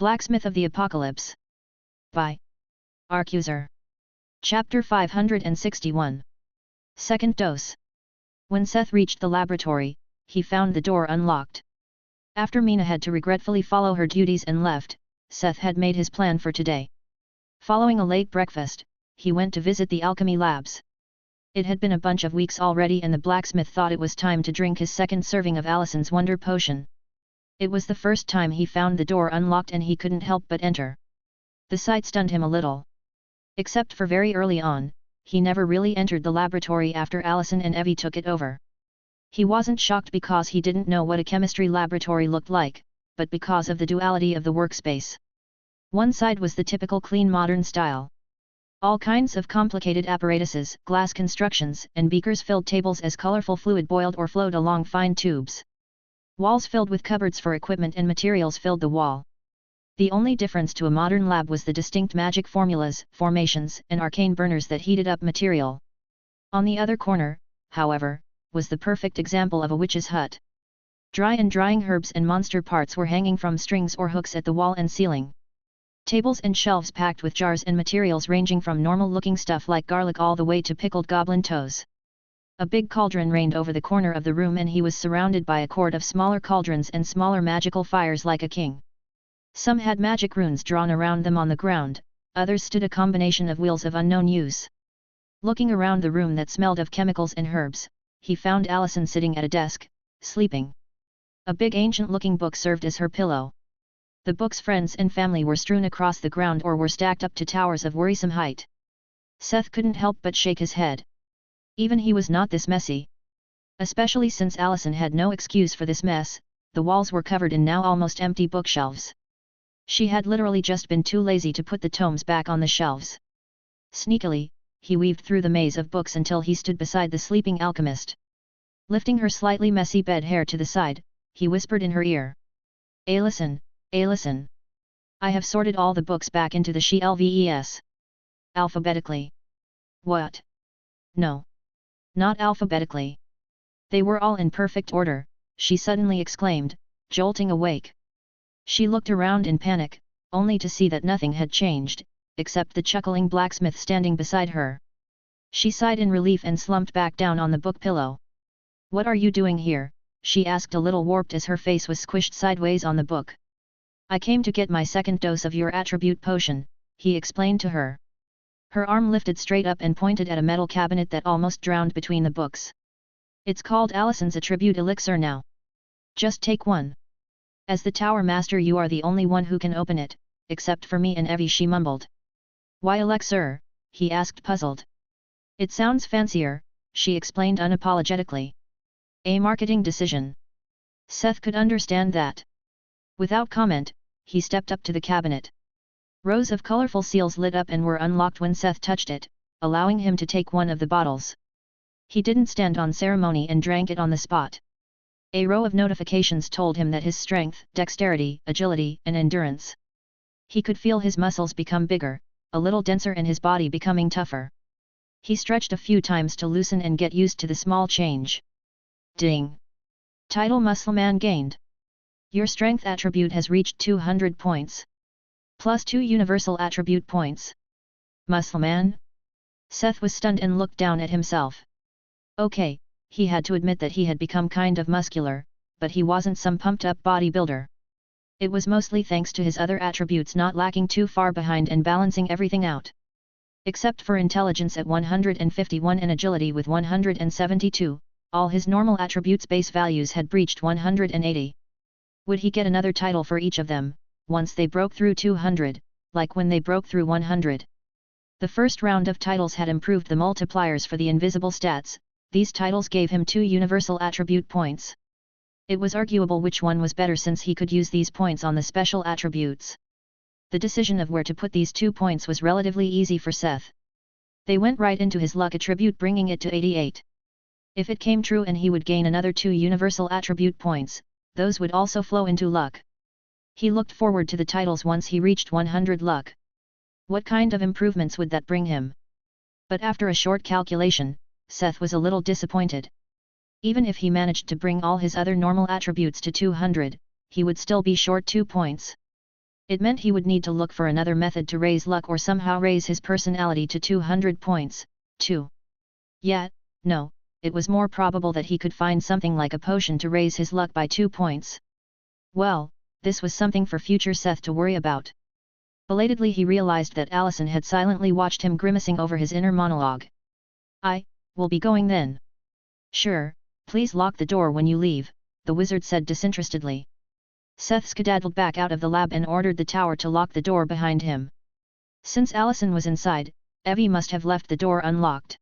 Blacksmith of the Apocalypse. By Arcuser. Chapter 561. Second Dose. When Seth reached the laboratory, he found the door unlocked. After Mina had to regretfully follow her duties and left, Seth had made his plan for today. Following a late breakfast, he went to visit the alchemy labs. It had been a bunch of weeks already and the blacksmith thought it was time to drink his second serving of Allison's wonder potion. It was the first time he found the door unlocked and he couldn't help but enter. The sight stunned him a little. Except for very early on, he never really entered the laboratory after Allison and Evie took it over. He wasn't shocked because he didn't know what a chemistry laboratory looked like, but because of the duality of the workspace. One side was the typical clean modern style. All kinds of complicated apparatuses, glass constructions, and beakers filled tables as colorful fluid boiled or flowed along fine tubes. Walls filled with cupboards for equipment and materials filled the wall. The only difference to a modern lab was the distinct magic formulas, formations, and arcane burners that heated up material. On the other corner, however, was the perfect example of a witch's hut. Dry and drying herbs and monster parts were hanging from strings or hooks at the wall and ceiling. Tables and shelves packed with jars and materials ranging from normal-looking stuff like garlic all the way to pickled goblin toes. A big cauldron reigned over the corner of the room and he was surrounded by a court of smaller cauldrons and smaller magical fires like a king. Some had magic runes drawn around them on the ground, others stood a combination of wheels of unknown use. Looking around the room that smelled of chemicals and herbs, he found Allison sitting at a desk, sleeping. A big ancient-looking book served as her pillow. The book's friends and family were strewn across the ground or were stacked up to towers of worrisome height. Seth couldn't help but shake his head. Even he was not this messy. Especially since Allison had no excuse for this mess, the walls were covered in now almost empty bookshelves. She had literally just been too lazy to put the tomes back on the shelves. Sneakily, he weaved through the maze of books until he stood beside the sleeping alchemist. Lifting her slightly messy bed hair to the side, he whispered in her ear. Listen, listen. I have sorted all the books back into the shelves. Alphabetically. What? No. Not alphabetically. They were all in perfect order, she suddenly exclaimed, jolting awake. She looked around in panic, only to see that nothing had changed, except the chuckling blacksmith standing beside her. She sighed in relief and slumped back down on the book pillow. What are you doing here? She asked a little warped as her face was squished sideways on the book. I came to get my second dose of your attribute potion, he explained to her. Her arm lifted straight up and pointed at a metal cabinet that almost drowned between the books. It's called Allison's attribute elixir now. Just take one. As the tower master you are the only one who can open it, except for me and Evie, she mumbled. Why elixir? He asked puzzled. It sounds fancier, she explained unapologetically. A marketing decision. Seth could understand that. Without comment, he stepped up to the cabinet. Rows of colorful seals lit up and were unlocked when Seth touched it, allowing him to take one of the bottles. He didn't stand on ceremony and drank it on the spot. A row of notifications told him that his strength, dexterity, agility, and endurance. He could feel his muscles become bigger, a little denser and his body becoming tougher. He stretched a few times to loosen and get used to the small change. Ding! Title Muscleman gained. Your strength attribute has reached 200 points. Plus 2 universal attribute points. Muscleman? Seth was stunned and looked down at himself. Okay, he had to admit that he had become kind of muscular, but he wasn't some pumped-up bodybuilder. It was mostly thanks to his other attributes not lacking too far behind and balancing everything out. Except for intelligence at 151 and agility with 172, all his normal attributes' base values had breached 180. Would he get another title for each of them, once they broke through 200, like when they broke through 100? The first round of titles had improved the multipliers for the invisible stats. These titles gave him 2 universal attribute points. It was arguable which one was better since he could use these points on the special attributes. The decision of where to put these 2 points was relatively easy for Seth. They went right into his luck attribute, bringing it to 88. If it came true and he would gain another 2 universal attribute points, those would also flow into luck. He looked forward to the titles once he reached 100 luck. What kind of improvements would that bring him? But after a short calculation, Seth was a little disappointed. Even if he managed to bring all his other normal attributes to 200, he would still be short 2 points. It meant he would need to look for another method to raise luck or somehow raise his personality to 200 points, too. Yet, no, it was more probable that he could find something like a potion to raise his luck by 2 points. Well, this was something for future Seth to worry about. Belatedly he realized that Allison had silently watched him grimacing over his inner monologue. We'll be going then. Sure, please lock the door when you leave, the wizard said disinterestedly. Seth skedaddled back out of the lab and ordered the tower to lock the door behind him. Since Allison was inside, Evie must have left the door unlocked.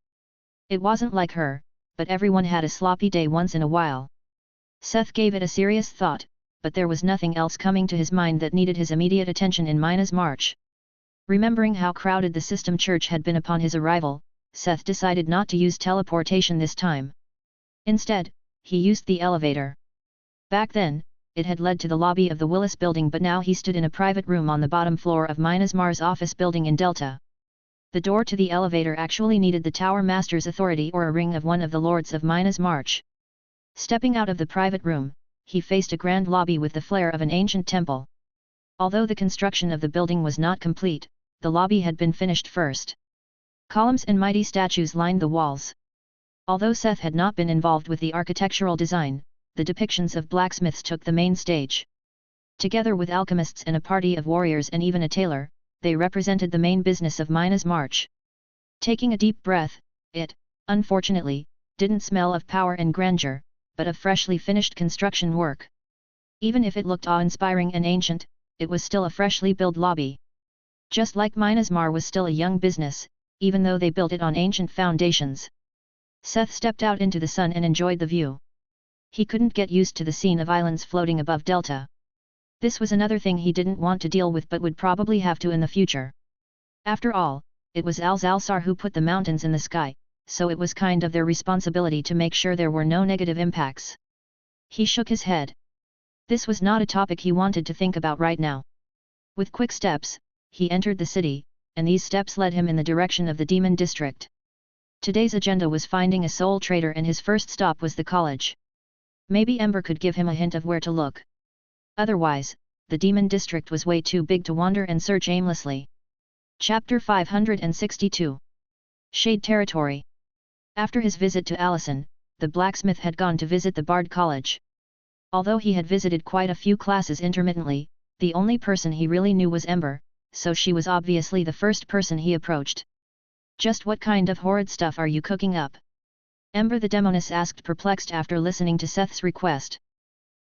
It wasn't like her, but everyone had a sloppy day once in a while. Seth gave it a serious thought, but there was nothing else coming to his mind that needed his immediate attention in Mina's march. Remembering how crowded the system church had been upon his arrival, Seth decided not to use teleportation this time. Instead, he used the elevator. Back then, it had led to the lobby of the Willis building, but now he stood in a private room on the bottom floor of Mina's Mars office building in Delta. The door to the elevator actually needed the Tower Master's authority or a ring of one of the Lords of Mina's March. Stepping out of the private room, he faced a grand lobby with the flair of an ancient temple. Although the construction of the building was not complete, the lobby had been finished first. Columns and mighty statues lined the walls. Although Seth had not been involved with the architectural design, the depictions of blacksmiths took the main stage. Together with alchemists and a party of warriors and even a tailor, they represented the main business of Mina's march. Taking a deep breath, it, unfortunately, didn't smell of power and grandeur, but of freshly finished construction work. Even if it looked awe-inspiring and ancient, it was still a freshly built lobby. Just like Mina's Mar was still a young business, even though they built it on ancient foundations. Seth stepped out into the sun and enjoyed the view. He couldn't get used to the scene of islands floating above Delta. This was another thing he didn't want to deal with but would probably have to in the future. After all, it was Alzalsar who put the mountains in the sky, so it was kind of their responsibility to make sure there were no negative impacts. He shook his head. This was not a topic he wanted to think about right now. With quick steps, he entered the city, and these steps led him in the direction of the Demon District. Today's agenda was finding a soul trader and his first stop was the college. Maybe Ember could give him a hint of where to look. Otherwise, the Demon District was way too big to wander and search aimlessly. Chapter 562. Shade Territory. After his visit to Allison, the blacksmith had gone to visit the Bard College. Although he had visited quite a few classes intermittently, the only person he really knew was Ember, so she was obviously the first person he approached. "Just what kind of horrid stuff are you cooking up?" Ember the Demoness asked, perplexed after listening to Seth's request.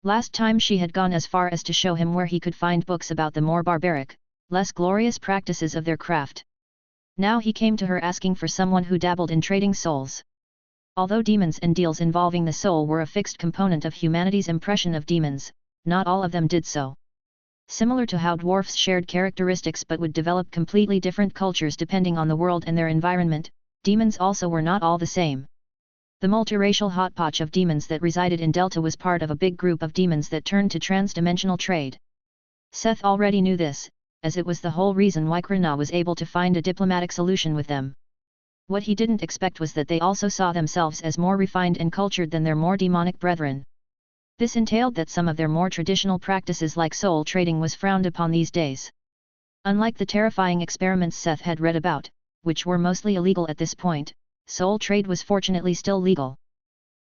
Last time she had gone as far as to show him where he could find books about the more barbaric, less glorious practices of their craft. Now he came to her asking for someone who dabbled in trading souls. Although demons and deals involving the soul were a fixed component of humanity's impression of demons, not all of them did so. Similar to how dwarfs shared characteristics but would develop completely different cultures depending on the world and their environment, demons also were not all the same. The multiracial hotchpotch of demons that resided in Delta was part of a big group of demons that turned to trans-dimensional trade. Seth already knew this, as it was the whole reason why Krina was able to find a diplomatic solution with them. What he didn't expect was that they also saw themselves as more refined and cultured than their more demonic brethren. This entailed that some of their more traditional practices like soul trading was frowned upon these days. Unlike the terrifying experiments Seth had read about, which were mostly illegal at this point, soul trade was fortunately still legal.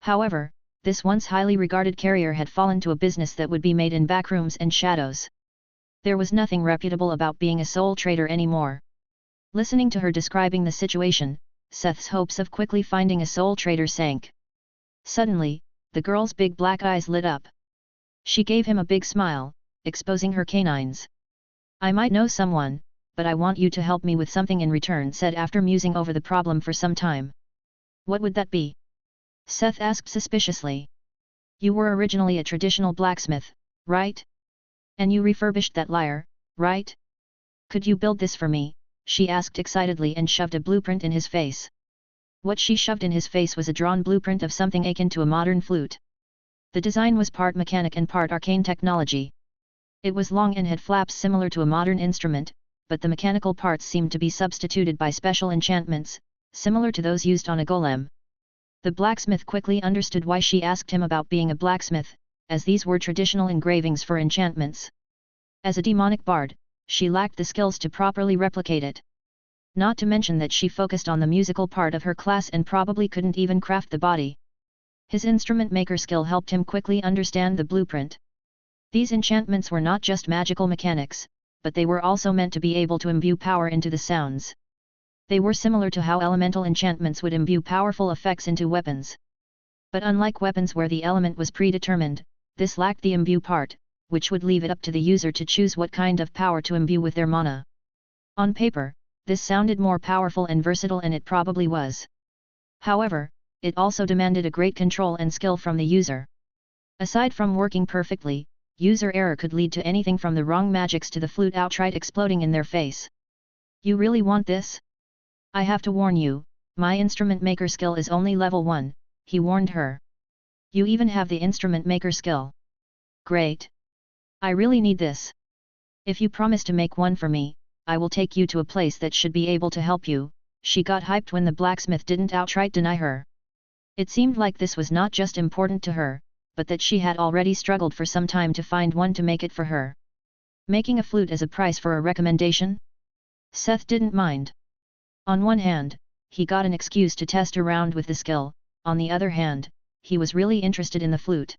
However, this once highly regarded carrier had fallen to a business that would be made in backrooms and shadows. There was nothing reputable about being a soul trader anymore. Listening to her describing the situation, Seth's hopes of quickly finding a soul trader sank. Suddenly, the girl's big black eyes lit up. She gave him a big smile, exposing her canines. "I might know someone, but I want you to help me with something in return," said after musing over the problem for some time. "What would that be?" Seth asked suspiciously. "You were originally a traditional blacksmith, right? And you refurbished that lyre, right? Could you build this for me?" she asked excitedly and shoved a blueprint in his face. What she shoved in his face was a drawn blueprint of something akin to a modern flute. The design was part mechanic and part arcane technology. It was long and had flaps similar to a modern instrument, but the mechanical parts seemed to be substituted by special enchantments, similar to those used on a golem. The blacksmith quickly understood why she asked him about being a blacksmith, as these were traditional engravings for enchantments. As a demonic bard, she lacked the skills to properly replicate it. Not to mention that she focused on the musical part of her class and probably couldn't even craft the body. His instrument maker skill helped him quickly understand the blueprint. These enchantments were not just magical mechanics, but they were also meant to be able to imbue power into the sounds. They were similar to how elemental enchantments would imbue powerful effects into weapons. But unlike weapons where the element was predetermined, this lacked the imbue part, which would leave it up to the user to choose what kind of power to imbue with their mana. On paper, this sounded more powerful and versatile, and it probably was. However, it also demanded a great control and skill from the user. Aside from working perfectly, user error could lead to anything from the wrong magics to the flute outright exploding in their face. You really want this? I have to warn you, my instrument maker skill is only level 1, he warned her. You even have the instrument maker skill. Great. I really need this. If you promise to make one for me, I will take you to a place that should be able to help you. She got hyped when the blacksmith didn't outright deny her. It seemed like this was not just important to her, but that she had already struggled for some time to find one to make it for her. Making a flute as a price for a recommendation? Seth didn't mind. On one hand, he got an excuse to test around with the skill, on the other hand, he was really interested in the flute.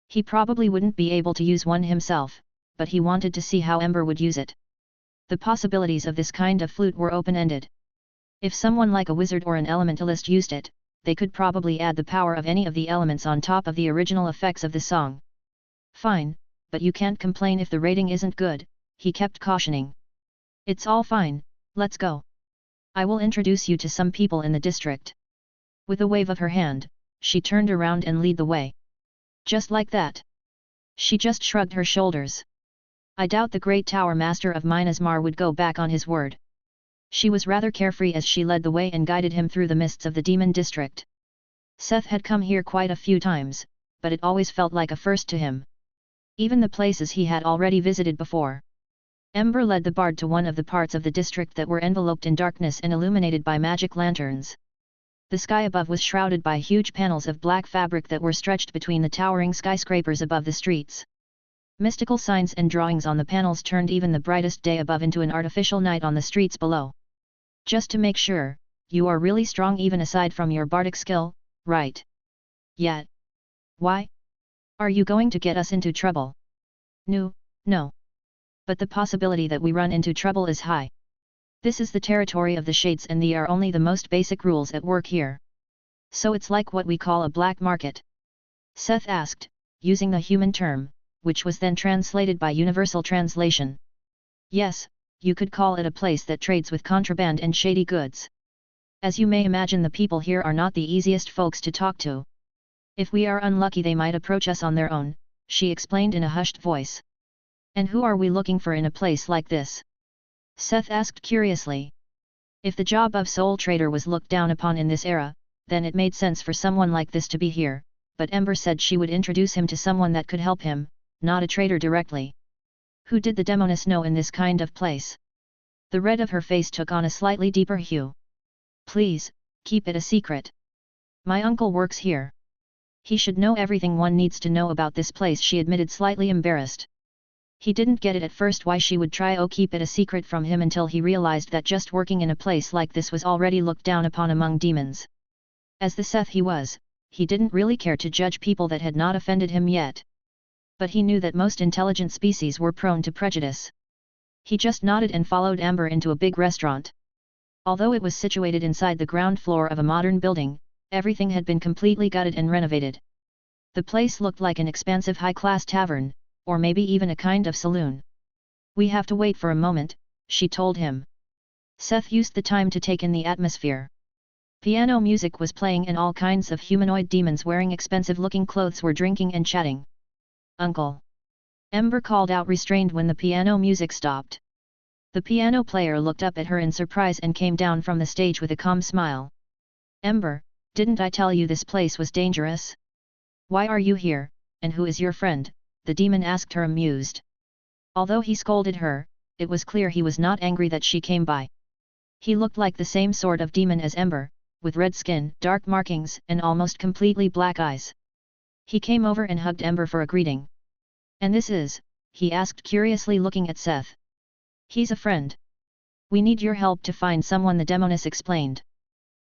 He probably wouldn't be able to use one himself, but he wanted to see how Ember would use it. The possibilities of this kind of flute were open-ended. If someone like a wizard or an elementalist used it, they could probably add the power of any of the elements on top of the original effects of the song. Fine, but you can't complain if the rating isn't good, he kept cautioning. It's all fine, let's go. I will introduce you to some people in the district. With a wave of her hand, she turned around and led the way. Just like that. She just shrugged her shoulders. I doubt the great tower master of Minasmar would go back on his word. She was rather carefree as she led the way and guided him through the mists of the demon district. Seth had come here quite a few times, but it always felt like a first to him. Even the places he had already visited before. Ember led the bard to one of the parts of the district that were enveloped in darkness and illuminated by magic lanterns. The sky above was shrouded by huge panels of black fabric that were stretched between the towering skyscrapers above the streets. Mystical signs and drawings on the panels turned even the brightest day above into an artificial night on the streets below. Just to make sure, you are really strong even aside from your bardic skill, right? Yet. Why? Are you going to get us into trouble? No. But the possibility that we run into trouble is high. This is the territory of the Shades and they are only the most basic rules at work here. So it's like what we call a black market? Seth asked, using the human term, which was then translated by universal translation. Yes, you could call it a place that trades with contraband and shady goods. As you may imagine, the people here are not the easiest folks to talk to. If we are unlucky they might approach us on their own, she explained in a hushed voice. And who are we looking for in a place like this? Seth asked curiously. If the job of soul trader was looked down upon in this era, then it made sense for someone like this to be here, but Ember said she would introduce him to someone that could help him, not a trader directly. Who did the demoness know in this kind of place? The red of her face took on a slightly deeper hue. Please, keep it a secret. My uncle works here. He should know everything one needs to know about this place, she admitted, slightly embarrassed. He didn't get it at first why she would try to keep it a secret from him until he realized that just working in a place like this was already looked down upon among demons. As the Seth he was, he didn't really care to judge people that had not offended him yet. But he knew that most intelligent species were prone to prejudice. He just nodded and followed Amber into a big restaurant. Although it was situated inside the ground floor of a modern building, everything had been completely gutted and renovated. The place looked like an expansive high-class tavern, or maybe even a kind of saloon. We have to wait for a moment, she told him. Seth used the time to take in the atmosphere. Piano music was playing and all kinds of humanoid demons wearing expensive-looking clothes were drinking and chatting. Uncle! Ember called out, restrained when the piano music stopped. The piano player looked up at her in surprise and came down from the stage with a calm smile. Ember, didn't I tell you this place was dangerous? Why are you here, and who is your friend? The demon asked her, amused. Although he scolded her, it was clear he was not angry that she came by. He looked like the same sort of demon as Ember, with red skin, dark markings, and almost completely black eyes. He came over and hugged Ember for a greeting. And this is? He asked curiously, looking at Seth. He's a friend. We need your help to find someone, the demoness explained.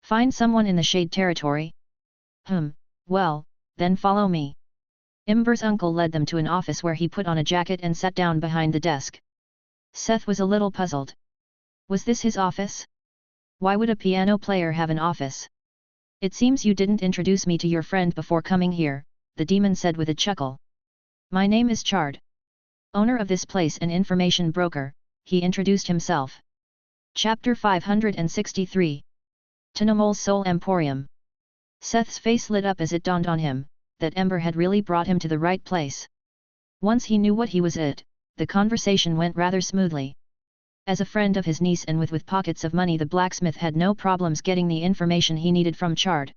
Find someone in the Shade territory? Well, then follow me. Ember's uncle led them to an office where he put on a jacket and sat down behind the desk. Seth was a little puzzled. Was this his office? Why would a piano player have an office? It seems you didn't introduce me to your friend before coming here, the demon said with a chuckle. My name is Chard. Owner of this place and information broker, he introduced himself. Chapter 563. Tanol's Soul Emporium. Seth's face lit up as it dawned on him that Ember had really brought him to the right place. Once he knew what he was at, the conversation went rather smoothly. As a friend of his niece and with pockets of money, the blacksmith had no problems getting the information he needed from Chard.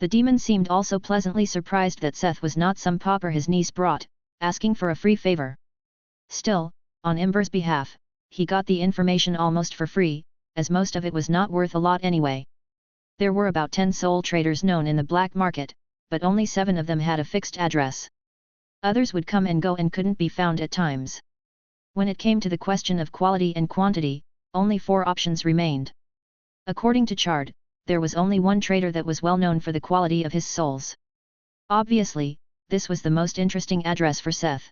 The demon seemed also pleasantly surprised that Seth was not some pauper his niece brought, asking for a free favor. Still, on Ember's behalf, he got the information almost for free, as most of it was not worth a lot anyway. There were about 10 soul traders known in the black market, but only 7 of them had a fixed address. Others would come and go and couldn't be found at times. When it came to the question of quality and quantity, only 4 options remained. According to Chard, there was only one trader that was well known for the quality of his souls. Obviously, this was the most interesting address for Seth.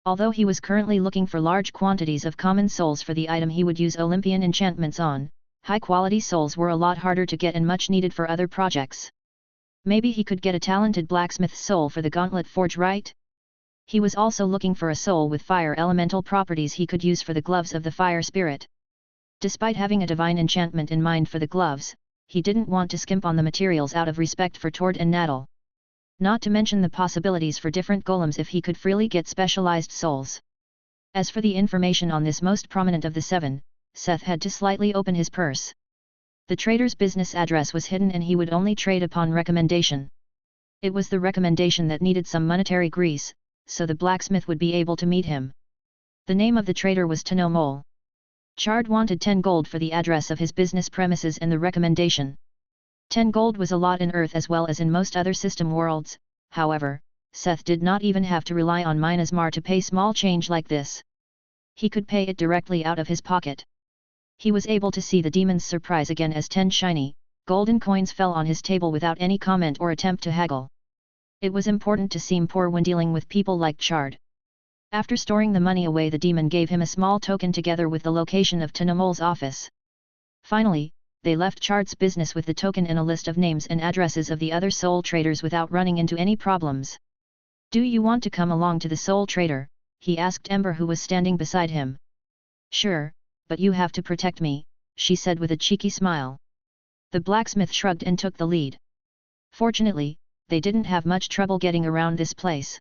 Although he was currently looking for large quantities of common souls for the item he would use Olympian enchantments on, high-quality souls were a lot harder to get and much needed for other projects. Maybe he could get a talented blacksmith's soul for the gauntlet forge, right? He was also looking for a soul with fire elemental properties he could use for the gloves of the fire spirit. Despite having a divine enchantment in mind for the gloves, he didn't want to skimp on the materials out of respect for Tord and Nadal. Not to mention the possibilities for different golems if he could freely get specialized souls. As for the information on this most prominent of the 7, Seth had to slightly open his purse. The trader's business address was hidden and he would only trade upon recommendation. It was the recommendation that needed some monetary grease, so the blacksmith would be able to meet him. The name of the trader was Tanol. Chard wanted 10 gold for the address of his business premises and the recommendation. 10 gold was a lot in Earth as well as in most other system worlds, however, Seth did not even have to rely on Minas Mar to pay small change like this. He could pay it directly out of his pocket. He was able to see the demon's surprise again as 10 shiny, golden coins fell on his table without any comment or attempt to haggle. It was important to seem poor when dealing with people like Chard. After storing the money away, the demon gave him a small token together with the location of Tanol's office. Finally, they left Chard's business with the token and a list of names and addresses of the other soul traders without running into any problems. Do you want to come along to the soul trader? He asked Ember, who was standing beside him. Sure, but you have to protect me, she said with a cheeky smile. The blacksmith shrugged and took the lead. Fortunately, they didn't have much trouble getting around this place.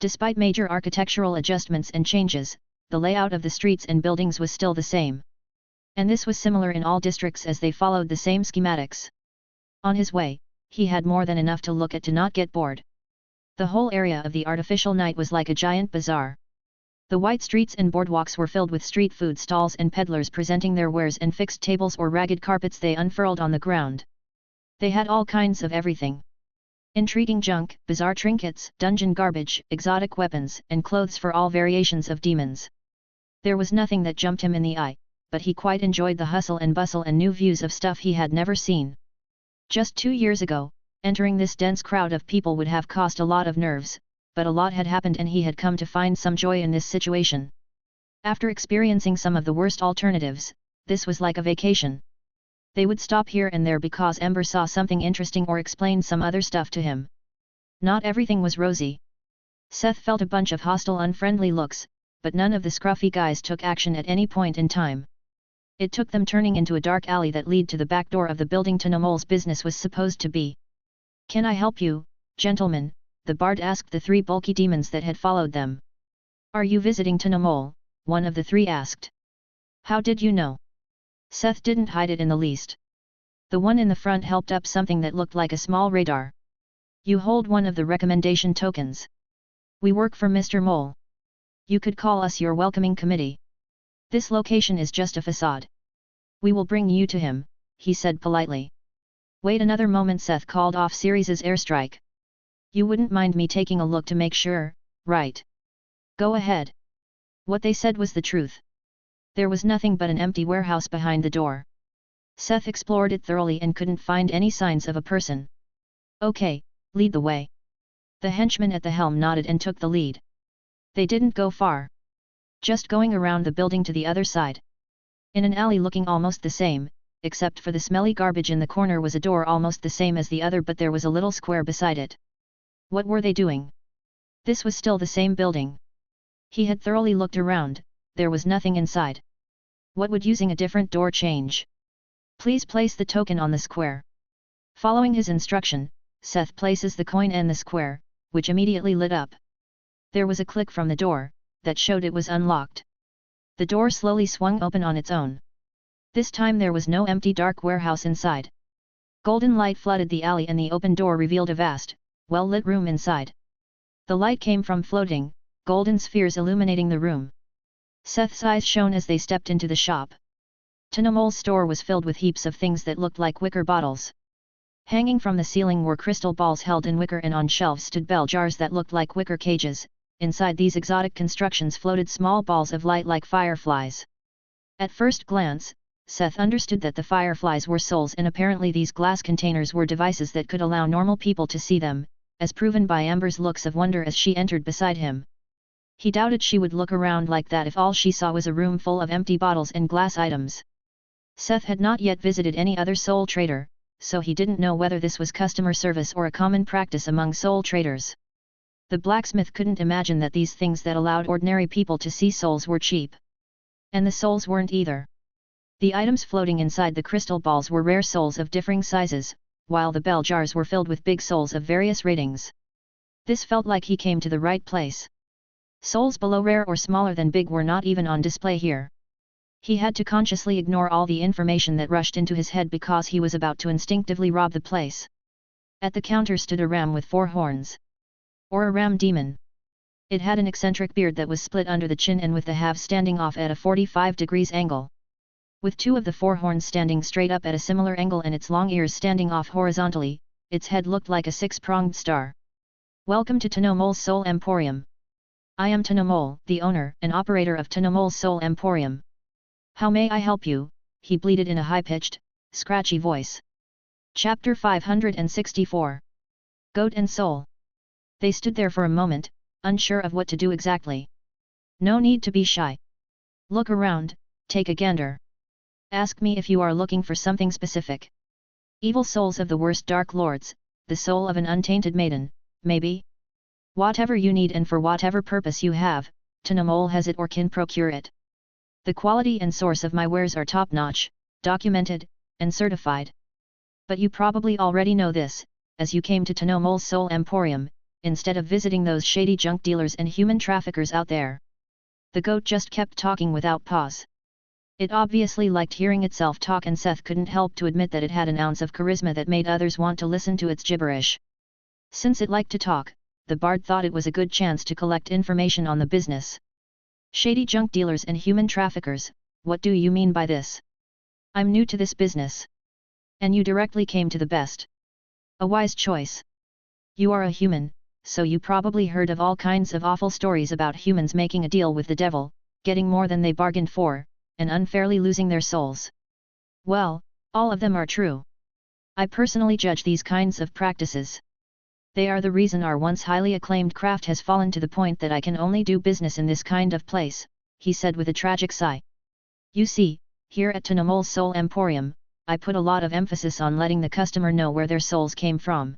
Despite major architectural adjustments and changes, the layout of the streets and buildings was still the same. And this was similar in all districts as they followed the same schematics. On his way, he had more than enough to look at to not get bored. The whole area of the artificial night was like a giant bazaar. The white streets and boardwalks were filled with street food stalls and peddlers presenting their wares and fixed tables or ragged carpets they unfurled on the ground. They had all kinds of everything. Intriguing junk, bizarre trinkets, dungeon garbage, exotic weapons, and clothes for all variations of demons. There was nothing that jumped him in the eye, but he quite enjoyed the hustle and bustle and new views of stuff he had never seen. Just 2 years ago, entering this dense crowd of people would have cost a lot of nerves, but a lot had happened and he had come to find some joy in this situation. After experiencing some of the worst alternatives, this was like a vacation. They would stop here and there because Ember saw something interesting or explained some other stuff to him. Not everything was rosy. Seth felt a bunch of hostile, unfriendly looks, but none of the scruffy guys took action at any point in time. It took them turning into a dark alley that led to the back door of the building Tanol's business was supposed to be. Can I help you, gentlemen? The bard asked the 3 bulky demons that had followed them. Are you visiting Tanol? One of the 3 asked. How did you know? Seth didn't hide it in the least. The one in the front helped up something that looked like a small radar. You hold one of the recommendation tokens. We work for Mr. Mole. You could call us your welcoming committee. This location is just a facade. We will bring you to him, he said politely. Wait another moment, Seth called off Ceres's airstrike. You wouldn't mind me taking a look to make sure, right? Go ahead. What they said was the truth. There was nothing but an empty warehouse behind the door. Seth explored it thoroughly and couldn't find any signs of a person. Okay, lead the way. The henchman at the helm nodded and took the lead. They didn't go far. Just going around the building to the other side. In an alley looking almost the same, except for the smelly garbage in the corner, was a door almost the same as the other, but there was a little square beside it. What were they doing? This was still the same building. He had thoroughly looked around, there was nothing inside. What would using a different door change? Please place the token on the square. Following his instruction, Seth places the coin in the square, which immediately lit up. There was a click from the door, that showed it was unlocked. The door slowly swung open on its own. This time there was no empty dark warehouse inside. Golden light flooded the alley and the open door revealed a vast, well-lit room inside. The light came from floating, golden spheres illuminating the room. Seth's eyes shone as they stepped into the shop. Tanol's store was filled with heaps of things that looked like wicker bottles. Hanging from the ceiling were crystal balls held in wicker, and on shelves stood bell jars that looked like wicker cages. Inside these exotic constructions floated small balls of light like fireflies. At first glance, Seth understood that the fireflies were souls, and apparently these glass containers were devices that could allow normal people to see them, as proven by Amber's looks of wonder as she entered beside him. He doubted she would look around like that if all she saw was a room full of empty bottles and glass items. Seth had not yet visited any other soul trader, so he didn't know whether this was customer service or a common practice among soul traders. The blacksmith couldn't imagine that these things that allowed ordinary people to see souls were cheap. And the souls weren't either. The items floating inside the crystal balls were rare souls of differing sizes, while the bell jars were filled with big souls of various ratings. This felt like he came to the right place. Souls below rare or smaller than big were not even on display here. He had to consciously ignore all the information that rushed into his head because he was about to instinctively rob the place. At the counter stood a ram with 4 horns. Or a ram demon. It had an eccentric beard that was split under the chin and with the halves standing off at a 45 degrees angle. With 2 of the 4 horns standing straight up at a similar angle and its long ears standing off horizontally, its head looked like a 6-pronged star. Welcome to Tanol's Soul Emporium. I am Tanol, the owner and operator of Tanol's Soul Emporium. How may I help you? He bleated in a high-pitched, scratchy voice. Chapter 564. Goat and Soul. They stood there for a moment, unsure of what to do exactly. No need to be shy. Look around, take a gander. Ask me if you are looking for something specific. Evil souls of the worst dark lords, the soul of an untainted maiden, maybe? Whatever you need and for whatever purpose you have, Tanol has it or can procure it. The quality and source of my wares are top-notch, documented, and certified. But you probably already know this, as you came to Tanol's Soul Emporium, instead of visiting those shady junk dealers and human traffickers out there. The goat just kept talking without pause. It obviously liked hearing itself talk, and Seth couldn't help to admit that it had an ounce of charisma that made others want to listen to its gibberish. Since it liked to talk, the bard thought it was a good chance to collect information on the business. Shady junk dealers and human traffickers, what do you mean by this? I'm new to this business. And you directly came to the best. A wise choice. You are a human, so you probably heard of all kinds of awful stories about humans making a deal with the devil, getting more than they bargained for, and unfairly losing their souls. Well, all of them are true. I personally judge these kinds of practices. They are the reason our once highly acclaimed craft has fallen to the point that I can only do business in this kind of place, he said with a tragic sigh. You see, here at Tanol's Soul Emporium, I put a lot of emphasis on letting the customer know where their souls came from.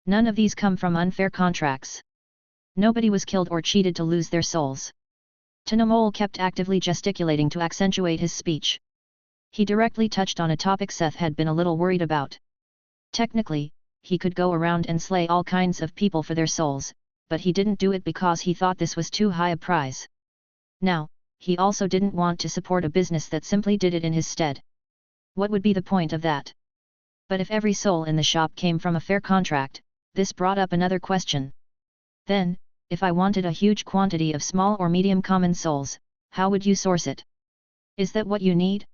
None of these come from unfair contracts. Nobody was killed or cheated to lose their souls. Tanol kept actively gesticulating to accentuate his speech. He directly touched on a topic Seth had been a little worried about. Technically, he could go around and slay all kinds of people for their souls, but he didn't do it because he thought this was too high a price. Now, he also didn't want to support a business that simply did it in his stead. What would be the point of that? But if every soul in the shop came from a fair contract, this brought up another question. Then, if I wanted a huge quantity of small or medium common souls, how would you source it? Is that what you need?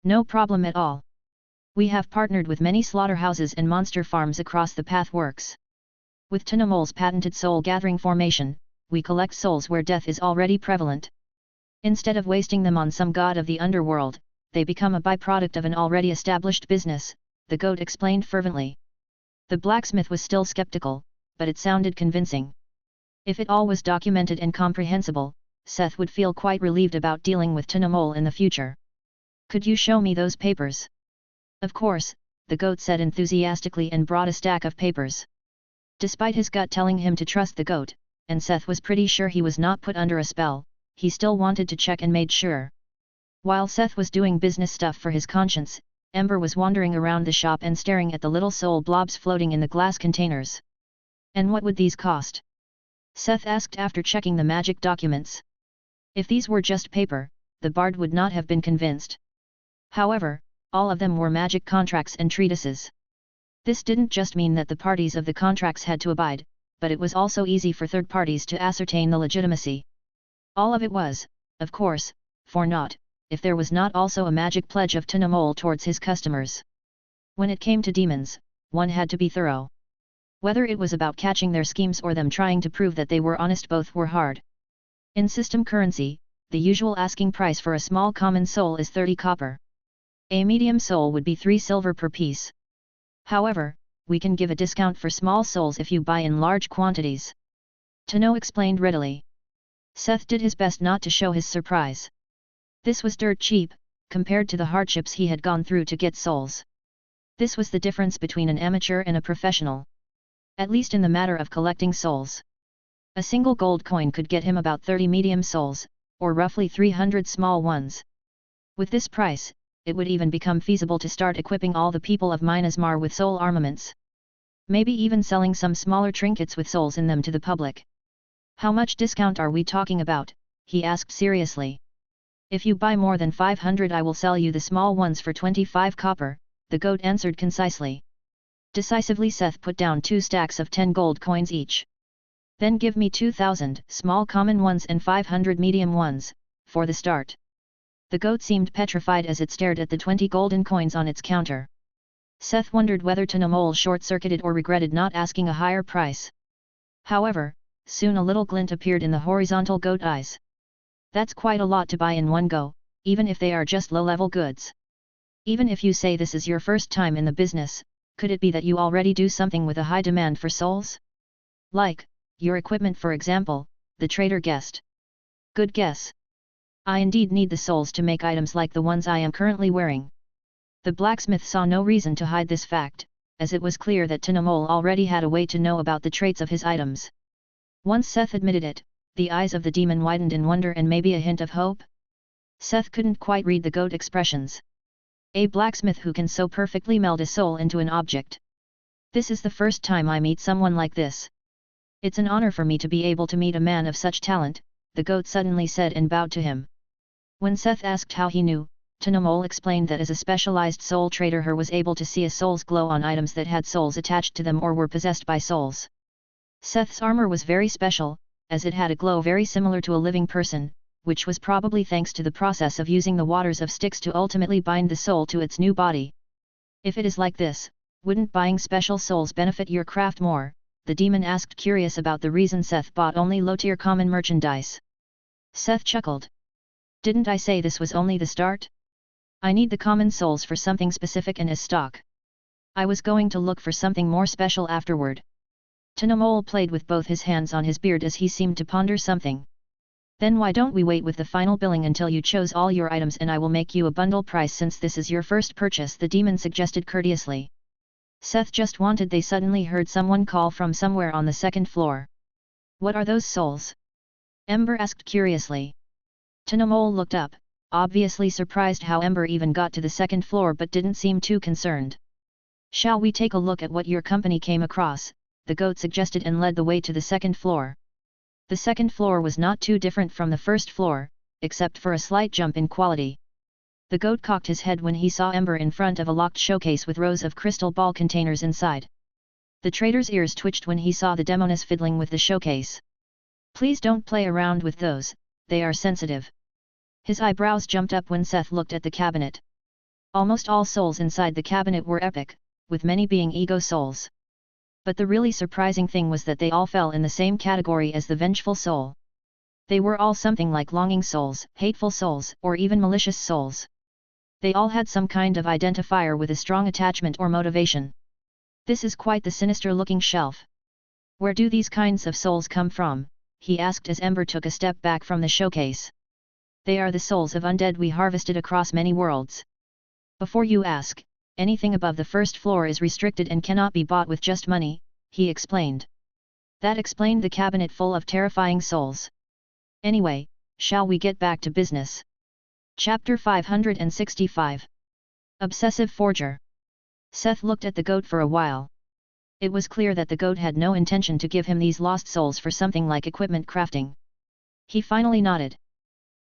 No problem at all. We have partnered with many slaughterhouses and monster farms across the Pathworks. With Tanol's patented soul gathering formation, we collect souls where death is already prevalent. Instead of wasting them on some god of the underworld, they become a byproduct of an already established business, the goat explained fervently. The blacksmith was still skeptical, but it sounded convincing. If it all was documented and comprehensible, Seth would feel quite relieved about dealing with Tanol in the future. Could you show me those papers? Of course, the goat said enthusiastically and brought a stack of papers. Despite his gut telling him to trust the goat, and Seth was pretty sure he was not put under a spell, he still wanted to check and made sure. While Seth was doing business stuff for his conscience, Ember was wandering around the shop and staring at the little soul blobs floating in the glass containers. And what would these cost? Seth asked after checking the magic documents. If these were just paper, the bard would not have been convinced. However, all of them were magic contracts and treatises. This didn't just mean that the parties of the contracts had to abide, but it was also easy for third parties to ascertain the legitimacy. All of it was, of course, for naught, if there was not also a magic pledge of Tanol towards his customers. When it came to demons, one had to be thorough. Whether it was about catching their schemes or them trying to prove that they were honest, both were hard. In system currency, the usual asking price for a small common soul is 30 copper. A medium soul would be 3 silver per piece. However, we can give a discount for small souls if you buy in large quantities. Tanol explained readily. Seth did his best not to show his surprise. This was dirt cheap, compared to the hardships he had gone through to get souls. This was the difference between an amateur and a professional. At least in the matter of collecting souls. A single gold coin could get him about 30 medium souls, or roughly 300 small ones. With this price, it would even become feasible to start equipping all the people of Minas Mar with soul armaments. Maybe even selling some smaller trinkets with souls in them to the public. How much discount are we talking about? He asked seriously. If you buy more than 500, I will sell you the small ones for 25 copper, the goat answered concisely. Decisively, Seth put down 2 stacks of 10 gold coins each. Then give me 2,000 small common ones and 500 medium ones, for the start. The goat seemed petrified as it stared at the 20 golden coins on its counter. Seth wondered whether Tanol short-circuited or regretted not asking a higher price. However, soon a little glint appeared in the horizontal goat eyes. That's quite a lot to buy in one go, even if they are just low-level goods. Even if you say this is your first time in the business, could it be that you already do something with a high demand for souls? Like, your equipment for example, the trader guessed. Good guess. I indeed need the souls to make items like the ones I am currently wearing. The blacksmith saw no reason to hide this fact, as it was clear that Tanol already had a way to know about the traits of his items. Once Seth admitted it, the eyes of the demon widened in wonder and maybe a hint of hope. Seth couldn't quite read the goat expressions. A blacksmith who can so perfectly meld a soul into an object. This is the first time I meet someone like this. It's an honor for me to be able to meet a man of such talent, the goat suddenly said and bowed to him. When Seth asked how he knew, Tanol explained that as a specialized soul trader he was able to see a soul's glow on items that had souls attached to them or were possessed by souls. Seth's armor was very special, as it had a glow very similar to a living person, which was probably thanks to the process of using the waters of Styx to ultimately bind the soul to its new body. If it is like this, wouldn't buying special souls benefit your craft more? The demon asked, curious about the reason Seth bought only low-tier common merchandise. Seth chuckled. Didn't I say this was only the start? I need the common souls for something specific and as stock. I was going to look for something more special afterward. Tanol played with both his hands on his beard as he seemed to ponder something. Then why don't we wait with the final billing until you chose all your items and I will make you a bundle price since this is your first purchase, the demon suggested courteously. Seth just wanted. They suddenly heard someone call from somewhere on the second floor. What are those souls? Ember asked curiously. Tanol looked up, obviously surprised how Ember even got to the second floor, but didn't seem too concerned. Shall we take a look at what your company came across? The goat suggested and led the way to the second floor. The second floor was not too different from the first floor, except for a slight jump in quality. The goat cocked his head when he saw Ember in front of a locked showcase with rows of crystal ball containers inside. The trader's ears twitched when he saw the demoness fiddling with the showcase. Please don't play around with those, they are sensitive. His eyebrows jumped up when Seth looked at the cabinet. Almost all souls inside the cabinet were epic, with many being ego souls. But the really surprising thing was that they all fell in the same category as the vengeful soul. They were all something like longing souls, hateful souls, or even malicious souls. They all had some kind of identifier with a strong attachment or motivation. This is quite the sinister-looking shelf. Where do these kinds of souls come from? He asked as Ember took a step back from the showcase. They are the souls of undead we harvested across many worlds. Before you ask, anything above the first floor is restricted and cannot be bought with just money, he explained. That explained the cabinet full of terrifying souls. Anyway, shall we get back to business? Chapter 565. Obsessive Forger. Seth looked at the goat for a while. It was clear that the goat had no intention to give him these lost souls for something like equipment crafting. He finally nodded.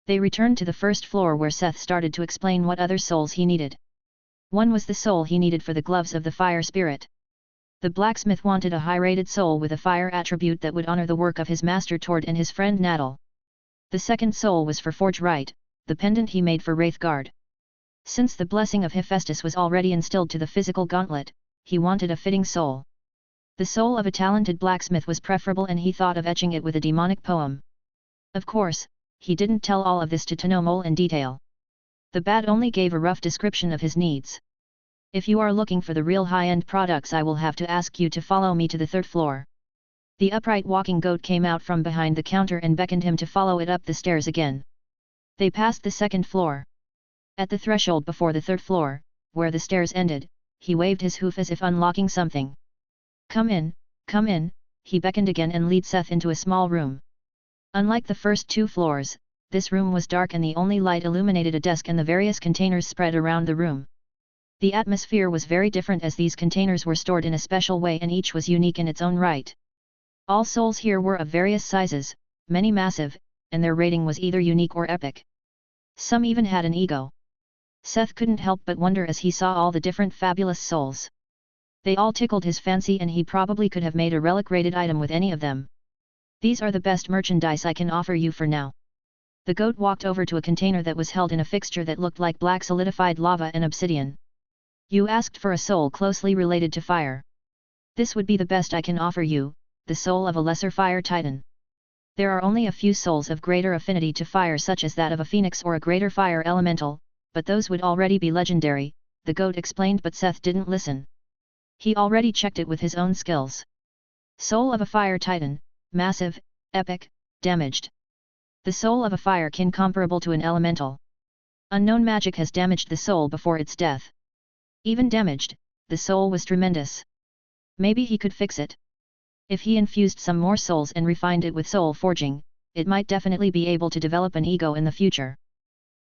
They returned to the first floor where Seth started to explain what other souls he needed. One was the soul he needed for the gloves of the fire spirit. The blacksmith wanted a high-rated soul with a fire attribute that would honor the work of his master Tord and his friend Tanol. The second soul was for Forge Right, the pendant he made for Wraithguard. Since the blessing of Hephaestus was already instilled to the physical gauntlet, he wanted a fitting soul. The soul of a talented blacksmith was preferable and he thought of etching it with a demonic poem. Of course, he didn't tell all of this to Tanol in detail. The bat only gave a rough description of his needs. If you are looking for the real high-end products, I will have to ask you to follow me to the third floor. The upright walking goat came out from behind the counter and beckoned him to follow it up the stairs again. They passed the second floor. At the threshold before the third floor, where the stairs ended, he waved his hoof as if unlocking something. Come in, he beckoned again and led Seth into a small room. Unlike the first two floors, this room was dark and the only light illuminated a desk and the various containers spread around the room. The atmosphere was very different as these containers were stored in a special way and each was unique in its own right. All souls here were of various sizes, many massive, and their rating was either unique or epic. Some even had an ego. Seth couldn't help but wonder as he saw all the different fabulous souls. They all tickled his fancy and he probably could have made a relic-rated item with any of them. These are the best merchandise I can offer you for now. The goat walked over to a container that was held in a fixture that looked like black solidified lava and obsidian. You asked for a soul closely related to fire. This would be the best I can offer you, the soul of a lesser fire titan. There are only a few souls of greater affinity to fire such as that of a phoenix or a greater fire elemental, but those would already be legendary, the goat explained, but Seth didn't listen. He already checked it with his own skills. Soul of a fire titan, massive, epic, damaged. The soul of a fire kin comparable to an elemental. Unknown magic has damaged the soul before its death. Even damaged, the soul was tremendous. Maybe he could fix it. If he infused some more souls and refined it with soul forging, it might definitely be able to develop an ego in the future.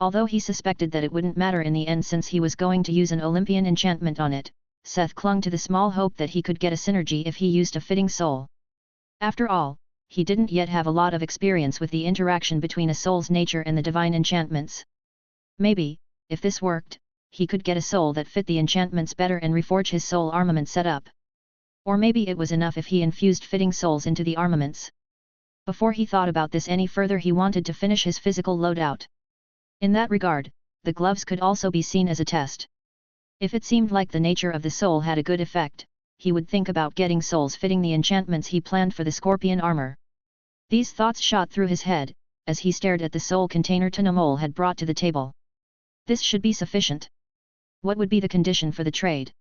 Although he suspected that it wouldn't matter in the end since he was going to use an Olympian enchantment on it, Seth clung to the small hope that he could get a synergy if he used a fitting soul. After all, he didn't yet have a lot of experience with the interaction between a soul's nature and the divine enchantments. Maybe, if this worked, he could get a soul that fit the enchantments better and reforge his soul armament setup. Or maybe it was enough if he infused fitting souls into the armaments. Before he thought about this any further, he wanted to finish his physical loadout. In that regard, the gloves could also be seen as a test. If it seemed like the nature of the soul had a good effect, he would think about getting souls fitting the enchantments he planned for the scorpion armor. These thoughts shot through his head, as he stared at the soul container Tanol had brought to the table. This should be sufficient. What would be the condition for the trade?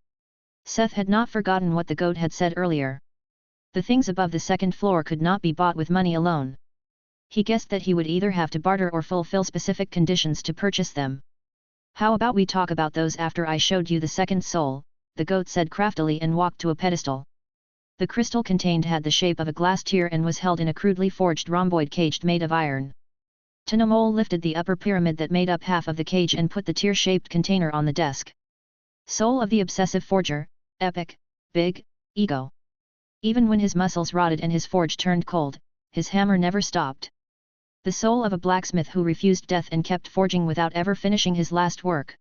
Seth had not forgotten what the goat had said earlier. The things above the second floor could not be bought with money alone. He guessed that he would either have to barter or fulfill specific conditions to purchase them. How about we talk about those after I showed you the second soul, the goat said craftily and walked to a pedestal. The crystal contained had the shape of a glass tear and was held in a crudely forged rhomboid cage made of iron. Tanol lifted the upper pyramid that made up half of the cage and put the tear-shaped container on the desk. Soul of the obsessive forger, epic, big, ego. Even when his muscles rotted and his forge turned cold, his hammer never stopped. The soul of a blacksmith who refused death and kept forging without ever finishing his last work.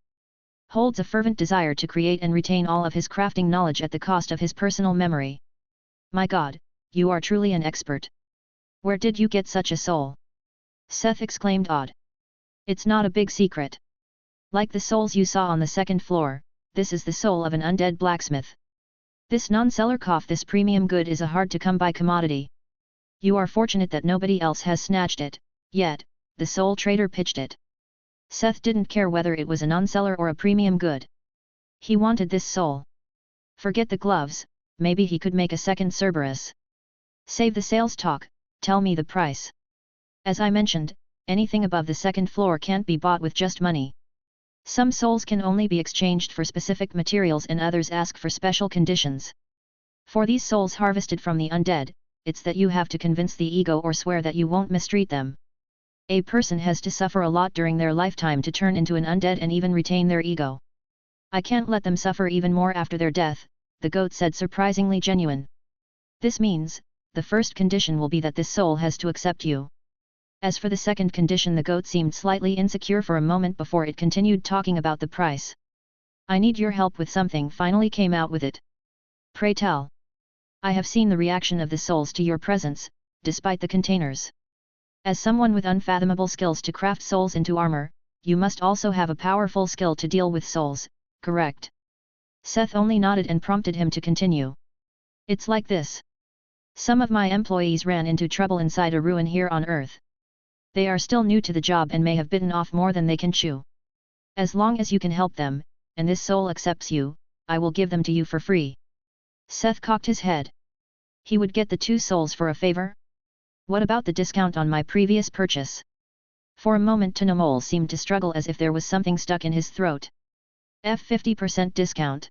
Holds a fervent desire to create and retain all of his crafting knowledge at the cost of his personal memory. My God, you are truly an expert. Where did you get such a soul? Seth exclaimed awed. It's not a big secret. Like the souls you saw on the second floor, this is the soul of an undead blacksmith. This non-seller this premium good is a hard-to-come-by commodity. You are fortunate that nobody else has snatched it, Yet, the soul trader pitched it. Seth didn't care whether it was a non-seller or a premium good. He wanted this soul. Forget the gloves, maybe he could make a second Cerberus. Save the sales talk, tell me the price. As I mentioned, anything above the second floor can't be bought with just money. Some souls can only be exchanged for specific materials and others ask for special conditions. For these souls harvested from the undead, it's that you have to convince the ego or swear that you won't mistreat them. A person has to suffer a lot during their lifetime to turn into an undead and even retain their ego. I can't let them suffer even more after their death, the goat said, surprisingly genuine. This means, the first condition will be that this soul has to accept you. As for the second condition, the goat seemed slightly insecure for a moment before it continued talking about the price. I need your help with something, finally came out with it. Pray tell. I have seen the reaction of the souls to your presence, despite the containers. As someone with unfathomable skills to craft souls into armor, you must also have a powerful skill to deal with souls, correct? Seth only nodded and prompted him to continue. It's like this. Some of my employees ran into trouble inside a ruin here on Earth. They are still new to the job and may have bitten off more than they can chew. As long as you can help them, and this soul accepts you, I will give them to you for free. Seth cocked his head. He would get the 2 souls for a favor? What about the discount on my previous purchase? For a moment Tanol seemed to struggle as if there was something stuck in his throat. 50% discount.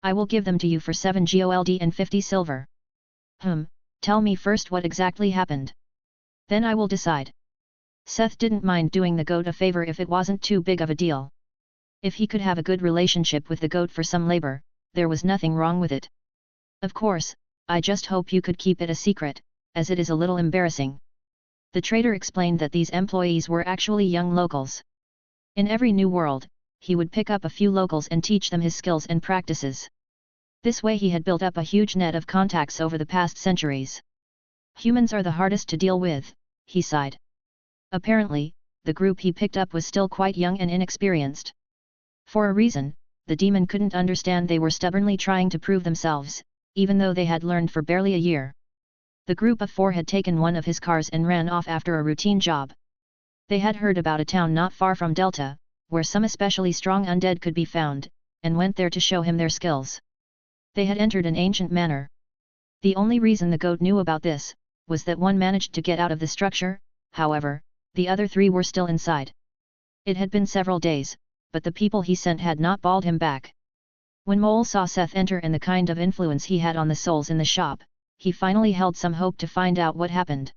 I will give them to you for 7 gold and 50 silver. Tell me first what exactly happened. Then I will decide. Seth didn't mind doing the goat a favor if it wasn't too big of a deal. If he could have a good relationship with the goat for some labor, there was nothing wrong with it. Of course, I just hope you could keep it a secret, as it is a little embarrassing. The trader explained that these employees were actually young locals. In every new world, he would pick up a few locals and teach them his skills and practices. This way he had built up a huge net of contacts over the past centuries. Humans are the hardest to deal with, he sighed. Apparently, the group he picked up was still quite young and inexperienced. For a reason, the demon couldn't understand they were stubbornly trying to prove themselves, even though they had learned for barely a year. The group of 4 had taken one of his cars and ran off after a routine job. They had heard about a town not far from Delta, where some especially strong undead could be found, and went there to show him their skills. They had entered an ancient manor. The only reason the goat knew about this, was that one managed to get out of the structure, however, the other 3 were still inside. It had been several days, but the people he sent had not balled him back. When Mole saw Seth enter and the kind of influence he had on the souls in the shop, he finally held some hope to find out what happened.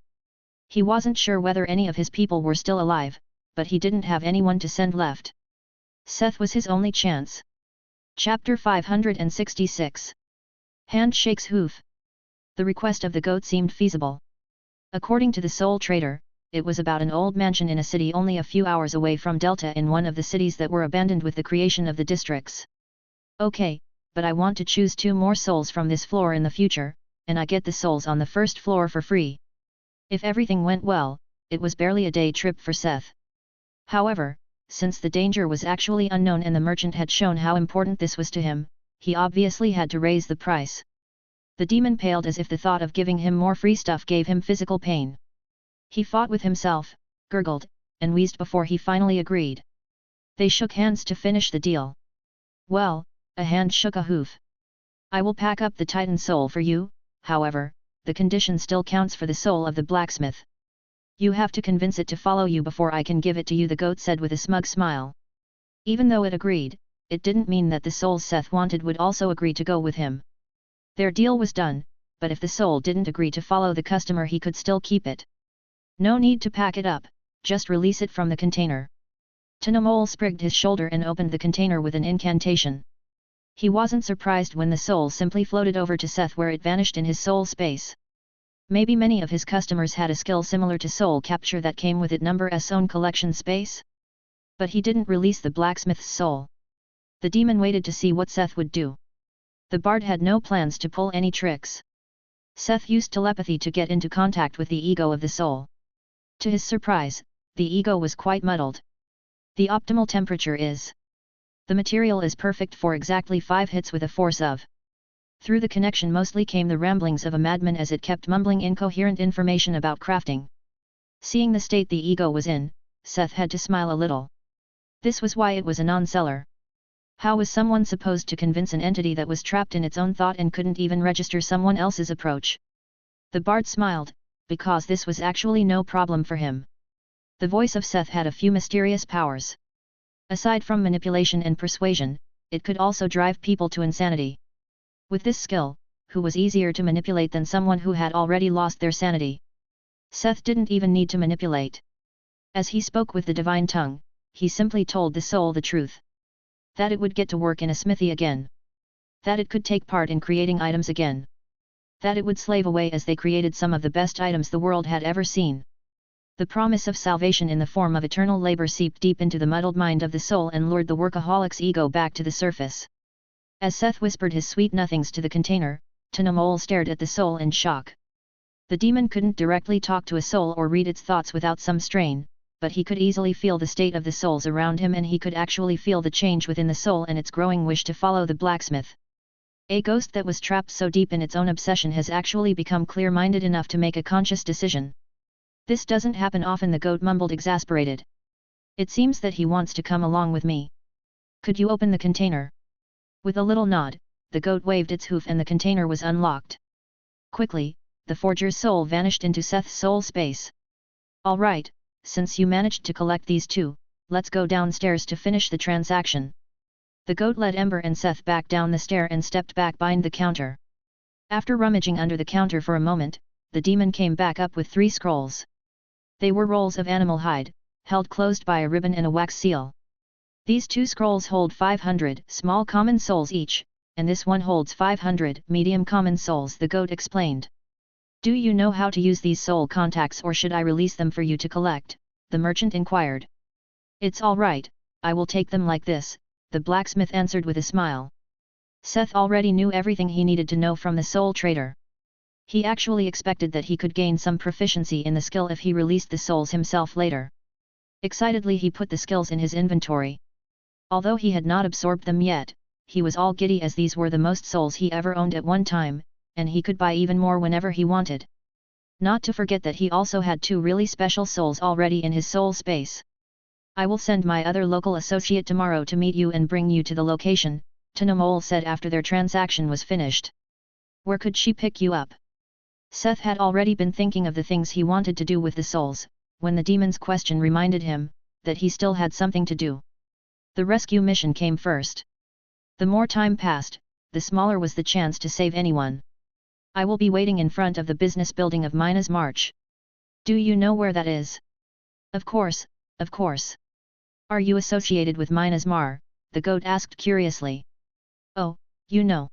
He wasn't sure whether any of his people were still alive, but he didn't have anyone to send left. Seth was his only chance. Chapter 566. Handshakes hoof. The request of the goat seemed feasible. According to the soul trader, it was about an old mansion in a city only a few hours away from Delta in one of the cities that were abandoned with the creation of the districts. Okay, but I want to choose 2 more souls from this floor in the future, and I get the souls on the first floor for free. If everything went well, it was barely a day trip for Seth. However, since the danger was actually unknown and the merchant had shown how important this was to him, he obviously had to raise the price. The demon paled as if the thought of giving him more free stuff gave him physical pain. He fought with himself, gurgled, and wheezed before he finally agreed. They shook hands to finish the deal. Well, a hand shook a hoof. I will pack up the Titan soul for you, however, the condition still counts for the soul of the blacksmith. You have to convince it to follow you before I can give it to you, the goat said with a smug smile. Even though it agreed, it didn't mean that the souls Seth wanted would also agree to go with him. Their deal was done, but if the soul didn't agree to follow the customer he could still keep it. No need to pack it up, just release it from the container. Tanol sprigged his shoulder and opened the container with an incantation. He wasn't surprised when the soul simply floated over to Seth where it vanished in his soul space. Maybe many of his customers had a skill similar to soul capture that came with its own collection space? But he didn't release the blacksmith's soul. The demon waited to see what Seth would do. The bard had no plans to pull any tricks. Seth used telepathy to get into contact with the ego of the soul. To his surprise, the ego was quite muddled. The optimal temperature is. The material is perfect for exactly 5 hits with a force of. Through the connection mostly came the ramblings of a madman as it kept mumbling incoherent information about crafting. Seeing the state the ego was in, Seth had to smile a little. This was why it was a non-seller. How was someone supposed to convince an entity that was trapped in its own thought and couldn't even register someone else's approach? The bard smiled, because this was actually no problem for him. The voice of Seth had a few mysterious powers. Aside from manipulation and persuasion, it could also drive people to insanity. With this skill, who was easier to manipulate than someone who had already lost their sanity? Seth didn't even need to manipulate. As he spoke with the divine tongue, he simply told the soul the truth. That it would get to work in a smithy again. That it could take part in creating items again. That it would slave away as they created some of the best items the world had ever seen. The promise of salvation in the form of eternal labor seeped deep into the muddled mind of the soul and lured the workaholic's ego back to the surface. As Seth whispered his sweet nothings to the container, Tanol stared at the soul in shock. The demon couldn't directly talk to a soul or read its thoughts without some strain, but he could easily feel the state of the souls around him, and he could actually feel the change within the soul and its growing wish to follow the blacksmith. A ghost that was trapped so deep in its own obsession has actually become clear-minded enough to make a conscious decision. This doesn't happen often, the goat mumbled, exasperated. It seems that he wants to come along with me. Could you open the container? With a little nod, the goat waved its hoof and the container was unlocked. Quickly, the forger's soul vanished into Seth's soul space. All right, since you managed to collect these two, let's go downstairs to finish the transaction. The goat led Ember and Seth back down the stair and stepped back behind the counter. After rummaging under the counter for a moment, the demon came back up with 3 scrolls. They were rolls of animal hide, held closed by a ribbon and a wax seal. These 2 scrolls hold 500 small common souls each, and this one holds 500 medium common souls, the goat explained. Do you know how to use these soul contacts, or should I release them for you to collect? The merchant inquired. It's all right, I will take them like this, the blacksmith answered with a smile. Seth already knew everything he needed to know from the soul trader. He actually expected that he could gain some proficiency in the skill if he released the souls himself later. Excitedly he put the skills in his inventory. Although he had not absorbed them yet, he was all giddy as these were the most souls he ever owned at one time, and he could buy even more whenever he wanted. Not to forget that he also had 2 really special souls already in his soul space. I will send my other local associate tomorrow to meet you and bring you to the location, Tanol said after their transaction was finished. Where could she pick you up? Seth had already been thinking of the things he wanted to do with the souls, when the demon's question reminded him that he still had something to do. The rescue mission came first. The more time passed, the smaller was the chance to save anyone. I will be waiting in front of the business building of Minas March. Do you know where that is? Of course, of course. Are you associated with Minas Mar? The goat asked curiously. Oh, you know.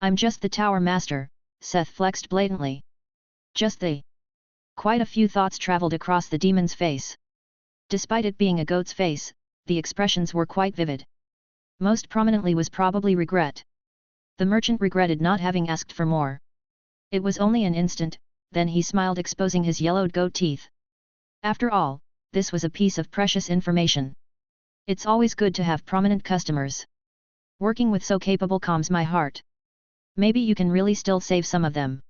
I'm just the tower master, Seth flexed blatantly. Just the. Quite a few thoughts traveled across the demon's face. Despite it being a goat's face, the expressions were quite vivid. Most prominently was probably regret. The merchant regretted not having asked for more. It was only an instant, then he smiled, exposing his yellowed goat teeth. After all, this was a piece of precious information. It's always good to have prominent customers. Working with so capable calms my heart. Maybe you can really still save some of them.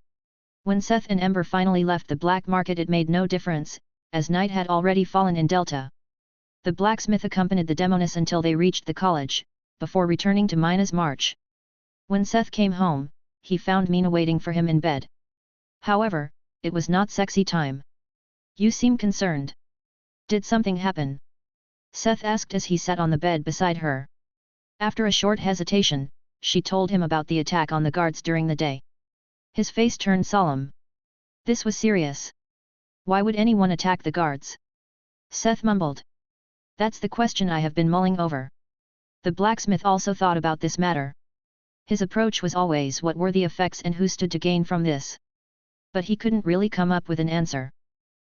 When Seth and Ember finally left the black market, it made no difference, as night had already fallen in Delta. The blacksmith accompanied the demoness until they reached the college, before returning to Minas March. When Seth came home, he found Mina waiting for him in bed. However, it was not sexy time. You seem concerned. Did something happen? Seth asked as he sat on the bed beside her. After a short hesitation, she told him about the attack on the guards during the day. His face turned solemn. This was serious. Why would anyone attack the guards? Seth mumbled. That's the question I have been mulling over. The blacksmith also thought about this matter. His approach was always what were the effects and who stood to gain from this. But he couldn't really come up with an answer.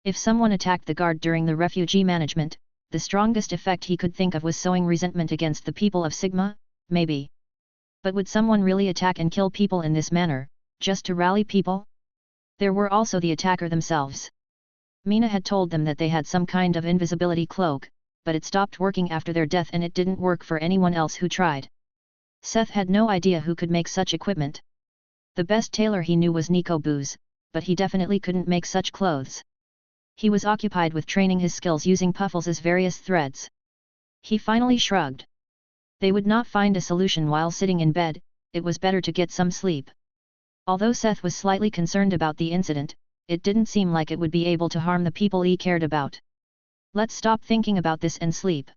If someone attacked the guard during the refugee management, the strongest effect he could think of was sowing resentment against the people of Sigma, maybe. But would someone really attack and kill people in this manner, just to rally people? There were also the attacker themselves. Mina had told them that they had some kind of invisibility cloak, but it stopped working after their death and it didn't work for anyone else who tried. Seth had no idea who could make such equipment. The best tailor he knew was Nico Booz, but he definitely couldn't make such clothes. He was occupied with training his skills using puffles as various threads. He finally shrugged. They would not find a solution while sitting in bed, it was better to get some sleep. Although Seth was slightly concerned about the incident, it didn't seem like it would be able to harm the people he cared about. Let's stop thinking about this and sleep.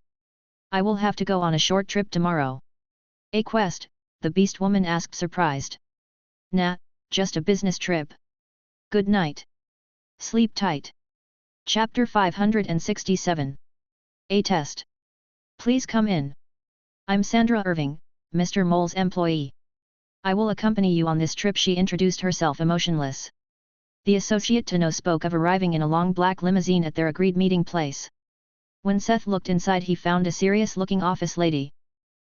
I will have to go on a short trip tomorrow. A quest? The beast woman asked surprised. Nah, just a business trip. Good night. Sleep tight. Chapter 567. A test. Please come in. I'm Sandra Irving, Mr. Mole's employee. I will accompany you on this trip, she introduced herself emotionless. The associate Tanol spoke of arriving in a long black limousine at their agreed meeting place. When Seth looked inside, he found a serious-looking office lady.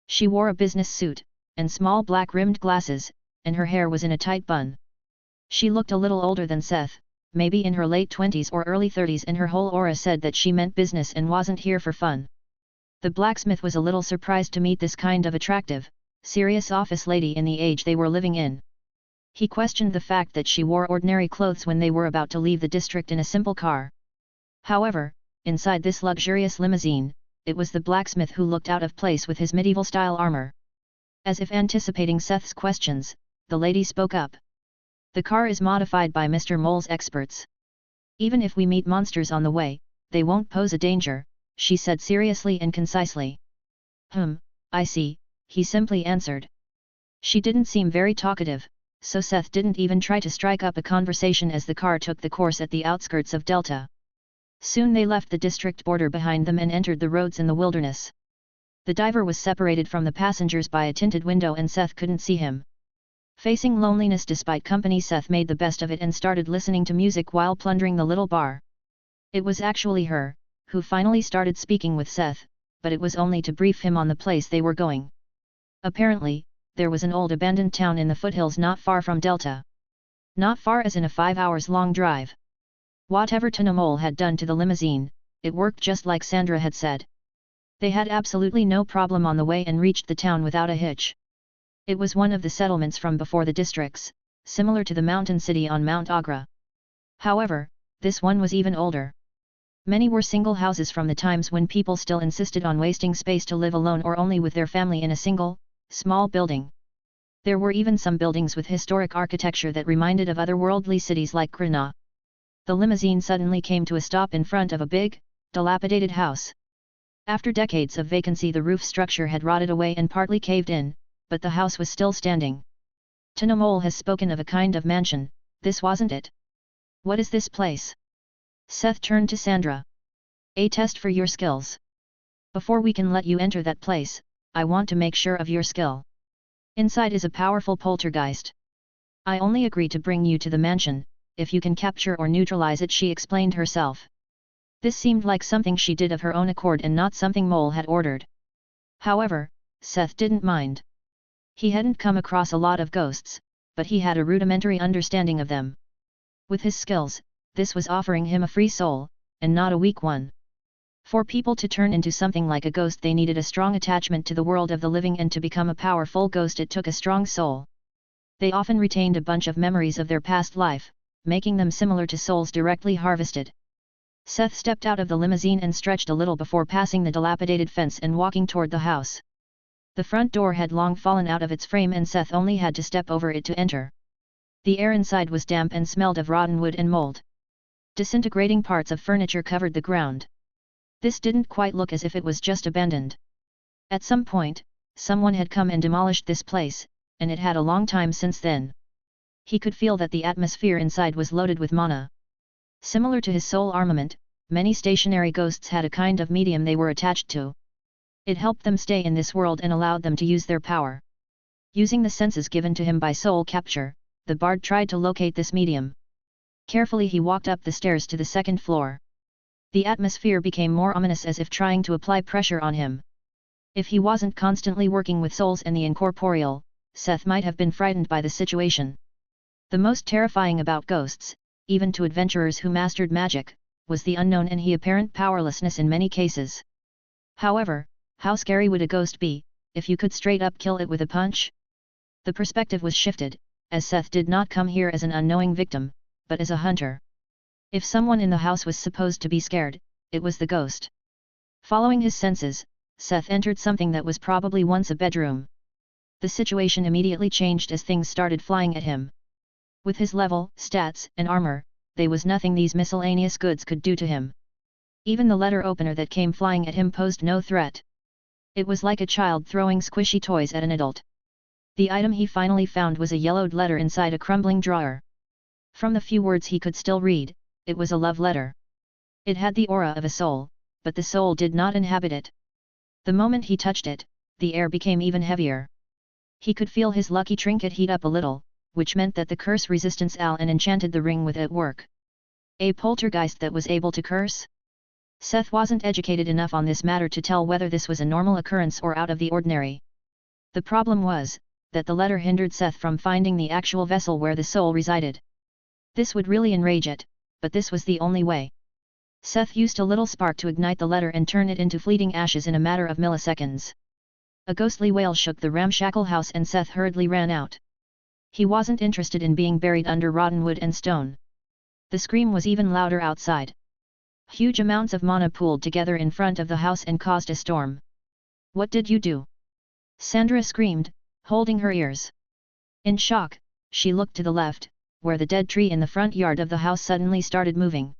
She wore a business suit, and small black-rimmed glasses, and her hair was in a tight bun. She looked a little older than Seth, maybe in her late 20s or early 30s, and her whole aura said that she meant business and wasn't here for fun. The blacksmith was a little surprised to meet this kind of attractive, serious office lady in the age they were living in. He questioned the fact that she wore ordinary clothes when they were about to leave the district in a simple car. However, inside this luxurious limousine, it was the blacksmith who looked out of place with his medieval-style armor. As if anticipating Seth's questions, the lady spoke up. The car is modified by Mr. Mole's experts. Even if we meet monsters on the way, they won't pose a danger, she said seriously and concisely. I see, he simply answered. She didn't seem very talkative, so Seth didn't even try to strike up a conversation as the car took the course at the outskirts of Delta. Soon they left the district border behind them and entered the roads in the wilderness. The diver was separated from the passengers by a tinted window and Seth couldn't see him. Facing loneliness despite company, Seth made the best of it and started listening to music while plundering the little bar. It was actually her, who finally started speaking with Seth, but it was only to brief him on the place they were going. Apparently, there was an old abandoned town in the foothills not far from Delta. Not far as in a 5 hours long drive. Whatever Tanol had done to the limousine, it worked just like Sandra had said. They had absolutely no problem on the way and reached the town without a hitch. It was one of the settlements from before the districts, similar to the mountain city on Mount Agra. However, this one was even older. Many were single houses from the times when people still insisted on wasting space to live alone or only with their family in a single, small building. There were even some buildings with historic architecture that reminded of otherworldly cities like Krishna. The limousine suddenly came to a stop in front of a big, dilapidated house. After decades of vacancy, the roof structure had rotted away and partly caved in, but the house was still standing. Tanol has spoken of a kind of mansion, this wasn't it. What is this place? Seth turned to Sandra. A test for your skills. Before we can let you enter that place, I want to make sure of your skill. Inside is a powerful poltergeist. I only agree to bring you to the mansion, if you can capture or neutralize it, she explained herself. This seemed like something she did of her own accord and not something Mole had ordered. However, Seth didn't mind. He hadn't come across a lot of ghosts, but he had a rudimentary understanding of them. With his skills, this was offering him a free soul, and not a weak one. For people to turn into something like a ghost, they needed a strong attachment to the world of the living, and to become a powerful ghost it took a strong soul. They often retained a bunch of memories of their past life, making them similar to souls directly harvested. Seth stepped out of the limousine and stretched a little before passing the dilapidated fence and walking toward the house. The front door had long fallen out of its frame and Seth only had to step over it to enter. The air inside was damp and smelled of rotten wood and mold. Disintegrating parts of furniture covered the ground. This didn't quite look as if it was just abandoned. At some point, someone had come and demolished this place, and it had a long time since then. He could feel that the atmosphere inside was loaded with mana. Similar to his soul armament, many stationary ghosts had a kind of medium they were attached to. It helped them stay in this world and allowed them to use their power. Using the senses given to him by soul capture, the bard tried to locate this medium. Carefully he walked up the stairs to the second floor. The atmosphere became more ominous, as if trying to apply pressure on him. If he wasn't constantly working with souls and the incorporeal, Seth might have been frightened by the situation. The most terrifying about ghosts, even to adventurers who mastered magic, was the unknown and the apparent powerlessness in many cases. However, how scary would a ghost be, if you could straight up kill it with a punch? The perspective was shifted, as Seth did not come here as an unknowing victim, but as a hunter. If someone in the house was supposed to be scared, it was the ghost. Following his senses, Seth entered something that was probably once a bedroom. The situation immediately changed as things started flying at him. With his level, stats, and armor, there was nothing these miscellaneous goods could do to him. Even the letter opener that came flying at him posed no threat. It was like a child throwing squishy toys at an adult. The item he finally found was a yellowed letter inside a crumbling drawer. From the few words he could still read, it was a love letter. It had the aura of a soul, but the soul did not inhabit it. The moment he touched it, the air became even heavier. He could feel his lucky trinket heat up a little, which meant that the curse resistance Alan enchanted the ring with at work. A poltergeist that was able to curse? Seth wasn't educated enough on this matter to tell whether this was a normal occurrence or out of the ordinary. The problem was, that the letter hindered Seth from finding the actual vessel where the soul resided. This would really enrage it, but this was the only way. Seth used a little spark to ignite the letter and turn it into fleeting ashes in a matter of milliseconds. A ghostly wail shook the ramshackle house and Seth hurriedly ran out. He wasn't interested in being buried under rotten wood and stone. The scream was even louder outside. Huge amounts of mana pooled together in front of the house and caused a storm. "What did you do?" Sandra screamed, holding her ears. In shock, she looked to the left, where the dead tree in the front yard of the house suddenly started moving.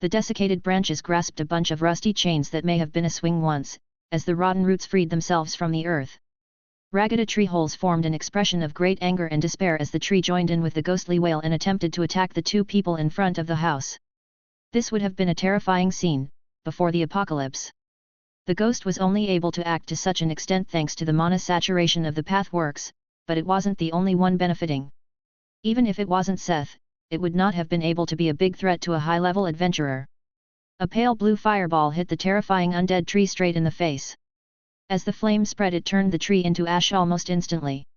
The desiccated branches grasped a bunch of rusty chains that may have been a swing once, as the rotten roots freed themselves from the earth. Ragged tree holes formed an expression of great anger and despair as the tree joined in with the ghostly wail and attempted to attack the two people in front of the house. This would have been a terrifying scene, before the apocalypse. The ghost was only able to act to such an extent thanks to the mana saturation of the pathworks, but it wasn't the only one benefiting. Even if it wasn't Seth, it would not have been able to be a big threat to a high-level adventurer. A pale blue fireball hit the terrifying undead tree straight in the face. As the flame spread, it turned the tree into ash almost instantly.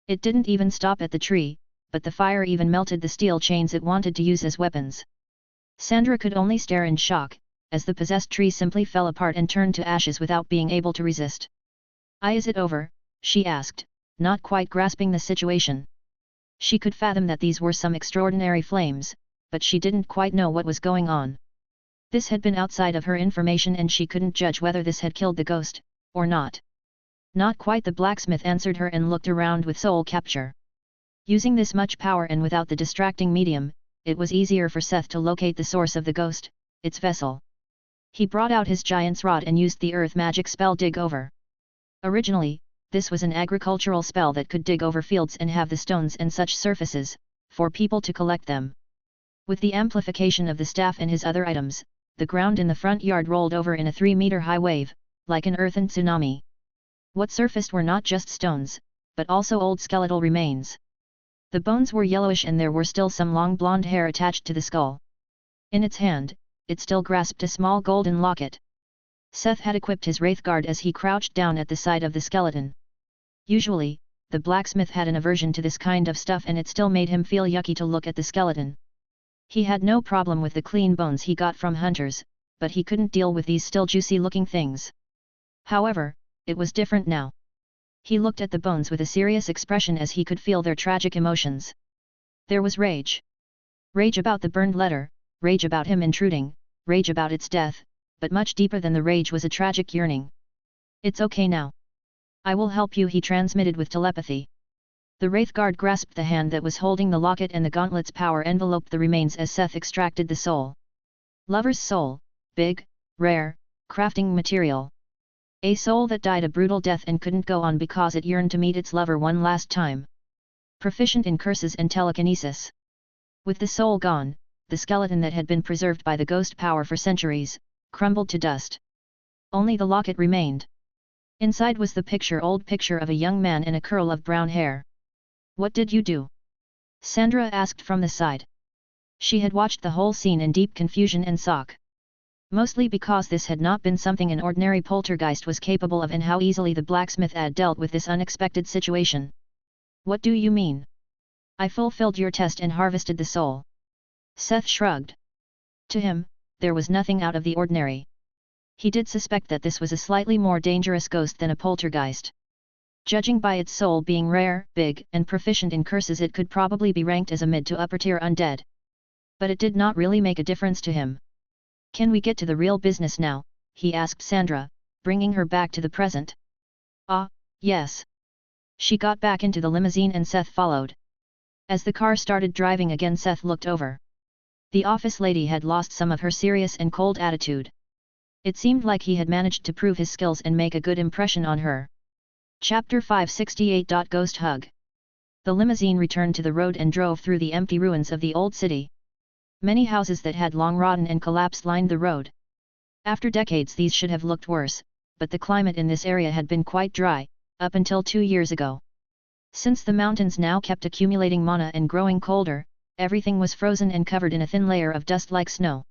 It didn't even stop at the tree, but the fire even melted the steel chains it wanted to use as weapons. Sandra could only stare in shock, as the possessed tree simply fell apart and turned to ashes without being able to resist. "Is it over?" she asked, not quite grasping the situation. She could fathom that these were some extraordinary flames, but she didn't quite know what was going on. This had been outside of her information and she couldn't judge whether this had killed the ghost, or not. "Not quite," the blacksmith answered her and looked around with soul capture. Using this much power and without the distracting medium, it was easier for Seth to locate the source of the ghost, its vessel. He brought out his giant's rod and used the earth magic spell Dig Over. Originally, this was an agricultural spell that could dig over fields and have the stones and such surfaces, for people to collect them. With the amplification of the staff and his other items, the ground in the front yard rolled over in a 3-meter-high wave, like an earthen tsunami. What surfaced were not just stones, but also old skeletal remains. The bones were yellowish and there were still some long blonde hair attached to the skull. In its hand, it still grasped a small golden locket. Seth had equipped his wraith guard as he crouched down at the side of the skeleton. Usually, the blacksmith had an aversion to this kind of stuff and it still made him feel yucky to look at the skeleton. He had no problem with the clean bones he got from hunters, but he couldn't deal with these still juicy-looking things. However, it was different now. He looked at the bones with a serious expression as he could feel their tragic emotions. There was rage. Rage about the burned letter, rage about him intruding, rage about its death, but much deeper than the rage was a tragic yearning. "It's okay now. I will help you," he transmitted with telepathy. The Wraithguard grasped the hand that was holding the locket and the gauntlet's power enveloped the remains as Seth extracted the soul. Lover's soul, big, rare, crafting material. A soul that died a brutal death and couldn't go on because it yearned to meet its lover one last time. Proficient in curses and telekinesis. With the soul gone, the skeleton that had been preserved by the ghost power for centuries, crumbled to dust. Only the locket remained. Inside was the old picture of a young man in a curl of brown hair. "What did you do?" Sandra asked from the side. She had watched the whole scene in deep confusion and shock. Mostly because this had not been something an ordinary poltergeist was capable of and how easily the blacksmith had dealt with this unexpected situation. "What do you mean?" "I fulfilled your test and harvested the soul." Seth shrugged. To him, there was nothing out of the ordinary. He did suspect that this was a slightly more dangerous ghost than a poltergeist. Judging by its soul being rare, big, and proficient in curses, it could probably be ranked as a mid to upper tier undead. But it did not really make a difference to him. "Can we get to the real business now?" he asked Sandra, bringing her back to the present. "Ah, yes." She got back into the limousine and Seth followed. As the car started driving again, Seth looked over. The office lady had lost some of her serious and cold attitude. It seemed like he had managed to prove his skills and make a good impression on her. Chapter 568. Ghost Hug. The limousine returned to the road and drove through the empty ruins of the old city. Many houses that had long rotted and collapsed lined the road. After decades these should have looked worse, but the climate in this area had been quite dry, up until 2 years ago. Since the mountains now kept accumulating mana and growing colder, everything was frozen and covered in a thin layer of dust like snow.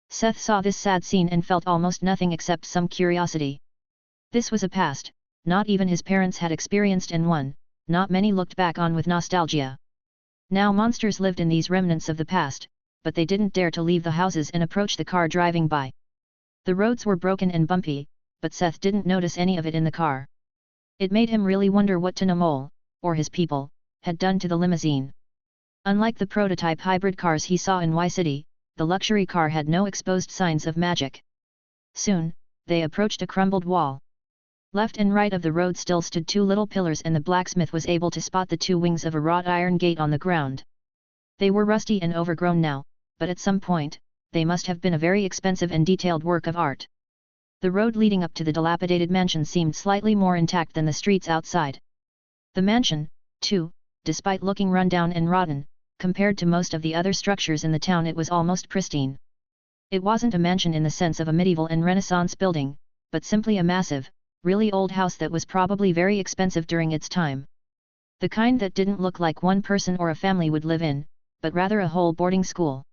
Seth saw this sad scene and felt almost nothing except some curiosity. This was a past, not even his parents had experienced, and one not many looked back on with nostalgia. Now monsters lived in these remnants of the past, but they didn't dare to leave the houses and approach the car driving by. The roads were broken and bumpy, but Seth didn't notice any of it in the car. It made him really wonder what Tanol, or his people, had done to the limousine. Unlike the prototype hybrid cars he saw in Y-City, the luxury car had no exposed signs of magic. Soon, they approached a crumbled wall. Left and right of the road still stood 2 little pillars, and the blacksmith was able to spot the 2 wings of a wrought iron gate on the ground. They were rusty and overgrown now, but at some point, they must have been a very expensive and detailed work of art. The road leading up to the dilapidated mansion seemed slightly more intact than the streets outside. The mansion, too, despite looking run down and rotten, compared to most of the other structures in the town it was almost pristine. It wasn't a mansion in the sense of a medieval and Renaissance building, but simply a massive, really old house that was probably very expensive during its time. The kind that didn't look like one person or a family would live in, but rather a whole boarding school.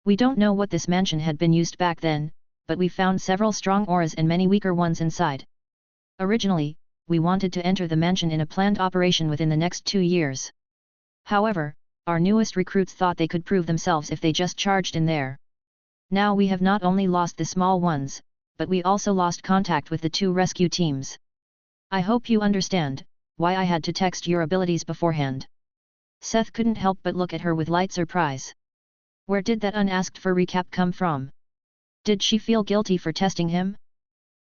"We don't know what this mansion had been used back then, but we found several strong auras and many weaker ones inside. Originally, we wanted to enter the mansion in a planned operation within the next 2 years. However, our newest recruits thought they could prove themselves if they just charged in there. Now we have not only lost the small ones, but we also lost contact with the 2 rescue teams. I hope you understand why I had to text your abilities beforehand." Seth couldn't help but look at her with light surprise. Where did that unasked for recap come from? Did she feel guilty for testing him?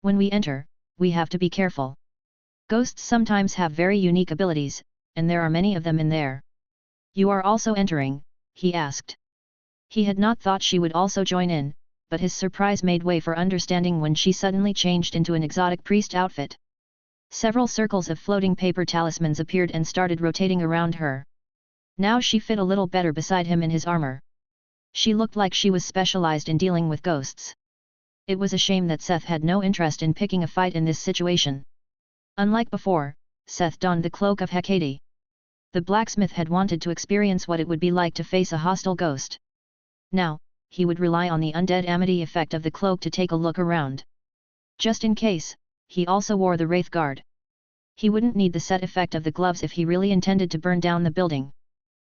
"When we enter, we have to be careful. Ghosts sometimes have very unique abilities, and there are many of them in there." "You are also entering?" he asked. He had not thought she would also join in, but his surprise made way for understanding when she suddenly changed into an exotic priest outfit. Several circles of floating paper talismans appeared and started rotating around her. Now she fit a little better beside him in his armor. She looked like she was specialized in dealing with ghosts. It was a shame that Seth had no interest in picking a fight in this situation. Unlike before, Seth donned the cloak of Hecate. The blacksmith had wanted to experience what it would be like to face a hostile ghost. Now, he would rely on the undead amity effect of the cloak to take a look around. Just in case, he also wore the Wraith Guard. He wouldn't need the set effect of the gloves if he really intended to burn down the building.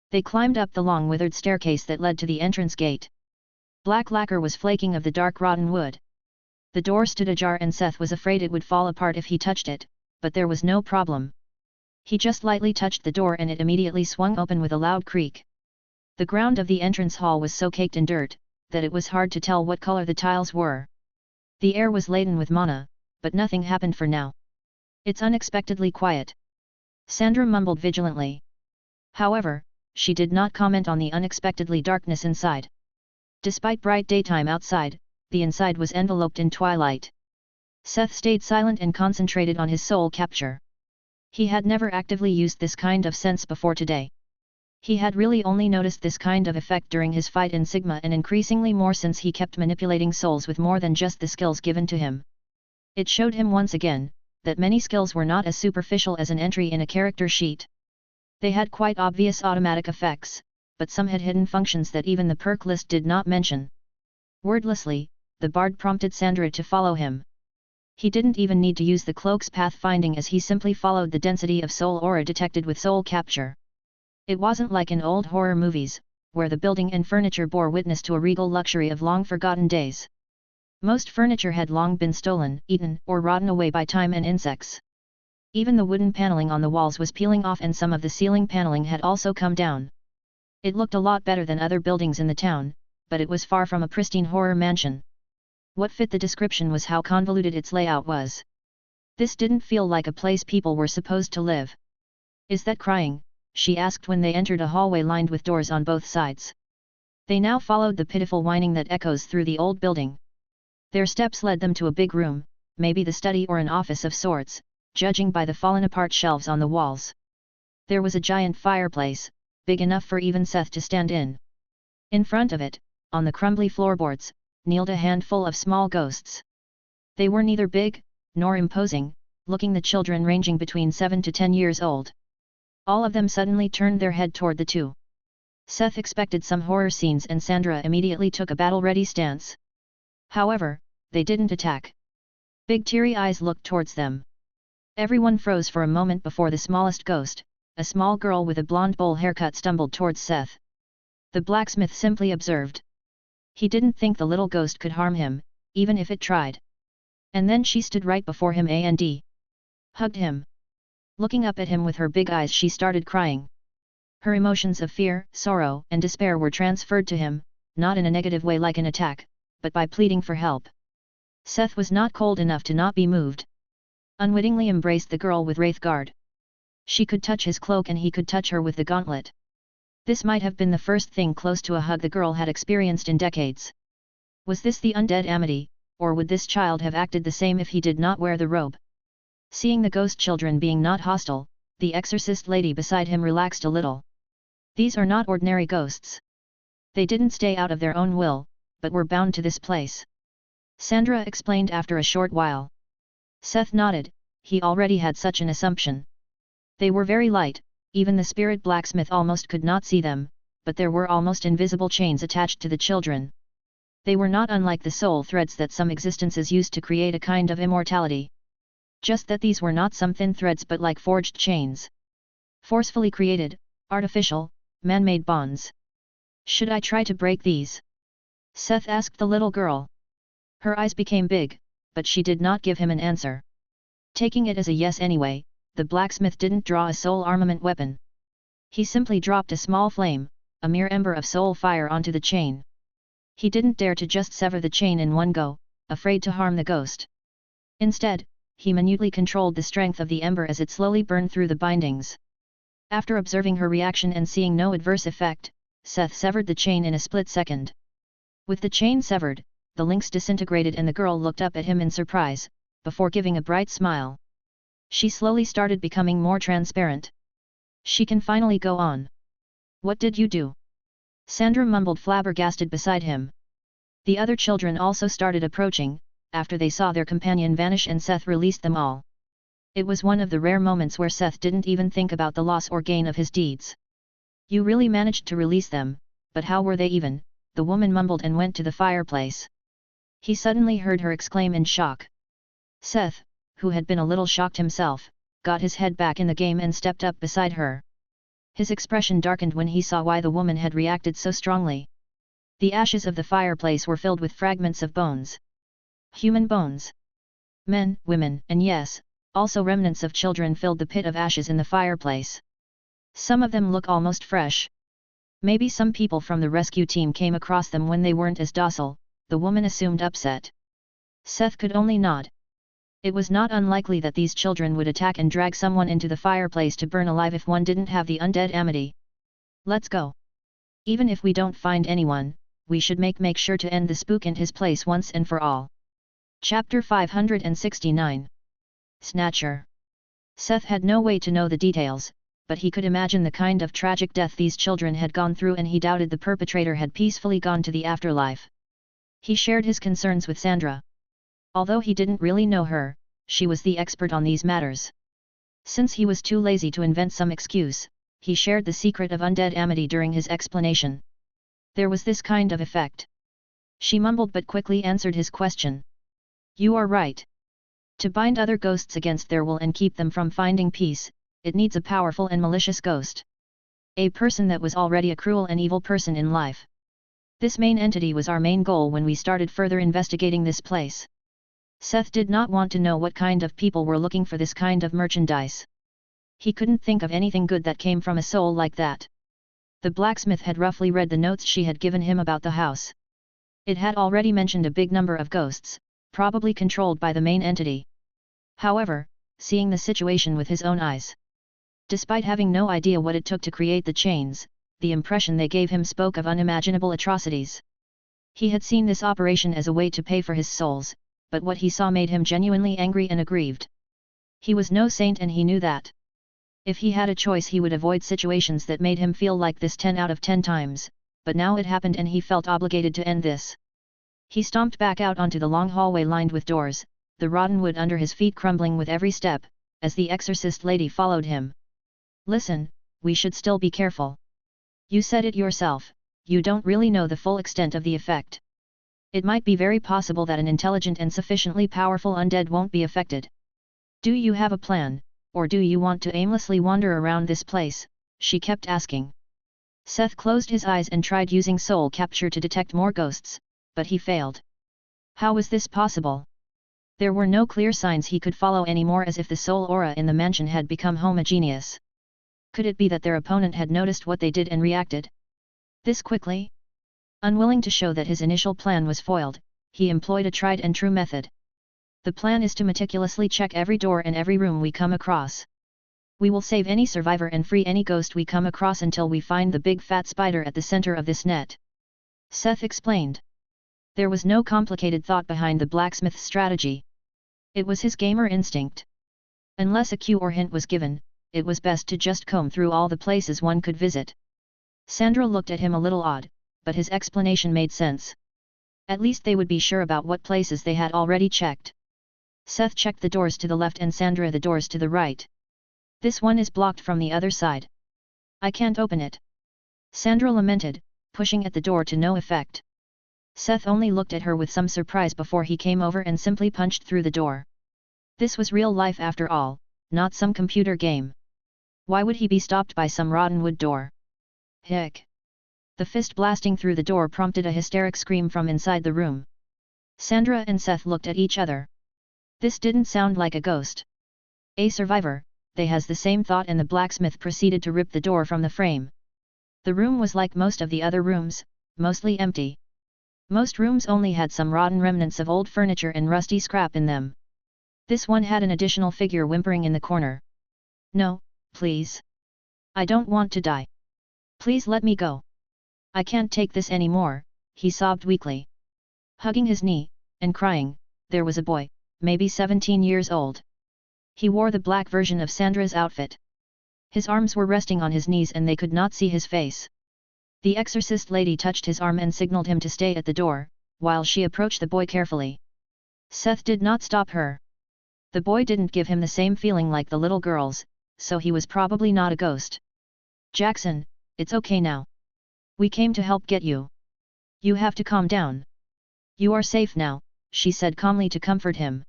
They climbed up the long withered staircase that led to the entrance gate. Black lacquer was flaking of the dark rotten wood. The door stood ajar and Seth was afraid it would fall apart if he touched it, but there was no problem. He just lightly touched the door and it immediately swung open with a loud creak. The ground of the entrance hall was so caked in dirt, that it was hard to tell what color the tiles were. The air was laden with mana, but nothing happened for now. "It's unexpectedly quiet," Sandra mumbled vigilantly. However, she did not comment on the unexpectedly darkness inside. Despite bright daytime outside, the inside was enveloped in twilight. Seth stayed silent and concentrated on his soul capture. He had never actively used this kind of sense before today. He had really only noticed this kind of effect during his fight in Sigma, and increasingly more since he kept manipulating souls with more than just the skills given to him. It showed him once again that many skills were not as superficial as an entry in a character sheet. They had quite obvious automatic effects, but some had hidden functions that even the perk list did not mention. Wordlessly, the bard prompted Sandra to follow him. He didn't even need to use the cloak's pathfinding, as he simply followed the density of soul aura detected with soul capture. It wasn't like in old horror movies, where the building and furniture bore witness to a regal luxury of long-forgotten days. Most furniture had long been stolen, eaten, or rotten away by time and insects. Even the wooden paneling on the walls was peeling off, and some of the ceiling paneling had also come down. It looked a lot better than other buildings in the town, but it was far from a pristine horror mansion. What fit the description was how convoluted its layout was. This didn't feel like a place people were supposed to live. "Is that crying?" she asked when they entered a hallway lined with doors on both sides. They now followed the pitiful whining that echoes through the old building. Their steps led them to a big room, maybe the study or an office of sorts, judging by the fallen-apart shelves on the walls. There was a giant fireplace, big enough for even Seth to stand in. In front of it, on the crumbly floorboards, kneeled a handful of small ghosts. They were neither big, nor imposing, looking the children ranging between 7 to 10 years old. All of them suddenly turned their head toward the two. Seth expected some horror scenes and Sandra immediately took a battle-ready stance. However, they didn't attack. Big teary eyes looked towards them. Everyone froze for a moment before the smallest ghost, a small girl with a blonde bowl haircut, stumbled towards Seth. The blacksmith simply observed. He didn't think the little ghost could harm him, even if it tried. And then she stood right before him and hugged him. Looking up at him with her big eyes, she started crying. Her emotions of fear, sorrow, and despair were transferred to him, not in a negative way like an attack, but by pleading for help. Seth was not cold enough to not be moved. Unwittingly embraced the girl with Wraithguard. She could touch his cloak and he could touch her with the gauntlet. This might have been the first thing close to a hug the girl had experienced in decades. Was this the undead Amity, or would this child have acted the same if he did not wear the robe? Seeing the ghost children being not hostile, the exorcist lady beside him relaxed a little. These are not ordinary ghosts. They didn't stay out of their own will, but were bound to this place. Sandra explained after a short while. Seth nodded, he already had such an assumption. They were very light, even the spirit blacksmith almost could not see them, but there were almost invisible chains attached to the children. They were not unlike the soul threads that some existences used to create a kind of immortality. Just that these were not some thin threads but like forged chains. Forcefully created, artificial, man-made bonds. "Should I try to break these?" Seth asked the little girl. Her eyes became big, but she did not give him an answer. Taking it as a yes anyway, the blacksmith didn't draw a soul armament weapon. He simply dropped a small flame, a mere ember of soul fire onto the chain. He didn't dare to just sever the chain in one go, afraid to harm the ghost. Instead, he minutely controlled the strength of the ember as it slowly burned through the bindings. After observing her reaction and seeing no adverse effect, Seth severed the chain in a split second. With the chain severed, the links disintegrated and the girl looked up at him in surprise, before giving a bright smile. She slowly started becoming more transparent. "She can finally go on. What did you do?" Sandra mumbled, flabbergasted beside him. The other children also started approaching, after they saw their companion vanish and Seth released them all. It was one of the rare moments where Seth didn't even think about the loss or gain of his deeds. "You really managed to release them, but how were they even?" the woman mumbled and went to the fireplace. He suddenly heard her exclaim in shock. Seth, who had been a little shocked himself, got his head back in the game and stepped up beside her. His expression darkened when he saw why the woman had reacted so strongly. The ashes of the fireplace were filled with fragments of bones. Human bones. Men, women, and yes, also remnants of children filled the pit of ashes in the fireplace. Some of them look almost fresh. Maybe some people from the rescue team came across them when they weren't as docile, the woman assumed, upset. Seth could only nod. It was not unlikely that these children would attack and drag someone into the fireplace to burn alive if one didn't have the undead Amity. "Let's go. Even if we don't find anyone, we should make sure to end the spook in his place once and for all." Chapter 569. Snatcher. Seth had no way to know the details, but he could imagine the kind of tragic death these children had gone through and he doubted the perpetrator had peacefully gone to the afterlife. He shared his concerns with Sandra. Although he didn't really know her, she was the expert on these matters. Since he was too lazy to invent some excuse, he shared the secret of undead Amity during his explanation. There was this kind of effect. She mumbled but quickly answered his question. "You are right. To bind other ghosts against their will and keep them from finding peace, it needs a powerful and malicious ghost. A person that was already a cruel and evil person in life. This main entity was our main goal when we started further investigating this place." Seth did not want to know what kind of people were looking for this kind of merchandise. He couldn't think of anything good that came from a soul like that. The blacksmith had roughly read the notes she had given him about the house. It had already mentioned a big number of ghosts, probably controlled by the main entity. However, seeing the situation with his own eyes, despite having no idea what it took to create the chains, the impression they gave him spoke of unimaginable atrocities. He had seen this operation as a way to pay for his souls, but what he saw made him genuinely angry and aggrieved. He was no saint and he knew that. If he had a choice he would avoid situations that made him feel like this 10 out of 10 times, but now it happened and he felt obligated to end this. He stomped back out onto the long hallway lined with doors, the rotten wood under his feet crumbling with every step, as the exorcist lady followed him. "Listen, we should still be careful. You said it yourself, you don't really know the full extent of the effect. It might be very possible that an intelligent and sufficiently powerful undead won't be affected. Do you have a plan, or do you want to aimlessly wander around this place?" she kept asking. Seth closed his eyes and tried using soul capture to detect more ghosts, but he failed. How was this possible? There were no clear signs he could follow anymore, as if the soul aura in the mansion had become homogeneous. Could it be that their opponent had noticed what they did and reacted this quickly? Unwilling to show that his initial plan was foiled, he employed a tried and true method. "The plan is to meticulously check every door and every room we come across. We will save any survivor and free any ghost we come across until we find the big fat spider at the center of this net," Seth explained. There was no complicated thought behind the blacksmith's strategy. It was his gamer instinct. Unless a cue or hint was given, it was best to just comb through all the places one could visit. Sandra looked at him a little odd, but his explanation made sense. At least they would be sure about what places they had already checked. Seth checked the doors to the left and Sandra the doors to the right. "This one is blocked from the other side. I can't open it," Sandra lamented, pushing at the door to no effect. Seth only looked at her with some surprise before he came over and simply punched through the door. This was real life after all, not some computer game. Why would he be stopped by some rotten wood door? Hick! The fist blasting through the door prompted a hysteric scream from inside the room. Sandra and Seth looked at each other. This didn't sound like a ghost. A survivor, they has the same thought, and the blacksmith proceeded to rip the door from the frame. The room was like most of the other rooms, mostly empty. Most rooms only had some rotten remnants of old furniture and rusty scrap in them. This one had an additional figure whimpering in the corner. "No, please. I don't want to die. Please let me go. I can't take this anymore," he sobbed weakly. Hugging his knee, and crying, there was a boy, maybe 17 years old. He wore the black version of Sandra's outfit. His arms were resting on his knees and they could not see his face. The exorcist lady touched his arm and signaled him to stay at the door, while she approached the boy carefully. Seth did not stop her. The boy didn't give him the same feeling like the little girls, so he was probably not a ghost. "Jackson, it's okay now. We came to help get you. You have to calm down. You are safe now," she said calmly to comfort him.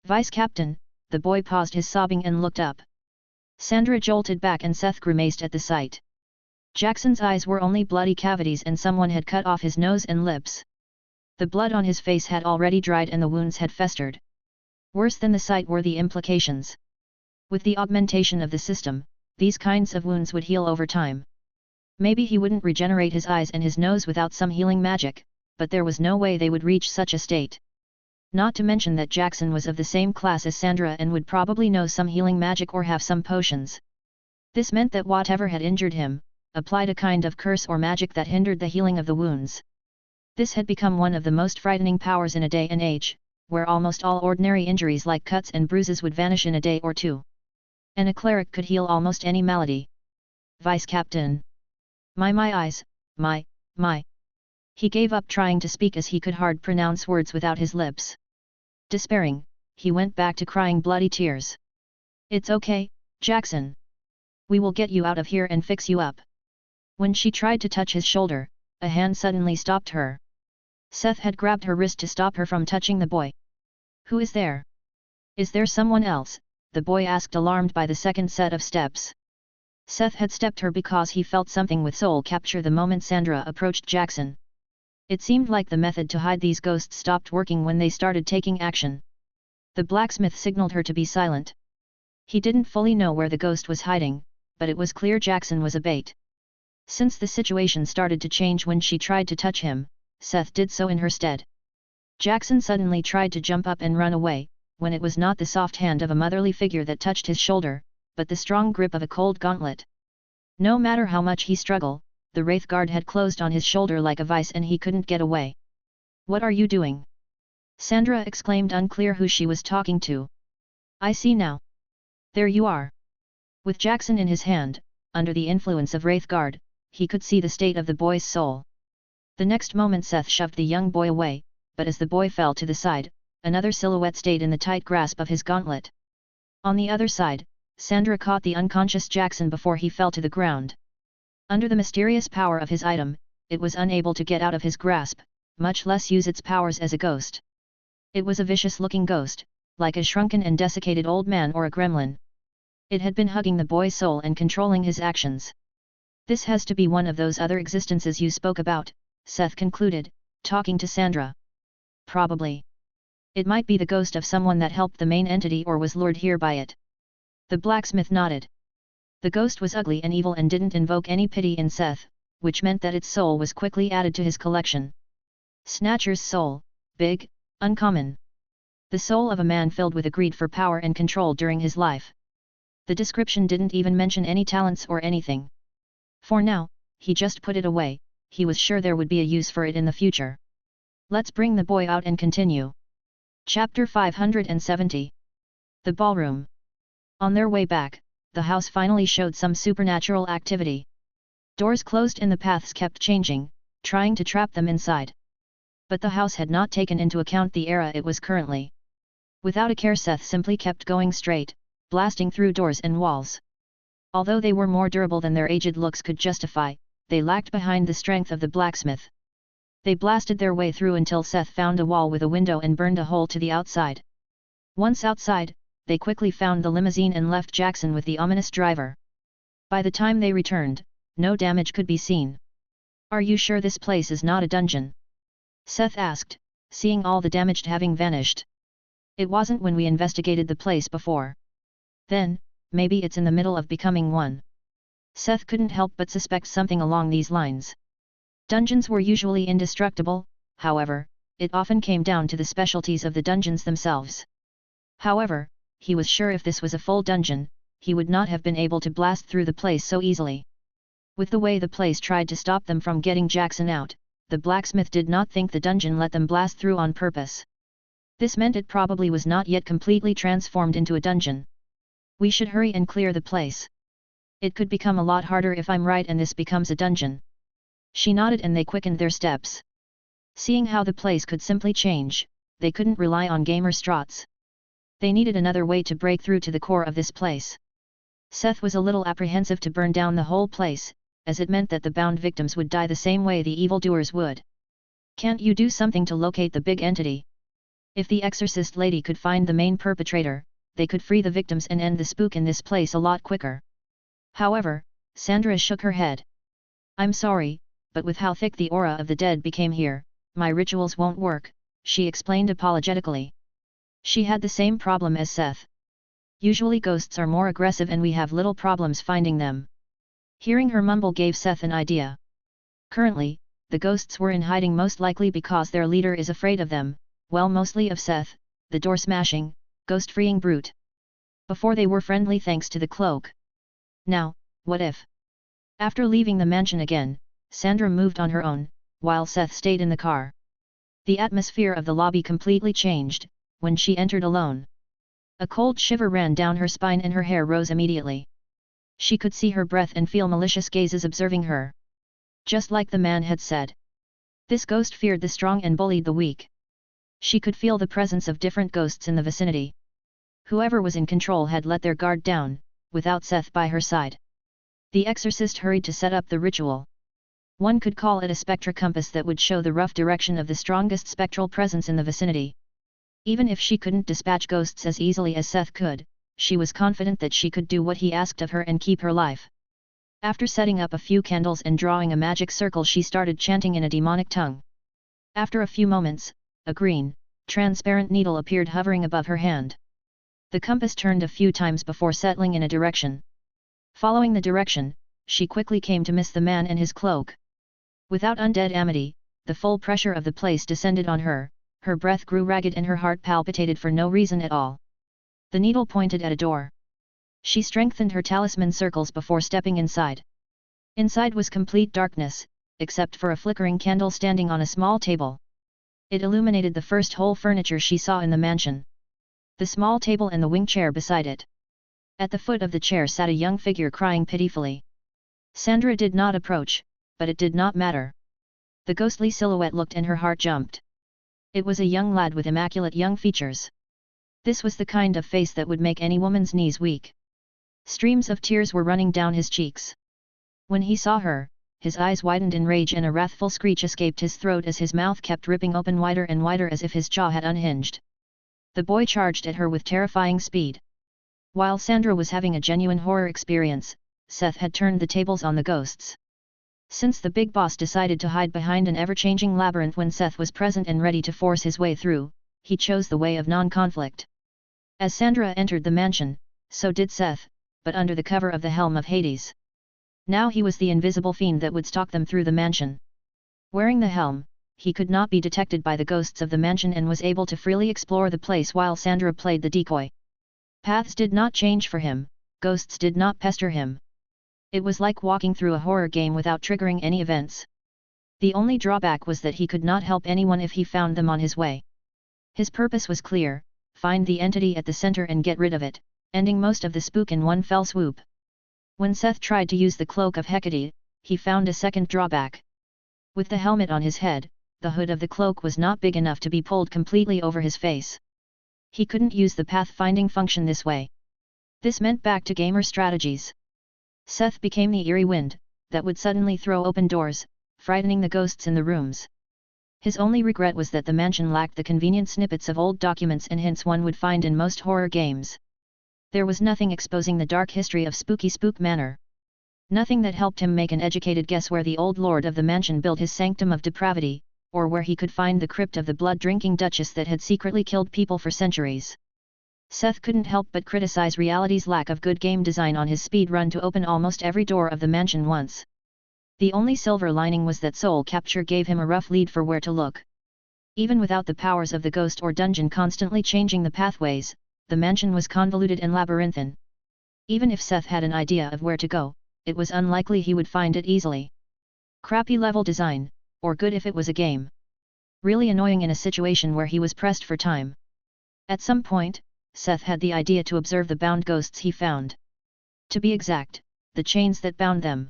"Vice Captain," the boy paused his sobbing and looked up. Sandra jolted back and Seth grimaced at the sight. Jackson's eyes were only bloody cavities and someone had cut off his nose and lips. The blood on his face had already dried and the wounds had festered. Worse than the sight were the implications. With the augmentation of the system, these kinds of wounds would heal over time. Maybe he wouldn't regenerate his eyes and his nose without some healing magic, but there was no way they would reach such a state. Not to mention that Jackson was of the same class as Sandra and would probably know some healing magic or have some potions. This meant that whatever had injured him, applied a kind of curse or magic that hindered the healing of the wounds. This had become one of the most frightening powers in a day and age, where almost all ordinary injuries like cuts and bruises would vanish in a day or two. And a cleric could heal almost any malady. "Vice Captain. My eyes, my. He gave up trying to speak as he could hard pronounce words without his lips. Despairing, he went back to crying bloody tears. "It's okay, Jackson. We will get you out of here and fix you up." When she tried to touch his shoulder, a hand suddenly stopped her. Seth had grabbed her wrist to stop her from touching the boy. "Who is there? Is there someone else?" the boy asked, alarmed by the second set of steps. Seth had stepped her because he felt something with soul capture the moment Sandra approached Jackson. It seemed like the method to hide these ghosts stopped working when they started taking action. The blacksmith signaled her to be silent. He didn't fully know where the ghost was hiding, but it was clear Jackson was a bait. Since the situation started to change when she tried to touch him, Seth did so in her stead. Jackson suddenly tried to jump up and run away, when it was not the soft hand of a motherly figure that touched his shoulder, but the strong grip of a cold gauntlet. No matter how much he struggled, the wraith guard had closed on his shoulder like a vice and he couldn't get away. "What are you doing?" Sandra exclaimed, unclear who she was talking to. "I see now. There you are." With Jackson in his hand, under the influence of wraith guard, he could see the state of the boy's soul. The next moment Seth shoved the young boy away, but as the boy fell to the side, another silhouette stayed in the tight grasp of his gauntlet. On the other side, Sandra caught the unconscious Jackson before he fell to the ground. Under the mysterious power of his item, it was unable to get out of his grasp, much less use its powers as a ghost. It was a vicious-looking ghost, like a shrunken and desiccated old man or a gremlin. It had been hugging the boy's soul and controlling his actions. "This has to be one of those other existences you spoke about," Seth concluded, talking to Sandra. "Probably. It might be the ghost of someone that helped the main entity or was lured here by it." The blacksmith nodded. The ghost was ugly and evil and didn't invoke any pity in Seth, which meant that its soul was quickly added to his collection. Snatcher's soul, big, uncommon. The soul of a man filled with a greed for power and control during his life. The description didn't even mention any talents or anything. For now, he just put it away, he was sure there would be a use for it in the future. Let's bring the boy out and continue. Chapter 570. The ballroom. On their way back, the house finally showed some supernatural activity. Doors closed and the paths kept changing, trying to trap them inside. But the house had not taken into account the era it was currently. Without a care, Seth simply kept going straight, blasting through doors and walls. Although they were more durable than their aged looks could justify, they lacked behind the strength of the blacksmith. They blasted their way through until Seth found a wall with a window and burned a hole to the outside. Once outside, they quickly found the limousine and left Jackson with the ominous driver. By the time they returned, no damage could be seen. "Are you sure this place is not a dungeon?" Seth asked, seeing all the damage having vanished. "It wasn't when we investigated the place before." "Then, maybe it's in the middle of becoming one." Seth couldn't help but suspect something along these lines. Dungeons were usually indestructible, however, it often came down to the specialties of the dungeons themselves. However, he was sure if this was a full dungeon, he would not have been able to blast through the place so easily. With the way the place tried to stop them from getting Jackson out, the blacksmith did not think the dungeon let them blast through on purpose. This meant it probably was not yet completely transformed into a dungeon. "We should hurry and clear the place. It could become a lot harder if I'm right and this becomes a dungeon." She nodded and they quickened their steps. Seeing how the place could simply change, they couldn't rely on gamer strats. They needed another way to break through to the core of this place. Seth was a little apprehensive to burn down the whole place, as it meant that the bound victims would die the same way the evildoers would. "Can't you do something to locate the big entity? If the exorcist lady could find the main perpetrator, they could free the victims and end the spook in this place a lot quicker." However, Sandra shook her head. "I'm sorry, but with how thick the aura of the dead became here, my rituals won't work," she explained apologetically. She had the same problem as Seth. Usually ghosts are more aggressive and we have little problems finding them. Hearing her mumble gave Seth an idea. Currently, the ghosts were in hiding most likely because their leader is afraid of them, well mostly of Seth, the door-smashing, ghost-freeing brute. Before they were friendly thanks to the cloak. Now, what if? After leaving the mansion again, Sandra moved on her own, while Seth stayed in the car. The atmosphere of the lobby completely changed when she entered alone. A cold shiver ran down her spine and her hair rose immediately. She could see her breath and feel malicious gazes observing her. Just like the man had said. This ghost feared the strong and bullied the weak. She could feel the presence of different ghosts in the vicinity. Whoever was in control had let their guard down, without Seth by her side. The exorcist hurried to set up the ritual. One could call it a spectra compass that would show the rough direction of the strongest spectral presence in the vicinity. Even if she couldn't dispatch ghosts as easily as Seth could, she was confident that she could do what he asked of her and keep her life. After setting up a few candles and drawing a magic circle, she started chanting in a demonic tongue. After a few moments, a green, transparent needle appeared hovering above her hand. The compass turned a few times before settling in a direction. Following the direction, she quickly came to miss the man and his cloak. Without undead amity, the full pressure of the place descended on her, her breath grew ragged and her heart palpitated for no reason at all. The needle pointed at a door. She strengthened her talisman circles before stepping inside. Inside was complete darkness, except for a flickering candle standing on a small table. It illuminated the first whole furniture she saw in the mansion. The small table and the wing chair beside it. At the foot of the chair sat a young figure crying pitifully. Sandra did not approach, but it did not matter. The ghostly silhouette looked and her heart jumped. It was a young lad with immaculate young features. This was the kind of face that would make any woman's knees weak. Streams of tears were running down his cheeks. When he saw her, his eyes widened in rage and a wrathful screech escaped his throat as his mouth kept ripping open wider and wider as if his jaw had unhinged. The boy charged at her with terrifying speed. While Sandra was having a genuine horror experience, Seth had turned the tables on the ghosts. Since the big boss decided to hide behind an ever-changing labyrinth when Seth was present and ready to force his way through, he chose the way of non-conflict. As Sandra entered the mansion, so did Seth, but under the cover of the helm of Hades. Now he was the invisible fiend that would stalk them through the mansion. Wearing the helm, he could not be detected by the ghosts of the mansion and was able to freely explore the place while Sandra played the decoy. Paths did not change for him, ghosts did not pester him. It was like walking through a horror game without triggering any events. The only drawback was that he could not help anyone if he found them on his way. His purpose was clear: find the entity at the center and get rid of it, ending most of the spook in one fell swoop. When Seth tried to use the cloak of Hecate, he found a second drawback. With the helmet on his head, the hood of the cloak was not big enough to be pulled completely over his face. He couldn't use the pathfinding function this way. This meant back to gamer strategies. Seth became the eerie wind, that would suddenly throw open doors, frightening the ghosts in the rooms. His only regret was that the mansion lacked the convenient snippets of old documents and hints one would find in most horror games. There was nothing exposing the dark history of Spooky Spook Manor. Nothing that helped him make an educated guess where the old lord of the mansion built his sanctum of depravity, or where he could find the crypt of the blood-drinking duchess that had secretly killed people for centuries. Seth couldn't help but criticize reality's lack of good game design on his speed run to open almost every door of the mansion once. The only silver lining was that soul capture gave him a rough lead for where to look. Even without the powers of the ghost or dungeon constantly changing the pathways, the mansion was convoluted and labyrinthine. Even if Seth had an idea of where to go, it was unlikely he would find it easily. Crappy level design, or good if it was a game. Really annoying in a situation where he was pressed for time. At some point, Seth had the idea to observe the bound ghosts he found. To be exact, the chains that bound them.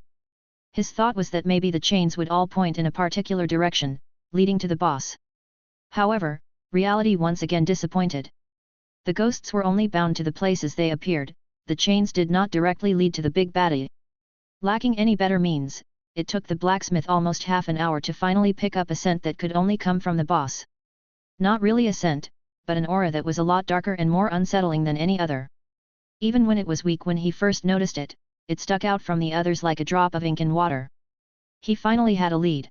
His thought was that maybe the chains would all point in a particular direction, leading to the boss. However, reality once again disappointed. The ghosts were only bound to the places they appeared, the chains did not directly lead to the big baddie. Lacking any better means, it took the blacksmith almost half an hour to finally pick up a scent that could only come from the boss. Not really a scent, but an aura that was a lot darker and more unsettling than any other. Even when it was weak when he first noticed it, it stuck out from the others like a drop of ink in water. He finally had a lead.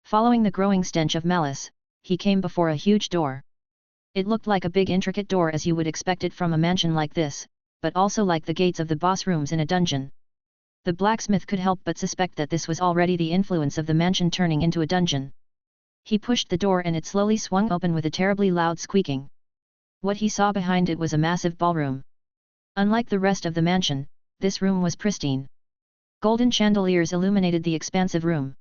Following the growing stench of malice, he came before a huge door. It looked like a big intricate door as you would expect it from a mansion like this, but also like the gates of the boss rooms in a dungeon. The blacksmith could help but suspect that this was already the influence of the mansion turning into a dungeon. He pushed the door and it slowly swung open with a terribly loud squeaking. What he saw behind it was a massive ballroom. Unlike the rest of the mansion, this room was pristine. Golden chandeliers illuminated the expansive room.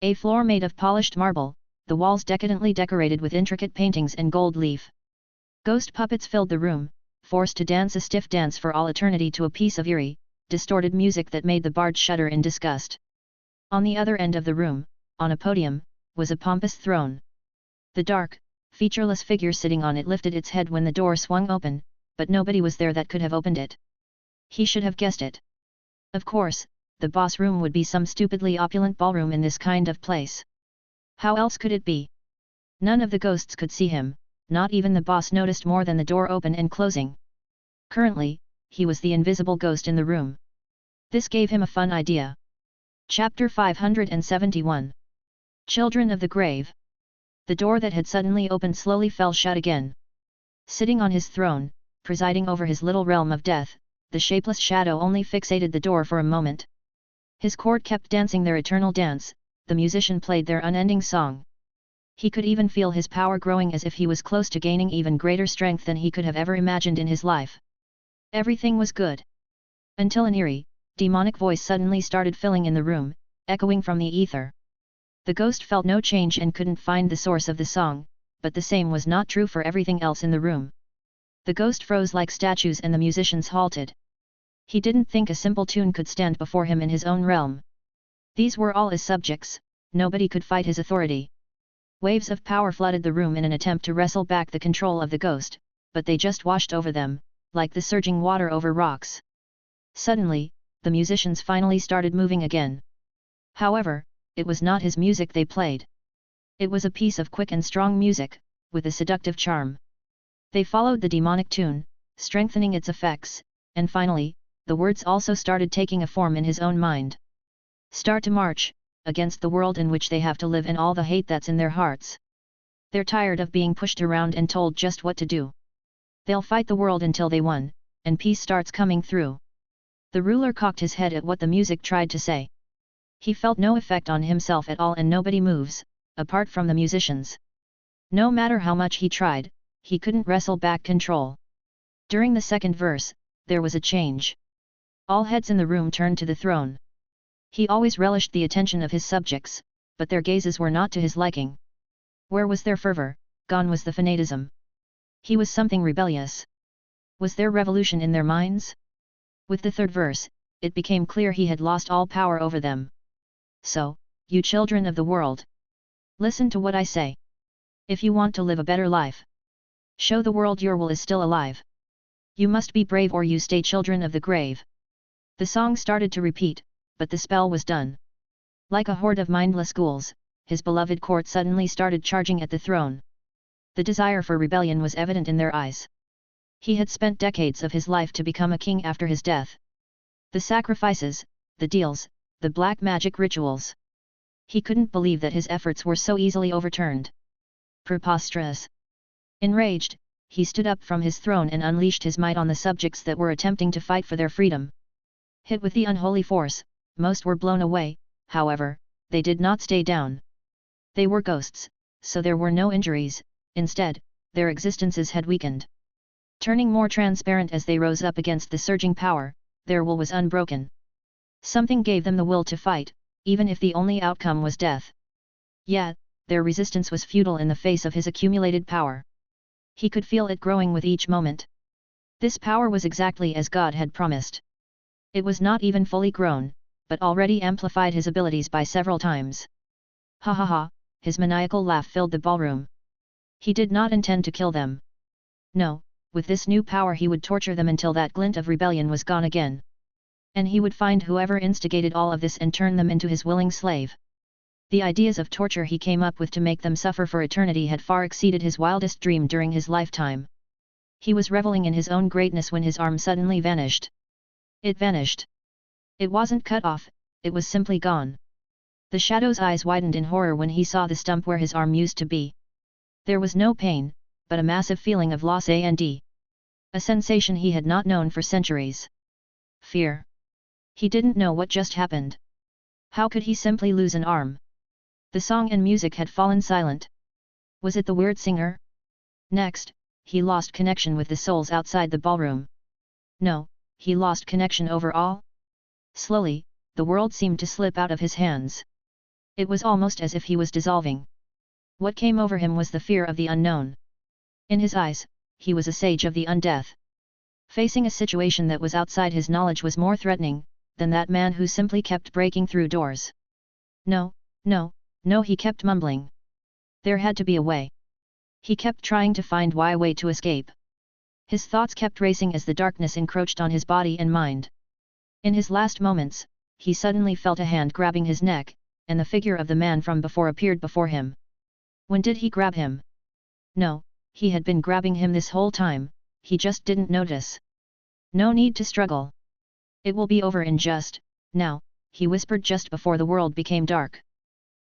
A floor made of polished marble, the walls decadently decorated with intricate paintings and gold leaf. Ghost puppets filled the room, forced to dance a stiff dance for all eternity to a piece of eerie, distorted music that made the bard shudder in disgust. On the other end of the room, on a podium, was a pompous throne. The dark, featureless figure sitting on it lifted its head when the door swung open, but nobody was there that could have opened it. He should have guessed it. Of course, the boss room would be some stupidly opulent ballroom in this kind of place. How else could it be? None of the ghosts could see him, not even the boss noticed more than the door open and closing. Currently, he was the invisible ghost in the room. This gave him a fun idea. Chapter 571. Children of the Grave. The door that had suddenly opened slowly fell shut again. Sitting on his throne, presiding over his little realm of death, the shapeless shadow only fixated the door for a moment. His court kept dancing their eternal dance, the musician played their unending song. He could even feel his power growing as if he was close to gaining even greater strength than he could have ever imagined in his life. Everything was good. Until an eerie, demonic voice suddenly started filling in the room, echoing from the ether. The ghost felt no change and couldn't find the source of the song, but the same was not true for everything else in the room. The ghost froze like statues and the musicians halted. He didn't think a simple tune could stand before him in his own realm. These were all his subjects, nobody could fight his authority. Waves of power flooded the room in an attempt to wrestle back the control of the ghost, but they just washed over them, like the surging water over rocks. Suddenly, the musicians finally started moving again. However, it was not his music they played. It was a piece of quick and strong music, with a seductive charm. They followed the demonic tune, strengthening its effects, and finally, the words also started taking a form in his own mind. Start to march, against the world in which they have to live and all the hate that's in their hearts. They're tired of being pushed around and told just what to do. They'll fight the world until they won, and peace starts coming through. The ruler cocked his head at what the music tried to say. He felt no effect on himself at all and nobody moves, apart from the musicians. No matter how much he tried, he couldn't wrestle back control. During the second verse, there was a change. All heads in the room turned to the throne. He always relished the attention of his subjects, but their gazes were not to his liking. Where was their fervor? Gone was the fanatism. He was something rebellious. Was there revolution in their minds? With the third verse, it became clear he had lost all power over them. So, you children of the world, listen to what I say. If you want to live a better life, show the world your will is still alive. You must be brave or you stay children of the grave. The song started to repeat, but the spell was done. Like a horde of mindless ghouls, his beloved court suddenly started charging at the throne. The desire for rebellion was evident in their eyes. He had spent decades of his life to become a king after his death. The sacrifices, the deals, the black magic rituals. He couldn't believe that his efforts were so easily overturned. Preposterous. Enraged, he stood up from his throne and unleashed his might on the subjects that were attempting to fight for their freedom. Hit with the unholy force, most were blown away, however, they did not stay down. They were ghosts, so there were no injuries, instead, their existences had weakened. Turning more transparent as they rose up against the surging power, their will was unbroken. Something gave them the will to fight, even if the only outcome was death. Yet, their resistance was futile in the face of his accumulated power. He could feel it growing with each moment. This power was exactly as God had promised. It was not even fully grown, but already amplified his abilities by several times. Ha ha ha, his maniacal laugh filled the ballroom. He did not intend to kill them. No, with this new power he would torture them until that glint of rebellion was gone again. And he would find whoever instigated all of this and turn them into his willing slave. The ideas of torture he came up with to make them suffer for eternity had far exceeded his wildest dream during his lifetime. He was reveling in his own greatness when his arm suddenly vanished. It vanished. It wasn't cut off, it was simply gone. The shadow's eyes widened in horror when he saw the stump where his arm used to be. There was no pain, but a massive feeling of loss and a sensation he had not known for centuries. Fear. He didn't know what just happened. How could he simply lose an arm? The song and music had fallen silent. Was it the weird singer? Next, he lost connection with the souls outside the ballroom. No, he lost connection overall. Slowly, the world seemed to slip out of his hands. It was almost as if he was dissolving. What came over him was the fear of the unknown. In his eyes, he was a sage of the undeath. Facing a situation that was outside his knowledge was more threatening than that man who simply kept breaking through doors. No, no, no, he kept mumbling. There had to be a way. He kept trying to find a way to escape. His thoughts kept racing as the darkness encroached on his body and mind. In his last moments, he suddenly felt a hand grabbing his neck, and the figure of the man from before appeared before him. When did he grab him? No, he had been grabbing him this whole time, he just didn't notice. No need to struggle. It will be over in just, now, he whispered just before the world became dark.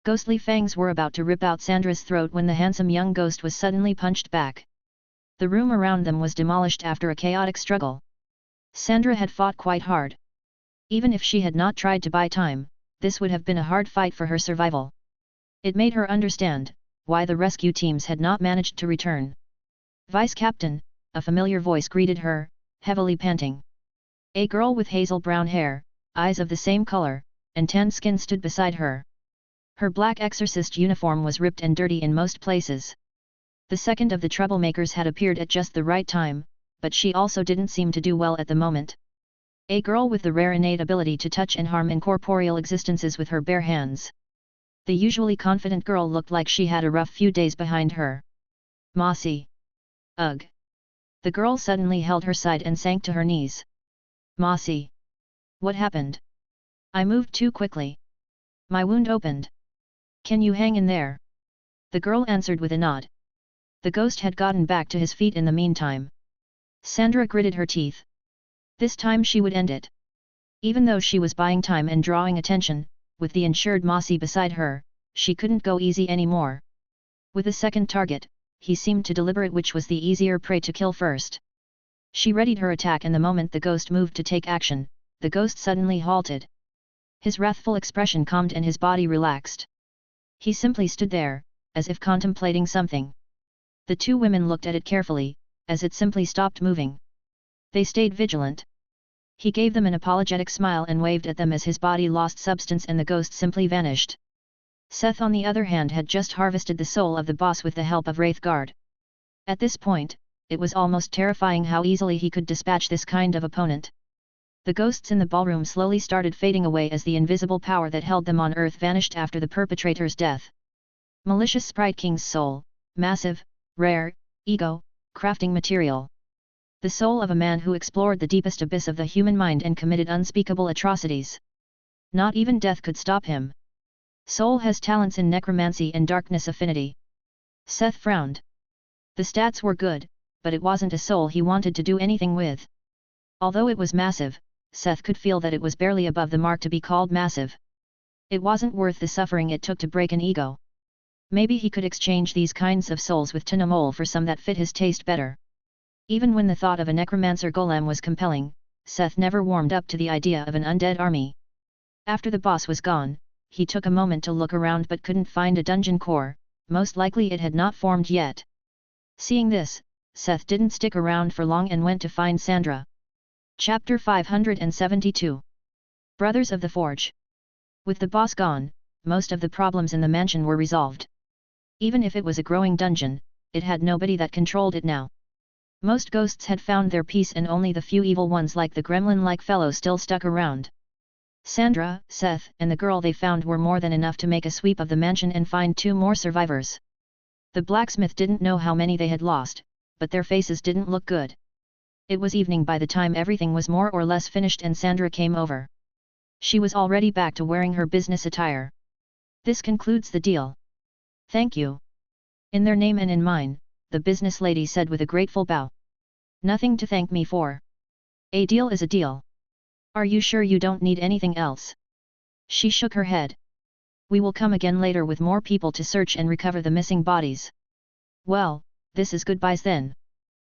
Ghostly fangs were about to rip out Sandra's throat when the handsome young ghost was suddenly punched back. The room around them was demolished after a chaotic struggle. Sandra had fought quite hard. Even if she had not tried to buy time, this would have been a hard fight for her survival. It made her understand why the rescue teams had not managed to return. Vice Captain, a familiar voice greeted her, heavily panting. A girl with hazel brown hair, eyes of the same color, and tan skin stood beside her. Her black exorcist uniform was ripped and dirty in most places. The second of the troublemakers had appeared at just the right time, but she also didn't seem to do well at the moment. A girl with the rare innate ability to touch and harm incorporeal existences with her bare hands. The usually confident girl looked like she had a rough few days behind her. Mossy. Ugh. The girl suddenly held her side and sank to her knees. Mossy. What happened? I moved too quickly. My wound opened. Can you hang in there? The girl answered with a nod. The ghost had gotten back to his feet in the meantime. Sandra gritted her teeth. This time she would end it. Even though she was buying time and drawing attention, with the insured Mossy beside her, she couldn't go easy anymore. With a second target, he seemed to deliberate which was the easier prey to kill first. She readied her attack, and the moment the ghost moved to take action, the ghost suddenly halted. His wrathful expression calmed and his body relaxed. He simply stood there, as if contemplating something. The two women looked at it carefully, as it simply stopped moving. They stayed vigilant. He gave them an apologetic smile and waved at them as his body lost substance and the ghost simply vanished. Seth on the other hand had just harvested the soul of the boss with the help of Wraithguard. At this point, it was almost terrifying how easily he could dispatch this kind of opponent. The ghosts in the ballroom slowly started fading away as the invisible power that held them on Earth vanished after the perpetrator's death. Malicious Sprite King's soul, massive, rare, ego, crafting material. The soul of a man who explored the deepest abyss of the human mind and committed unspeakable atrocities. Not even death could stop him. Soul has talents in necromancy and darkness affinity. Seth frowned. The stats were good, but it wasn't a soul he wanted to do anything with. Although it was massive, Seth could feel that it was barely above the mark to be called massive. It wasn't worth the suffering it took to break an ego. Maybe he could exchange these kinds of souls with Tanol for some that fit his taste better. Even when the thought of a necromancer golem was compelling, Seth never warmed up to the idea of an undead army. After the boss was gone, he took a moment to look around but couldn't find a dungeon core, most likely it had not formed yet. Seeing this, Seth didn't stick around for long and went to find Sandra. Chapter 572. Brothers of the Forge. With the boss gone, most of the problems in the mansion were resolved. Even if it was a growing dungeon, it had nobody that controlled it now. Most ghosts had found their peace and only the few evil ones like the gremlin-like fellow still stuck around. Sandra, Seth, and the girl they found were more than enough to make a sweep of the mansion and find 2 more survivors. The blacksmith didn't know how many they had lost, but their faces didn't look good. It was evening by the time everything was more or less finished and Sandra came over. She was already back to wearing her business attire. This concludes the deal. Thank you. In their name and in mine, the business lady said with a grateful bow. Nothing to thank me for. A deal is a deal. Are you sure you don't need anything else? She shook her head. We will come again later with more people to search and recover the missing bodies. Well, this is goodbyes then.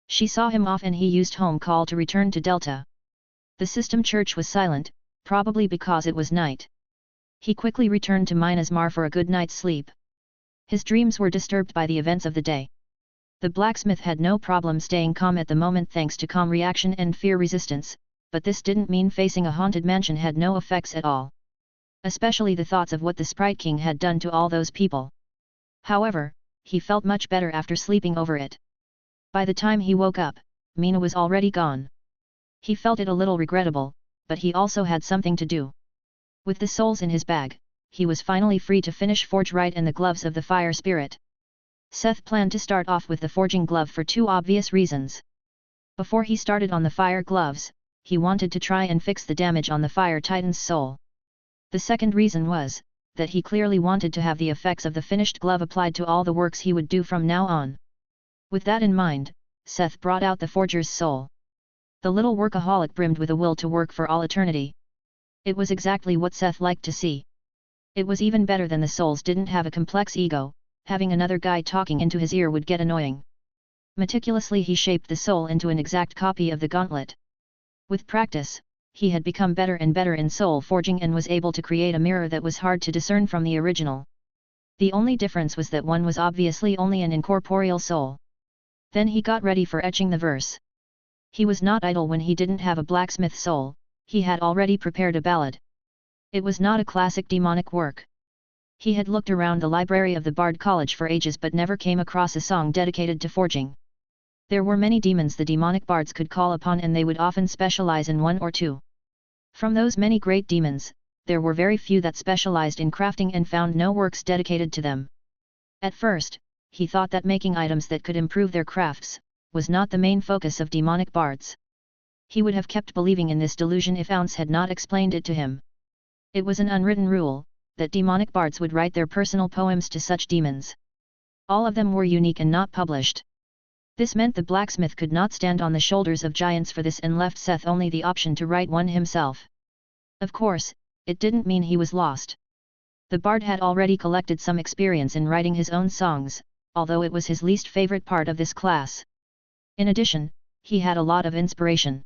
She saw him off and he used home call to return to Delta. The system church was silent, probably because it was night. He quickly returned to Minas Mar for a good night's sleep. His dreams were disturbed by the events of the day. The blacksmith had no problem staying calm at the moment thanks to calm reaction and fear resistance, but this didn't mean facing a haunted mansion had no effects at all. Especially the thoughts of what the Sprite King had done to all those people. However, he felt much better after sleeping over it. By the time he woke up, Mina was already gone. He felt it a little regrettable, but he also had something to do. With the souls in his bag, he was finally free to finish Forge Right and the gloves of the fire spirit. Seth planned to start off with the forging glove for 2 obvious reasons. Before he started on the fire gloves, he wanted to try and fix the damage on the fire titan's soul. The second reason was, that he clearly wanted to have the effects of the finished glove applied to all the works he would do from now on. With that in mind, Seth brought out the forger's soul. The little workaholic brimmed with a will to work for all eternity. It was exactly what Seth liked to see. It was even better than the souls didn't have a complex ego. Having another guy talking into his ear would get annoying. Meticulously he shaped the soul into an exact copy of the gauntlet. With practice, he had become better and better in soul forging and was able to create a mirror that was hard to discern from the original. The only difference was that one was obviously only an incorporeal soul. Then he got ready for etching the verse. He was not idle when he didn't have a blacksmith soul, he had already prepared a ballad. It was not a classic demonic work. He had looked around the library of the Bard College for ages but never came across a song dedicated to forging. There were many demons the demonic bards could call upon and they would often specialize in one or two. From those many great demons, there were very few that specialized in crafting and found no works dedicated to them. At first, he thought that making items that could improve their crafts was not the main focus of demonic bards. He would have kept believing in this delusion if Ounce had not explained it to him. It was an unwritten rule that demonic bards would write their personal poems to such demons. All of them were unique and not published. This meant the blacksmith could not stand on the shoulders of giants for this and left Seth only the option to write one himself. Of course, it didn't mean he was lost. The bard had already collected some experience in writing his own songs, although it was his least favorite part of this class. In addition, he had a lot of inspiration.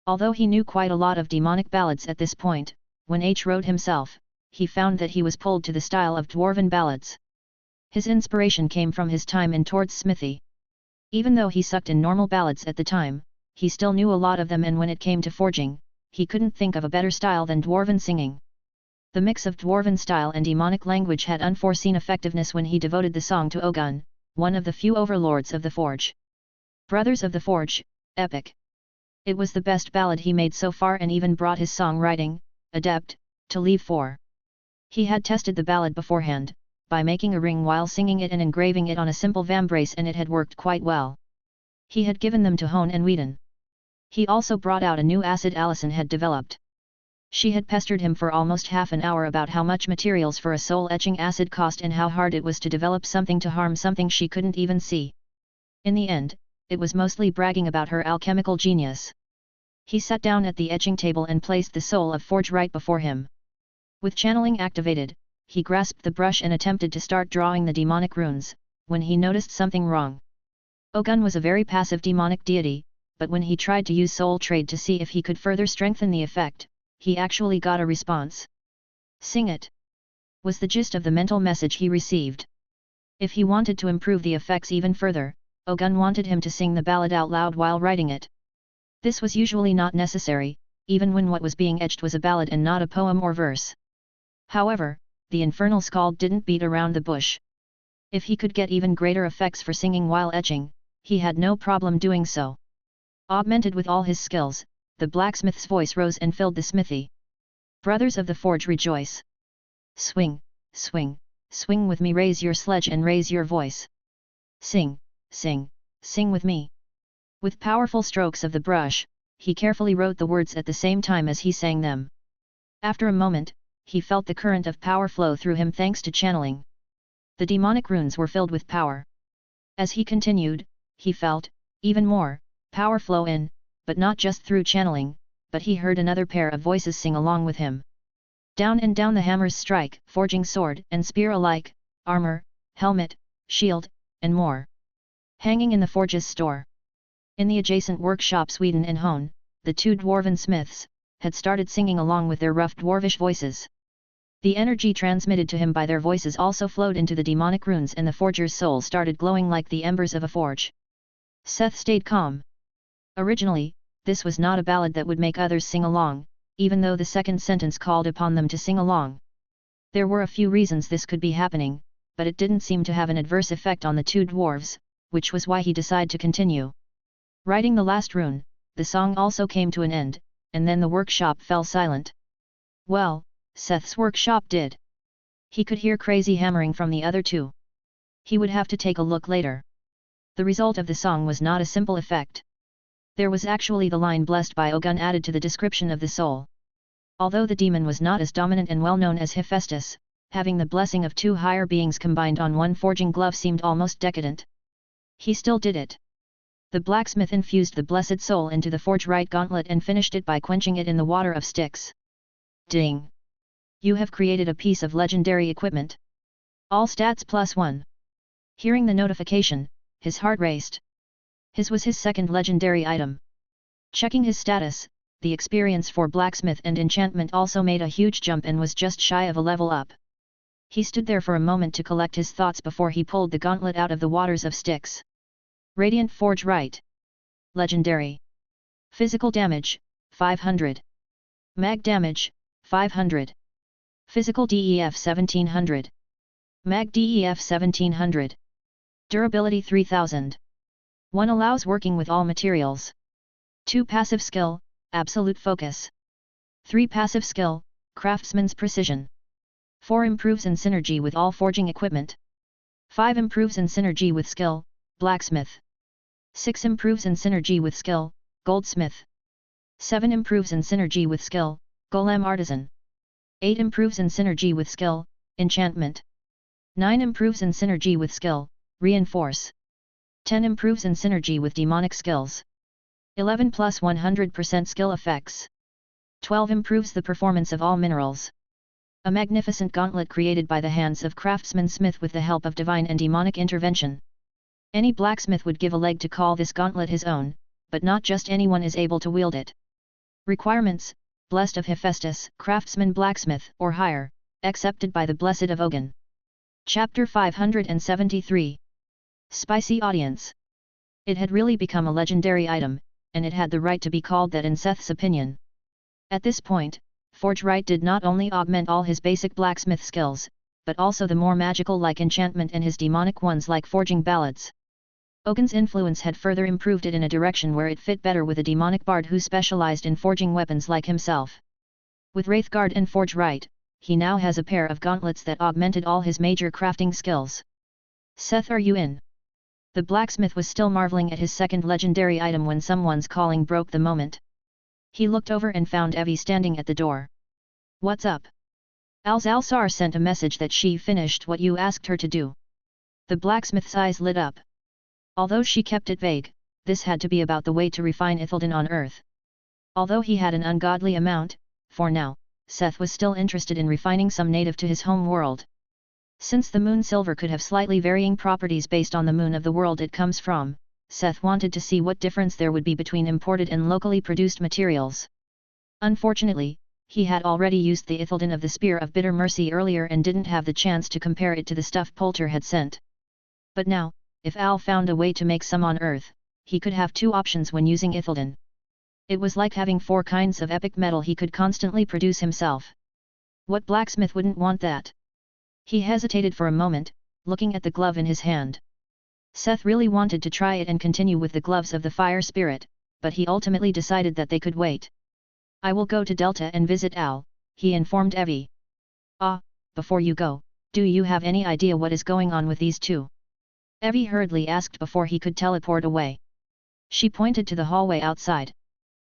Although he knew quite a lot of demonic ballads at this point, when H wrote himself, he found that he was pulled to the style of dwarven ballads. His inspiration came from his time in Tord's smithy. Even though he sucked in normal ballads at the time, he still knew a lot of them, and when it came to forging, he couldn't think of a better style than dwarven singing. The mix of dwarven style and demonic language had unforeseen effectiveness when he devoted the song to Ogun, one of the few overlords of the Forge. Brothers of the Forge, epic. It was the best ballad he made so far and even brought his songwriting, adept, to leave for. He had tested the ballad beforehand, by making a ring while singing it and engraving it on a simple vambrace, and it had worked quite well. He had given them to Hone and Whedon. He also brought out a new acid Allison had developed. She had pestered him for almost half an hour about how much materials for a soul etching acid cost and how hard it was to develop something to harm something she couldn't even see. In the end, it was mostly bragging about her alchemical genius. He sat down at the etching table and placed the soul of Forge right before him. With channeling activated, he grasped the brush and attempted to start drawing the demonic runes, when he noticed something wrong. Ogun was a very passive demonic deity, but when he tried to use soul trade to see if he could further strengthen the effect, he actually got a response. "Sing it," was the gist of the mental message he received. If he wanted to improve the effects even further, Ogun wanted him to sing the ballad out loud while writing it. This was usually not necessary, even when what was being etched was a ballad and not a poem or verse. However, the infernal skald didn't beat around the bush. If he could get even greater effects for singing while etching, he had no problem doing so. Augmented with all his skills, the blacksmith's voice rose and filled the smithy. "Brothers of the Forge, rejoice! Swing, swing, swing with me, raise your sledge and raise your voice. Sing, sing, sing with me." With powerful strokes of the brush, he carefully wrote the words at the same time as he sang them. After a moment, he felt the current of power flow through him thanks to channeling. The demonic runes were filled with power. As he continued, he felt, even more, power flow in, but not just through channeling, but he heard another pair of voices sing along with him. Down and down the hammers strike, forging sword and spear alike, armor, helmet, shield, and more. Hanging in the forge's store. In the adjacent workshop, Whedon and Hone, the two dwarven smiths, had started singing along with their rough dwarvish voices. The energy transmitted to him by their voices also flowed into the demonic runes, and the forger's soul started glowing like the embers of a forge. Seth stayed calm. Originally, this was not a ballad that would make others sing along, even though the second sentence called upon them to sing along. There were a few reasons this could be happening, but it didn't seem to have an adverse effect on the two dwarves, which was why he decided to continue. Writing the last rune, the song also came to an end, and then the workshop fell silent. Well, Seth's workshop did. He could hear crazy hammering from the other two. He would have to take a look later. The result of the song was not a simple effect. There was actually the line "blessed by Ogun" added to the description of the soul. Although the demon was not as dominant and well known as Hephaestus, having the blessing of two higher beings combined on one forging glove seemed almost decadent. He still did it. The blacksmith infused the blessed soul into the forge right gauntlet and finished it by quenching it in the water of Styx. Ding! You have created a piece of legendary equipment. All stats +1. Hearing the notification, his heart raced. His was his second legendary item. Checking his status, the experience for blacksmith and enchantment also made a huge jump and was just shy of a level up. He stood there for a moment to collect his thoughts before he pulled the gauntlet out of the waters of Styx. Radiant Forge Right. Legendary. Physical damage, 500. Mag damage, 500. Physical DEF 1700. Mag DEF 1700. Durability 3000. 1 allows working with all materials. 2 passive skill, absolute focus. 3 passive skill, craftsman's precision. 4 improves in synergy with all forging equipment. 5 improves in synergy with skill, blacksmith. 6 improves in synergy with skill, goldsmith. 7 improves in synergy with skill, golem artisan. 8 improves in synergy with skill, enchantment. 9 improves in synergy with skill, reinforce. 10 improves in synergy with demonic skills. 11 plus 100% skill effects. 12 improves the performance of all minerals. A magnificent gauntlet created by the hands of craftsman Smith with the help of divine and demonic intervention. Any blacksmith would give a leg to call this gauntlet his own, but not just anyone is able to wield it. Requirements: Blessed of Hephaestus, craftsman blacksmith or higher, accepted by the Blessed of Ogun. Chapter 573. Spicy Audience. It had really become a legendary item, and it had the right to be called that in Seth's opinion. At this point, Forge Right did not only augment all his basic blacksmith skills, but also the more magical like enchantment and his demonic ones like forging ballads. Ogun's influence had further improved it in a direction where it fit better with a demonic bard who specialized in forging weapons like himself. With Wraithguard and Forge Right, he now has a pair of gauntlets that augmented all his major crafting skills. Seth, are you in? The blacksmith was still marveling at his second legendary item when someone's calling broke the moment. He looked over and found Evie standing at the door. What's up? Alzalsar sent a message that she finished what you asked her to do. The blacksmith's eyes lit up. Although she kept it vague, this had to be about the way to refine ethen on Earth. Although he had an ungodly amount, for now, Seth was still interested in refining some native to his home world. Since the moon silver could have slightly varying properties based on the moon of the world it comes from, Seth wanted to see what difference there would be between imported and locally produced materials. Unfortunately, he had already used the ethen of the Spear of Bitter Mercy earlier and didn't have the chance to compare it to the stuff Poulter had sent. But now, if Al found a way to make some on Earth, he could have 2 options when using ethen. It was like having 4 kinds of epic metal he could constantly produce himself. What blacksmith wouldn't want that? He hesitated for a moment, looking at the glove in his hand. Seth really wanted to try it and continue with the gloves of the fire spirit, but he ultimately decided that they could wait. I will go to Delta and visit Al, he informed Evie. Before you go, do you have any idea what is going on with these 2? Evie hurriedly asked before he could teleport away. She pointed to the hallway outside.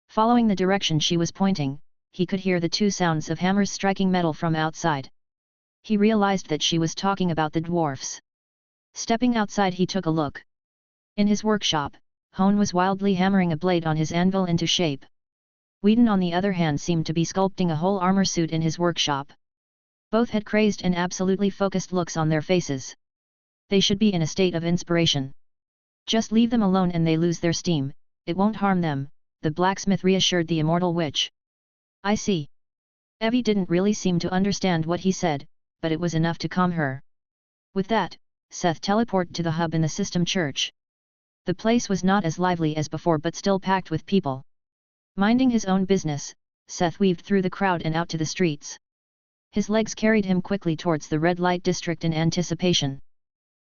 Following the direction she was pointing, he could hear the 2 sounds of hammers striking metal from outside. He realized that she was talking about the dwarfs. Stepping outside he took a look. In his workshop, Hone was wildly hammering a blade on his anvil into shape. Whedon on the other hand seemed to be sculpting a whole armor suit in his workshop. Both had crazed and absolutely focused looks on their faces. They should be in a state of inspiration. Just leave them alone and they lose their steam, it won't harm them, the blacksmith reassured the immortal witch. I see. Evie didn't really seem to understand what he said, but it was enough to calm her. With that, Seth teleported to the hub in the system church. The place was not as lively as before but still packed with people. Minding his own business, Seth weaved through the crowd and out to the streets. His legs carried him quickly towards the red light district in anticipation.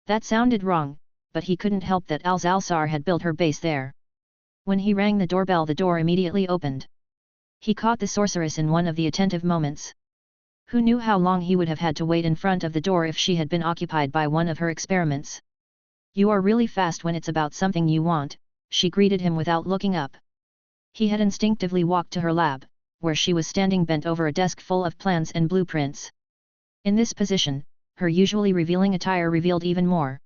That sounded wrong, but he couldn't help that Alzalsar had built her base there. When he rang the doorbell, the door immediately opened. He caught the sorceress in one of the attentive moments. Who knew how long he would have had to wait in front of the door if she had been occupied by one of her experiments. You are really fast when it's about something you want, she greeted him without looking up. He had instinctively walked to her lab, where she was standing bent over a desk full of plans and blueprints. In this position, her usually revealing attire revealed even more.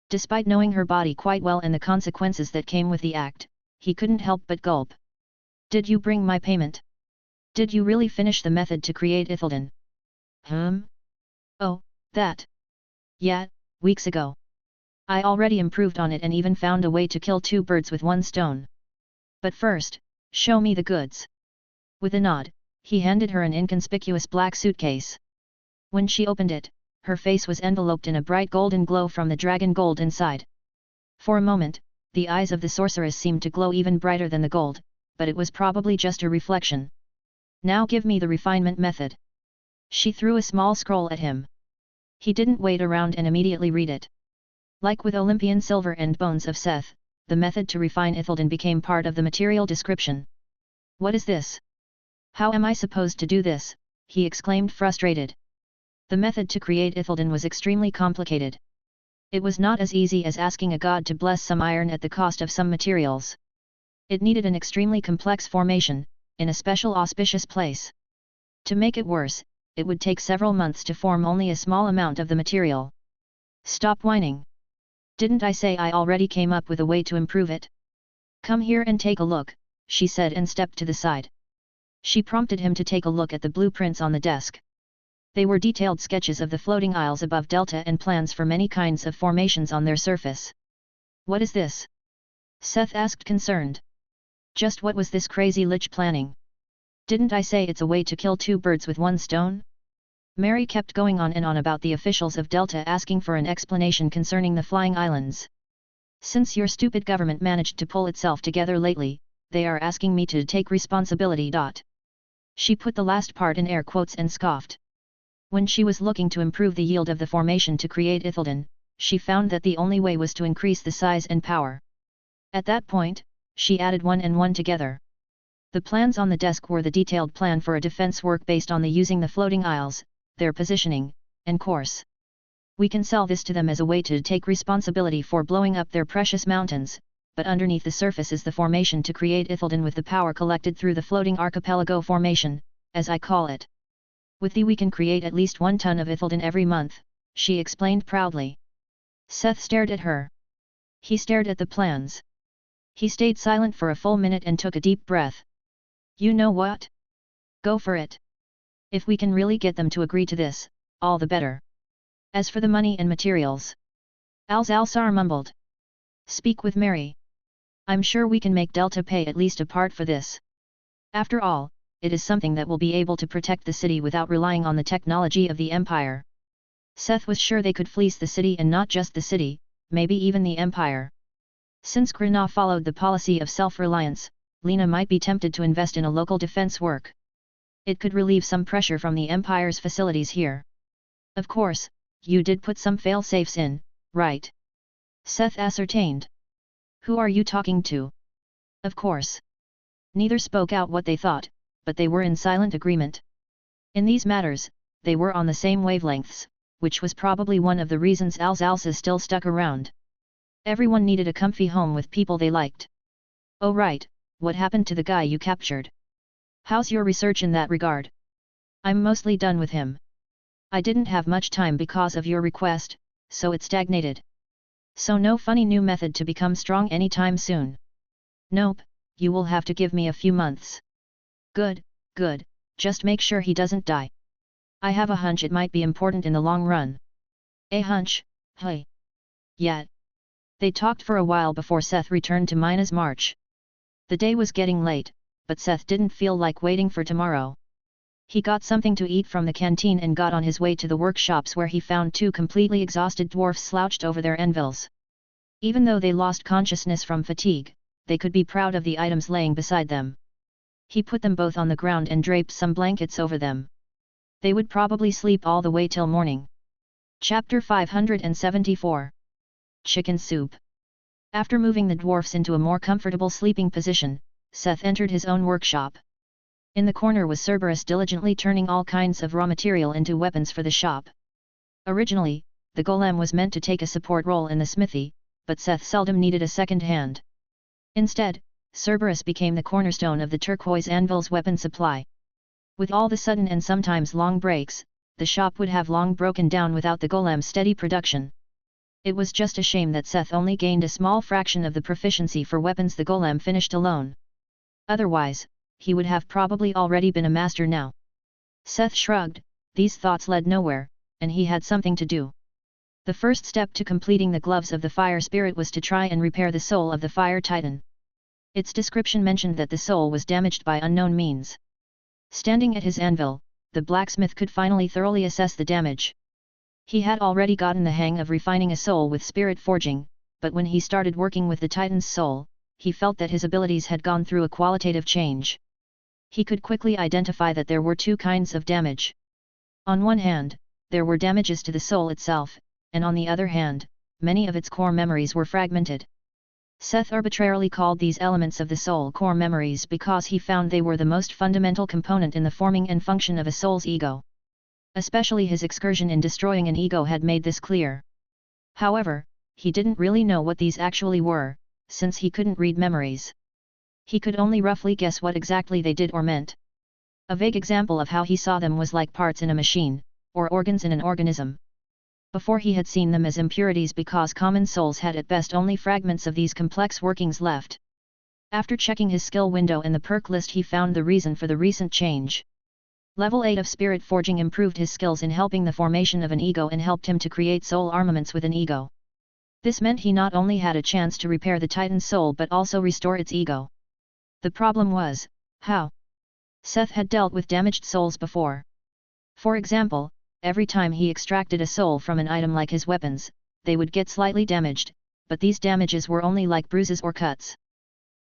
Despite knowing her body quite well and the consequences that came with the act, he couldn't help but gulp. Did you bring my payment? Did you really finish the method to create ethen? Oh, that. Yeah, weeks ago. I already improved on it and even found a way to kill 2 birds with 1 stone. But first, show me the goods. With a nod, he handed her an inconspicuous black suitcase. When she opened it, her face was enveloped in a bright golden glow from the dragon gold inside. For a moment, the eyes of the sorceress seemed to glow even brighter than the gold, but it was probably just a reflection. Now give me the refinement method. She threw a small scroll at him. He didn't wait around and immediately read it. Like with Olympian silver and bones of Seth, the method to refine ethen became part of the material description. What is this? How am I supposed to do this? He exclaimed frustrated. The method to create ethen was extremely complicated. It was not as easy as asking a god to bless some iron at the cost of some materials. It needed an extremely complex formation, in a special auspicious place. To make it worse, it would take several months to form only a small amount of the material. Stop whining. Didn't I say I already came up with a way to improve it? Come here and take a look, she said and stepped to the side. She prompted him to take a look at the blueprints on the desk. They were detailed sketches of the floating isles above Delta and plans for many kinds of formations on their surface. What is this? Seth asked concerned. Just what was this crazy lich planning? Didn't I say it's a way to kill two birds with one stone? Mary kept going on and on about the officials of Delta asking for an explanation concerning the flying islands. Since your stupid government managed to pull itself together lately, they are asking me to take responsibility. She put the last part in air quotes and scoffed. When she was looking to improve the yield of the formation to create ethen, she found that the only way was to increase the size and power. At that point, she added one and one together. The plans on the desk were the detailed plan for a defense work based on the using the floating isles, their positioning, and course. We can sell this to them as a way to take responsibility for blowing up their precious mountains, but underneath the surface is the formation to create ethen with the power collected through the floating archipelago formation, as I call it. With we can create at least 1 ton of ethen every month, she explained proudly. Seth stared at her. He stared at the plans. He stayed silent for a full minute and took a deep breath. You know what? Go for it. If we can really get them to agree to this, all the better. As for the money and materials, Alzalsar mumbled. Speak with Mary. I'm sure we can make Delta pay at least a part for this. After all, it is something that will be able to protect the city without relying on the technology of the Empire. Seth was sure they could fleece the city and not just the city, maybe even the Empire. Since Grina followed the policy of self-reliance, Lena might be tempted to invest in a local defense work. It could relieve some pressure from the Empire's facilities here. Of course, you did put some fail-safes in, right? Seth ascertained. Who are you talking to? Of course. Neither spoke out what they thought, but they were in silent agreement. In these matters, they were on the same wavelengths, which was probably one of the reasons Alzalsa still stuck around. Everyone needed a comfy home with people they liked. Oh right, what happened to the guy you captured? How's your research in that regard? I'm mostly done with him. I didn't have much time because of your request, so it stagnated. So no funny new method to become strong anytime soon. Nope, you will have to give me a few months. Good, good, just make sure he doesn't die. I have a hunch it might be important in the long run. A hunch, hey. Yeah. They talked for a while before Seth returned to Mina's march. The day was getting late, but Seth didn't feel like waiting for tomorrow. He got something to eat from the canteen and got on his way to the workshops where he found 2 completely exhausted dwarfs slouched over their anvils. Even though they lost consciousness from fatigue, they could be proud of the items laying beside them. He put them both on the ground and draped some blankets over them. They would probably sleep all the way till morning. Chapter 574. Chicken Soup. After moving the dwarfs into a more comfortable sleeping position, Seth entered his own workshop. In the corner was Cerberus diligently turning all kinds of raw material into weapons for the shop. Originally, the golem was meant to take a support role in the smithy, but Seth seldom needed a second hand. Instead, Cerberus became the cornerstone of the turquoise anvil's weapon supply. With all the sudden and sometimes long breaks, the shop would have long broken down without the golem's steady production. It was just a shame that Seth only gained a small fraction of the proficiency for weapons the golem finished alone. Otherwise, he would have probably already been a master now. Seth shrugged, these thoughts led nowhere, and he had something to do. The first step to completing the gloves of the fire spirit was to try and repair the soul of the fire titan. Its description mentioned that the soul was damaged by unknown means. Standing at his anvil, the blacksmith could finally thoroughly assess the damage. He had already gotten the hang of refining a soul with spirit forging, but when he started working with the Titan's soul, he felt that his abilities had gone through a qualitative change. He could quickly identify that there were two kinds of damage. On one hand, there were damages to the soul itself, and on the other hand, many of its core memories were fragmented. Seth arbitrarily called these elements of the soul core memories because he found they were the most fundamental component in the forming and function of a soul's ego. Especially his excursion in destroying an ego had made this clear. However, he didn't really know what these actually were, since he couldn't read memories. He could only roughly guess what exactly they did or meant. A vague example of how he saw them was like parts in a machine, or organs in an organism. Before he had seen them as impurities because common souls had at best only fragments of these complex workings left. After checking his skill window in the perk list, he found the reason for the recent change. Level 8 of Spirit Forging improved his skills in helping the formation of an ego and helped him to create soul armaments with an ego. This meant he not only had a chance to repair the Titan's soul but also restore its ego. The problem was, how? Seth had dealt with damaged souls before. For example, every time he extracted a soul from an item like his weapons, they would get slightly damaged, but these damages were only like bruises or cuts.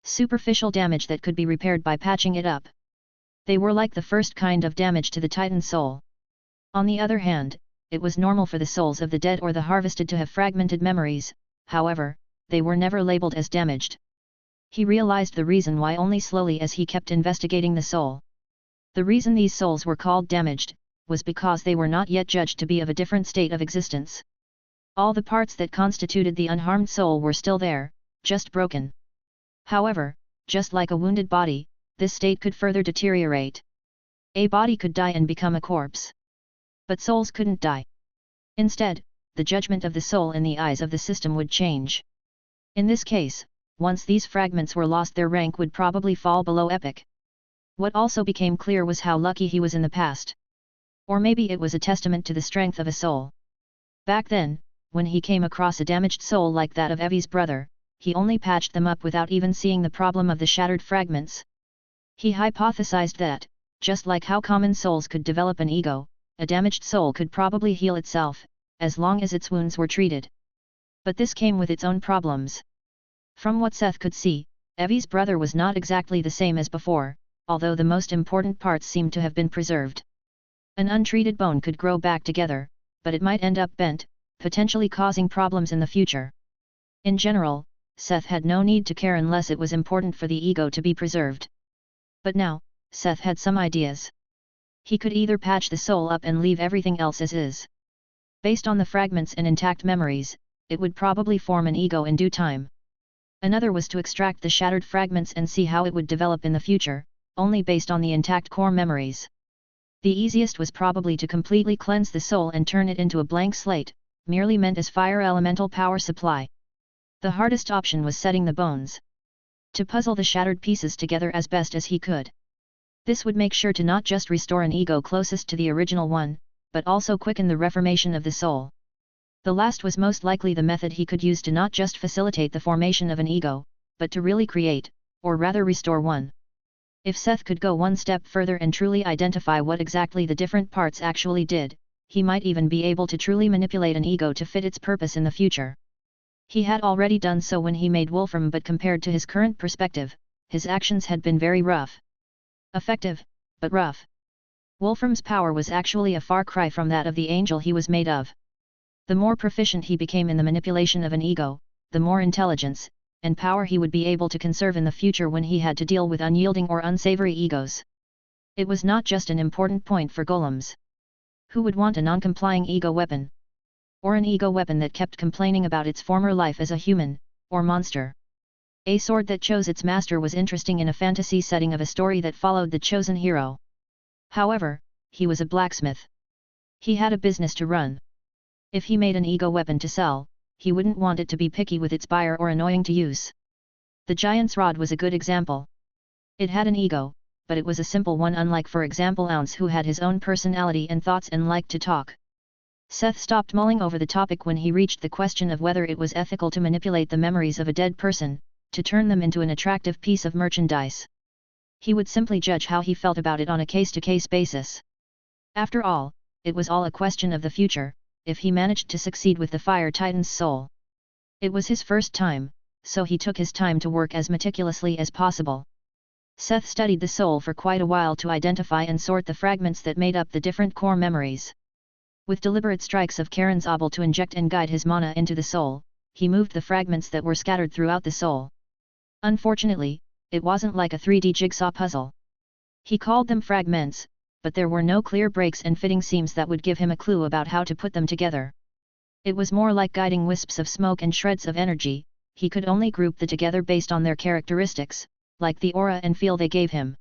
Superficial damage that could be repaired by patching it up. They were like the first kind of damage to the Titan's soul. On the other hand, it was normal for the souls of the dead or the harvested to have fragmented memories, however, they were never labeled as damaged. He realized the reason why only slowly as he kept investigating the soul. The reason these souls were called damaged was because they were not yet judged to be of a different state of existence. All the parts that constituted the unharmed soul were still there, just broken. However, just like a wounded body, this state could further deteriorate. A body could die and become a corpse. But souls couldn't die. Instead, the judgment of the soul in the eyes of the system would change. In this case, once these fragments were lost, their rank would probably fall below epic. What also became clear was how lucky he was in the past. Or maybe it was a testament to the strength of a soul. Back then, when he came across a damaged soul like that of Evie's brother, he only patched them up without even seeing the problem of the shattered fragments. He hypothesized that, just like how common souls could develop an ego, a damaged soul could probably heal itself, as long as its wounds were treated. But this came with its own problems. From what Seth could see, Evie's brother was not exactly the same as before, although the most important parts seemed to have been preserved. An untreated bone could grow back together, but it might end up bent, potentially causing problems in the future. In general, Seth had no need to care unless it was important for the ego to be preserved. But now, Seth had some ideas. He could either patch the soul up and leave everything else as is. Based on the fragments and intact memories, it would probably form an ego in due time. Another was to extract the shattered fragments and see how it would develop in the future, only based on the intact core memories. The easiest was probably to completely cleanse the soul and turn it into a blank slate, merely meant as fire elemental power supply. The hardest option was setting the bones. To puzzle the shattered pieces together as best as he could. This would make sure to not just restore an ego closest to the original one, but also quicken the reformation of the soul. The last was most likely the method he could use to not just facilitate the formation of an ego, but to really create, or rather restore one. If Seth could go one step further and truly identify what exactly the different parts actually did, he might even be able to truly manipulate an ego to fit its purpose in the future. He had already done so when he made Wolfram, but compared to his current perspective, his actions had been very rough. Effective, but rough. Wolfram's power was actually a far cry from that of the angel he was made of. The more proficient he became in the manipulation of an ego, the more intelligence and power he would be able to conserve in the future when he had to deal with unyielding or unsavory egos. It was not just an important point for golems. Who would want a non-complying ego weapon? Or an ego weapon that kept complaining about its former life as a human, or monster? A sword that chose its master was interesting in a fantasy setting of a story that followed the chosen hero. However, he was a blacksmith. He had a business to run. If he made an ego weapon to sell, he wouldn't want it to be picky with its buyer or annoying to use. The giant's rod was a good example. It had an ego, but it was a simple one, unlike for example Ounce, who had his own personality and thoughts and liked to talk. Seth stopped mulling over the topic when he reached the question of whether it was ethical to manipulate the memories of a dead person, to turn them into an attractive piece of merchandise. He would simply judge how he felt about it on a case-to-case basis. After all, it was all a question of the future, if he managed to succeed with the Fire Titan's soul. It was his first time, so he took his time to work as meticulously as possible. Seth studied the soul for quite a while to identify and sort the fragments that made up the different core memories. With deliberate strikes of Karen's obel to inject and guide his mana into the soul, he moved the fragments that were scattered throughout the soul. Unfortunately, it wasn't like a 3D jigsaw puzzle. He called them fragments, but there were no clear breaks and fitting seams that would give him a clue about how to put them together. It was more like guiding wisps of smoke and shreds of energy. He could only group them together based on their characteristics, like the aura and feel they gave him.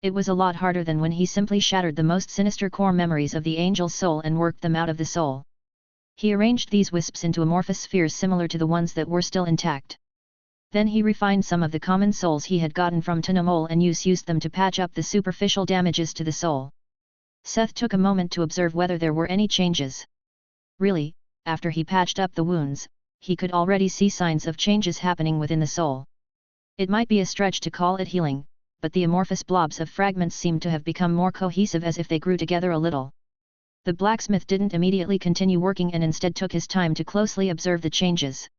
It was a lot harder than when he simply shattered the most sinister core memories of the angel's soul and worked them out of the soul. He arranged these wisps into amorphous spheres similar to the ones that were still intact. Then he refined some of the common souls he had gotten from Tanol and used them to patch up the superficial damages to the soul. Seth took a moment to observe whether there were any changes. Really, after he patched up the wounds, he could already see signs of changes happening within the soul. It might be a stretch to call it healing, but the amorphous blobs of fragments seemed to have become more cohesive as if they grew together a little. The blacksmith didn't immediately continue working and instead took his time to closely observe the changes.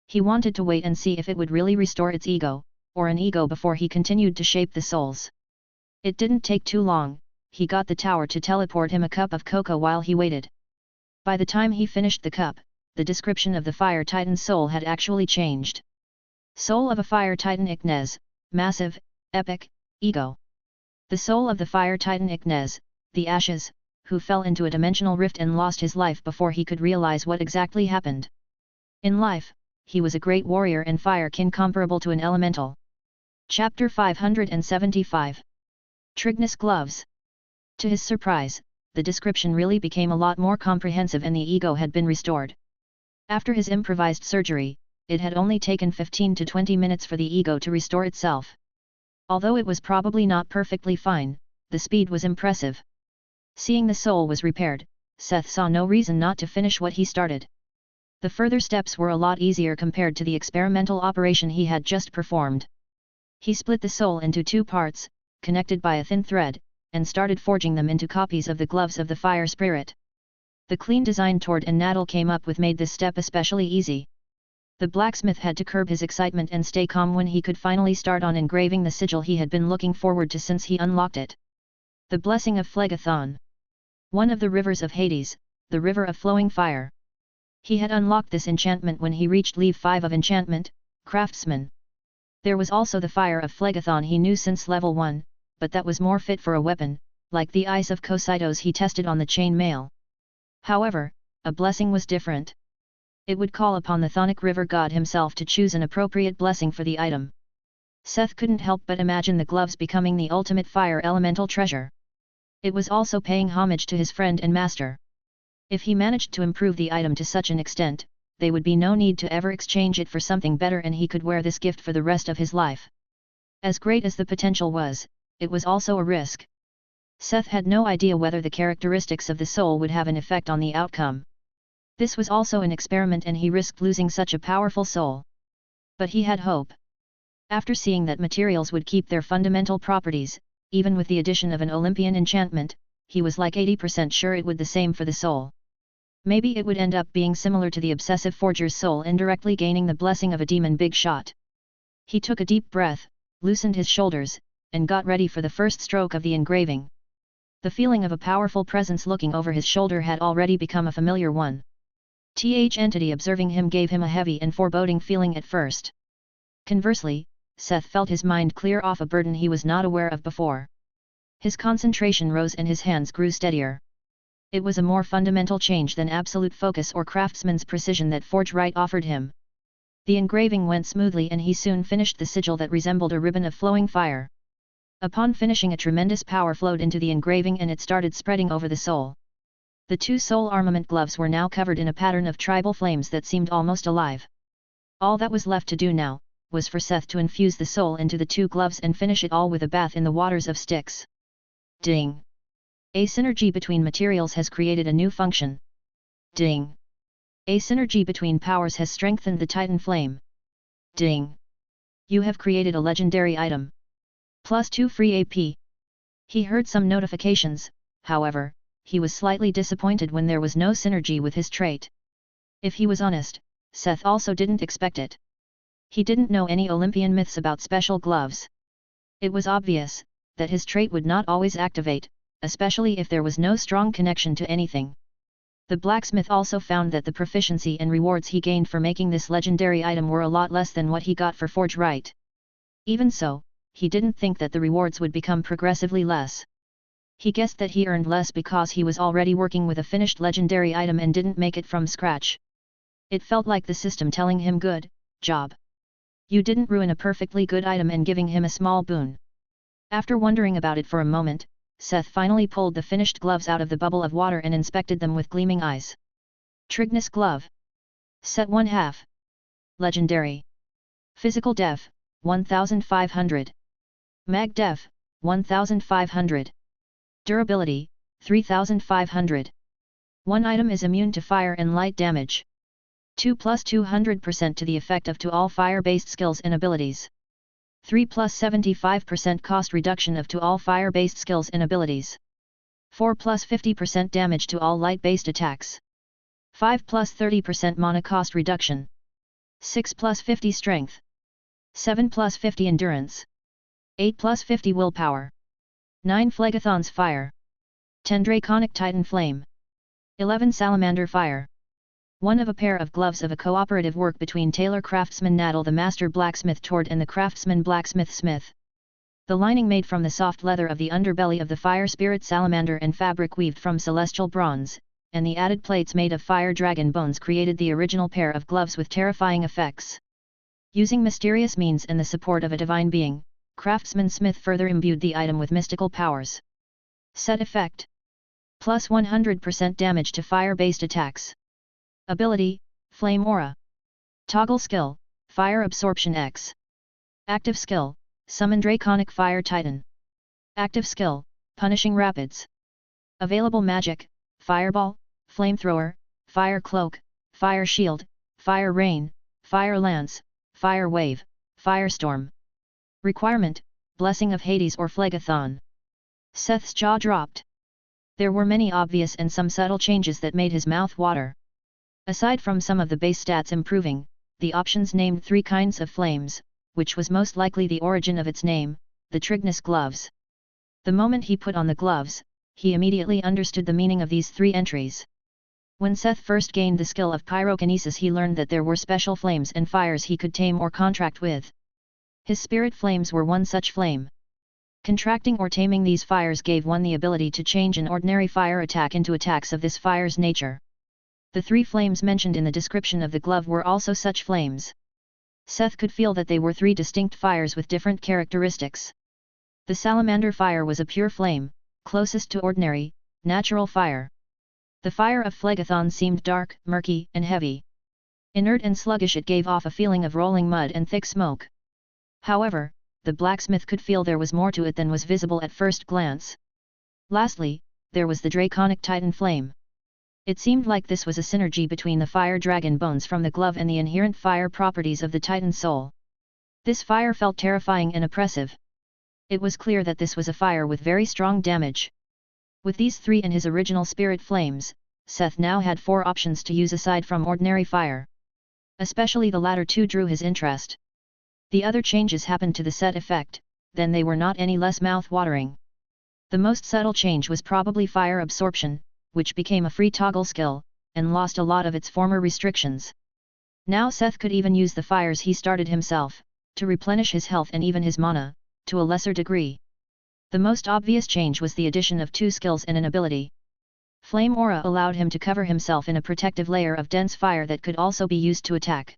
He wanted to wait and see if it would really restore its ego, or an ego before he continued to shape the souls. It didn't take too long, he got the tower to teleport him a cup of cocoa while he waited. By the time he finished the cup, the description of the Fire Titan's soul had actually changed. Soul of a Fire Titan Iknez, massive, epic, ego. The soul of the Fire Titan Iknez, the Ashes, who fell into a dimensional rift and lost his life before he could realize what exactly happened. In life, he was a great warrior and firekin comparable to an elemental. Chapter 575. Trignus Gloves. To his surprise, the description really became a lot more comprehensive and the ego had been restored. After his improvised surgery, it had only taken 15 to 20 minutes for the ego to restore itself. Although it was probably not perfectly fine, the speed was impressive. Seeing the soul was repaired, Seth saw no reason not to finish what he started. The further steps were a lot easier compared to the experimental operation he had just performed. He split the soul into two parts, connected by a thin thread, and started forging them into copies of the gloves of the fire spirit. The clean design Tord and Nadal came up with made this step especially easy. The blacksmith had to curb his excitement and stay calm when he could finally start on engraving the sigil he had been looking forward to since he unlocked it. The Blessing of Phlegethon. One of the rivers of Hades, the river of flowing fire. He had unlocked this enchantment when he reached Level 5 of Enchantment, Craftsman. There was also the Fire of Phlegethon he knew since level 1, but that was more fit for a weapon, like the Ice of Kositos he tested on the chain mail. However, a blessing was different. It would call upon the Chthonic river god himself to choose an appropriate blessing for the item. Seth couldn't help but imagine the gloves becoming the ultimate fire elemental treasure. It was also paying homage to his friend and master. If he managed to improve the item to such an extent, there would be no need to ever exchange it for something better and he could wear this gift for the rest of his life. As great as the potential was, it was also a risk. Seth had no idea whether the characteristics of the soul would have an effect on the outcome. This was also an experiment and he risked losing such a powerful soul. But he had hope. After seeing that materials would keep their fundamental properties, even with the addition of an Olympian enchantment, he was like 80% sure it would the same for the soul. Maybe it would end up being similar to the obsessive forger's soul indirectly gaining the blessing of a demon big shot. He took a deep breath, loosened his shoulders, and got ready for the first stroke of the engraving. The feeling of a powerful presence looking over his shoulder had already become a familiar one. The entity observing him gave him a heavy and foreboding feeling at first. Conversely, Seth felt his mind clear off a burden he was not aware of before. His concentration rose and his hands grew steadier. It was a more fundamental change than absolute focus or craftsman's precision that Forge Right offered him. The engraving went smoothly and he soon finished the sigil that resembled a ribbon of flowing fire. Upon finishing, a tremendous power flowed into the engraving and it started spreading over the soul. The two soul armament gloves were now covered in a pattern of tribal flames that seemed almost alive. All that was left to do now, was for Seth to infuse the soul into the two gloves and finish it all with a bath in the waters of Styx. Ding! A synergy between materials has created a new function. Ding! A synergy between powers has strengthened the Titan flame. Ding! You have created a legendary item. +2 free AP. He heard some notifications, however, he was slightly disappointed when there was no synergy with his trait. If he was honest, Seth also didn't expect it. He didn't know any Olympian myths about special gloves. It was obvious that his trait would not always activate, especially if there was no strong connection to anything. The blacksmith also found that the proficiency and rewards he gained for making this legendary item were a lot less than what he got for Forge Right. Even so, he didn't think that the rewards would become progressively less. He guessed that he earned less because he was already working with a finished legendary item and didn't make it from scratch. It felt like the system telling him good job. You didn't ruin a perfectly good item and giving him a small boon. After wondering about it for a moment, Seth finally pulled the finished gloves out of the bubble of water and inspected them with gleaming eyes. Trignus Glove. Set 1/2. Legendary. Physical Def, 1500. Mag Def, 1500. Durability, 3500. One item is immune to fire and light damage. 2 plus 200% to the effect of to all fire-based skills and abilities. 3 plus 75% cost reduction of to all fire-based skills and abilities. 4 plus 50% damage to all light-based attacks. 5 plus 30% mana cost reduction. 6 plus 50 strength. 7 plus 50 endurance. 8 plus 50 willpower. 9 Phlegathon's fire. 10 Draconic Titan flame. 11 Salamander fire. One of a pair of gloves of a cooperative work between tailor craftsman Nadal the master blacksmith Tord and the craftsman blacksmith Smith. The lining made from the soft leather of the underbelly of the fire spirit salamander and fabric weaved from celestial bronze, and the added plates made of fire dragon bones created the original pair of gloves with terrifying effects. Using mysterious means and the support of a divine being, craftsman Smith further imbued the item with mystical powers. Set effect. Plus 100% damage to fire-based attacks. Ability, Flame Aura. Toggle skill, Fire Absorption X. Active skill, Summon Draconic Fire Titan. Active skill, Punishing Rapids. Available magic, Fireball, Flamethrower, Fire Cloak, Fire Shield, Fire Rain, Fire Lance, Fire Wave, Firestorm. Requirement, Blessing of Hades or Phlegathon. Seth's jaw dropped. There were many obvious and some subtle changes that made his mouth water. Aside from some of the base stats improving, the options named 3 kinds of flames, which was most likely the origin of its name, the Trignus gloves. The moment he put on the gloves, he immediately understood the meaning of these 3 entries. When Seth first gained the skill of pyrokinesis, he learned that there were special flames and fires he could tame or contract with. His spirit flames were one such flame. Contracting or taming these fires gave one the ability to change an ordinary fire attack into attacks of this fire's nature. The 3 flames mentioned in the description of the glove were also such flames. Seth could feel that they were 3 distinct fires with different characteristics. The salamander fire was a pure flame, closest to ordinary, natural fire. The fire of Phlegathon seemed dark, murky, and heavy. Inert and sluggish, it gave off a feeling of rolling mud and thick smoke. However, the blacksmith could feel there was more to it than was visible at first glance. Lastly, there was the Draconic Titan flame. It seemed like this was a synergy between the fire dragon bones from the glove and the inherent fire properties of the Titan soul. This fire felt terrifying and oppressive. It was clear that this was a fire with very strong damage. With these 3 and his original spirit flames, Seth now had 4 options to use aside from ordinary fire. Especially the latter 2 drew his interest. The other changes happened to the set effect, then they were not any less mouth-watering. The most subtle change was probably fire absorption, which became a free toggle skill, and lost a lot of its former restrictions. Now Seth could even use the fires he started himself, to replenish his health and even his mana, to a lesser degree. The most obvious change was the addition of 2 skills and an ability. Flame Aura allowed him to cover himself in a protective layer of dense fire that could also be used to attack.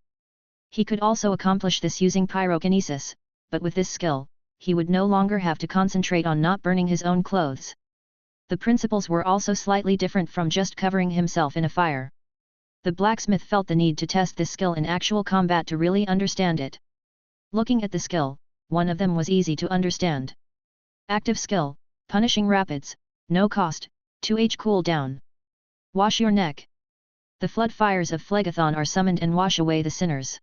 He could also accomplish this using pyrokinesis, but with this skill, he would no longer have to concentrate on not burning his own clothes. The principles were also slightly different from just covering himself in a fire. The blacksmith felt the need to test this skill in actual combat to really understand it. Looking at the skill, one of them was easy to understand. Active skill, Punishing Rapids, no cost, 2h cooldown. Wash your neck. The flood fires of Phlegathon are summoned and wash away the sinners.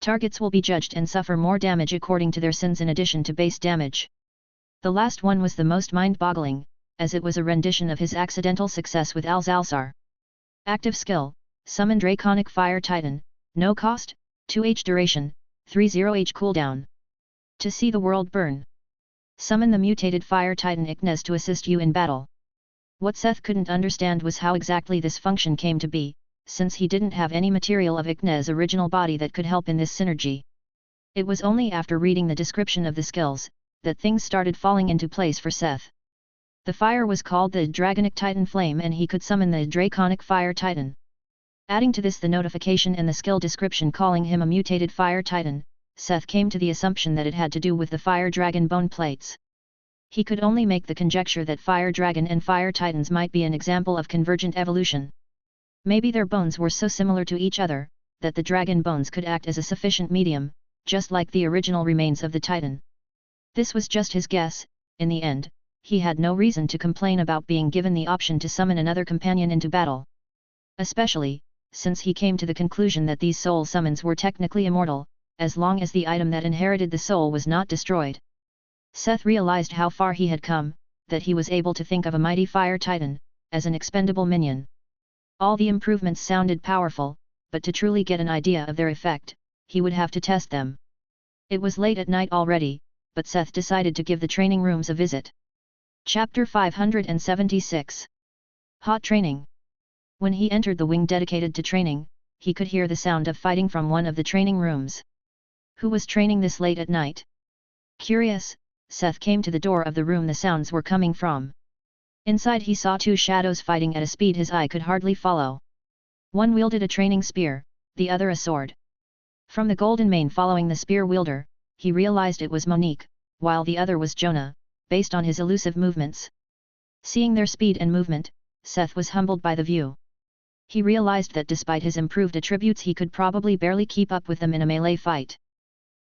Targets will be judged and suffer more damage according to their sins in addition to base damage. The last one was the most mind-boggling, as it was a rendition of his accidental success with Alzalsar. Active skill, summon Draconic Fire Titan, no cost, 2h duration, 30h cooldown. To see the world burn. Summon the mutated Fire Titan Iknez to assist you in battle. What Seth couldn't understand was how exactly this function came to be, since he didn't have any material of Iknez's original body that could help in this synergy. It was only after reading the description of the skills, that things started falling into place for Seth. The fire was called the Dragonic Titan Flame and he could summon the Draconic Fire Titan. Adding to this the notification and the skill description calling him a mutated Fire Titan, Seth came to the assumption that it had to do with the Fire Dragon bone plates. He could only make the conjecture that Fire Dragon and Fire Titans might be an example of convergent evolution. Maybe their bones were so similar to each other, that the dragon bones could act as a sufficient medium, just like the original remains of the Titan. This was just his guess. In the end, he had no reason to complain about being given the option to summon another companion into battle. Especially, since he came to the conclusion that these soul summons were technically immortal, as long as the item that inherited the soul was not destroyed. Seth realized how far he had come, that he was able to think of a mighty Fire Titan, as an expendable minion. All the improvements sounded powerful, but to truly get an idea of their effect, he would have to test them. It was late at night already, but Seth decided to give the training rooms a visit. Chapter 576. Hot Training. When he entered the wing dedicated to training, he could hear the sound of fighting from one of the training rooms. Who was training this late at night? Curious, Seth came to the door of the room the sounds were coming from. Inside he saw two shadows fighting at a speed his eye could hardly follow. One wielded a training spear, the other a sword. From the golden mane following the spear wielder, he realized it was Monique, while the other was Jonah, based on his elusive movements. Seeing their speed and movement, Seth was humbled by the view. He realized that despite his improved attributes he could probably barely keep up with them in a melee fight.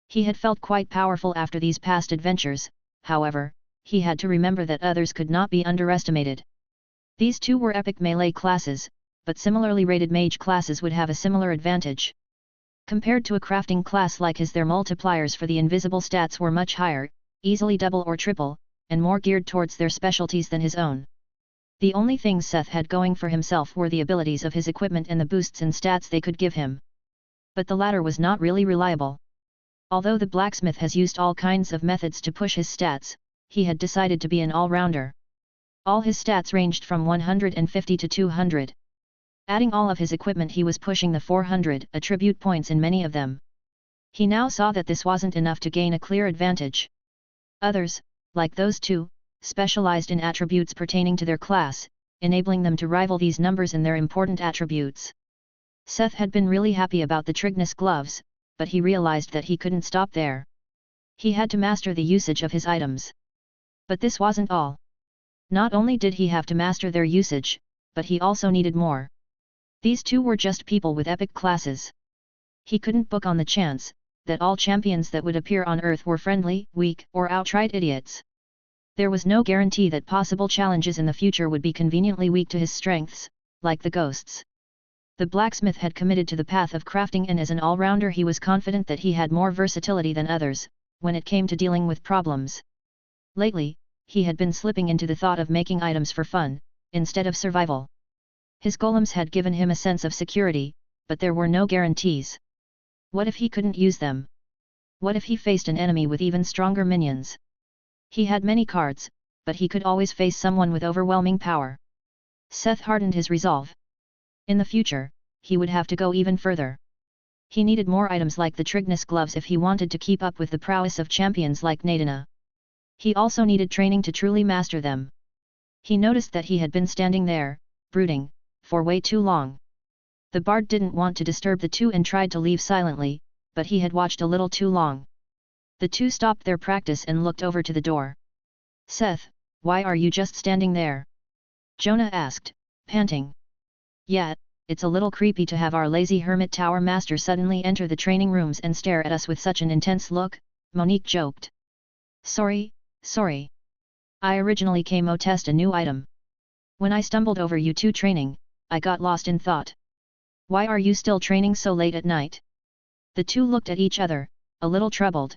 He had felt quite powerful after these past adventures, however, he had to remember that others could not be underestimated. These two were epic melee classes, but similarly rated mage classes would have a similar advantage. Compared to a crafting class like his, their multipliers for the invisible stats were much higher, easily double or triple, and more geared towards their specialties than his own. The only things Seth had going for himself were the abilities of his equipment and the boosts in stats they could give him. But the latter was not really reliable. Although the blacksmith has used all kinds of methods to push his stats, he had decided to be an all-rounder. All his stats ranged from 150 to 200. Adding all of his equipment he was pushing the 400 attribute points in many of them. He now saw that this wasn't enough to gain a clear advantage. Others, like those two, specialized in attributes pertaining to their class, enabling them to rival these numbers in their important attributes. Seth had been really happy about the Trignus gloves, but he realized that he couldn't stop there. He had to master the usage of his items. But this wasn't all. Not only did he have to master their usage, but he also needed more. These two were just people with epic classes. He couldn't book on the chance that all champions that would appear on Earth were friendly, weak, or outright idiots. There was no guarantee that possible challenges in the future would be conveniently weak to his strengths, like the ghosts. The blacksmith had committed to the path of crafting, and as an all-rounder he was confident that he had more versatility than others, when it came to dealing with problems. Lately, he had been slipping into the thought of making items for fun, instead of survival. His golems had given him a sense of security, but there were no guarantees. What if he couldn't use them? What if he faced an enemy with even stronger minions? He had many cards, but he could always face someone with overwhelming power. Seth hardened his resolve. In the future, he would have to go even further. He needed more items like the Trignus gloves if he wanted to keep up with the prowess of champions like Nadina. He also needed training to truly master them. He noticed that he had been standing there, brooding, for way too long. The bard didn't want to disturb the two and tried to leave silently, but he had watched a little too long. The two stopped their practice and looked over to the door. "Seth, why are you just standing there?" Jonah asked, panting. "Yeah, it's a little creepy to have our lazy hermit tower master suddenly enter the training rooms and stare at us with such an intense look," Monique joked. Sorry. I originally came to test a new item. When I stumbled over you two training, I got lost in thought. Why are you still training so late at night?" The two looked at each other, a little troubled.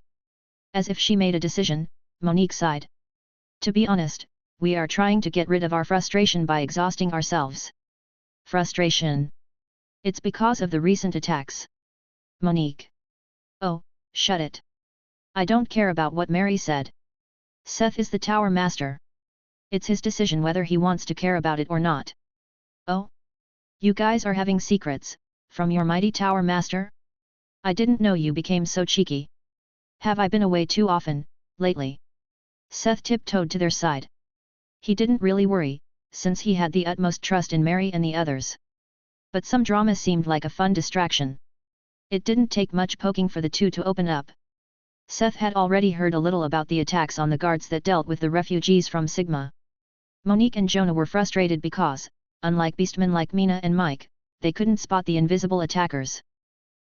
As if she made a decision, Monique sighed. To be honest, we are trying to get rid of our frustration by exhausting ourselves. Frustration. It's because of the recent attacks. Monique. Oh, shut it. I don't care about what Mary said. Seth is the tower master. It's his decision whether he wants to care about it or not. Oh? You guys are having secrets, from your mighty tower master? I didn't know you became so cheeky. Have I been away too often, lately? Seth tiptoed to their side. He didn't really worry, since he had the utmost trust in Mary and the others. But some drama seemed like a fun distraction. It didn't take much poking for the two to open up. Seth had already heard a little about the attacks on the guards that dealt with the refugees from Sigma. Monique and Jonah were frustrated because, unlike beastmen like Mina and Mike, they couldn't spot the invisible attackers.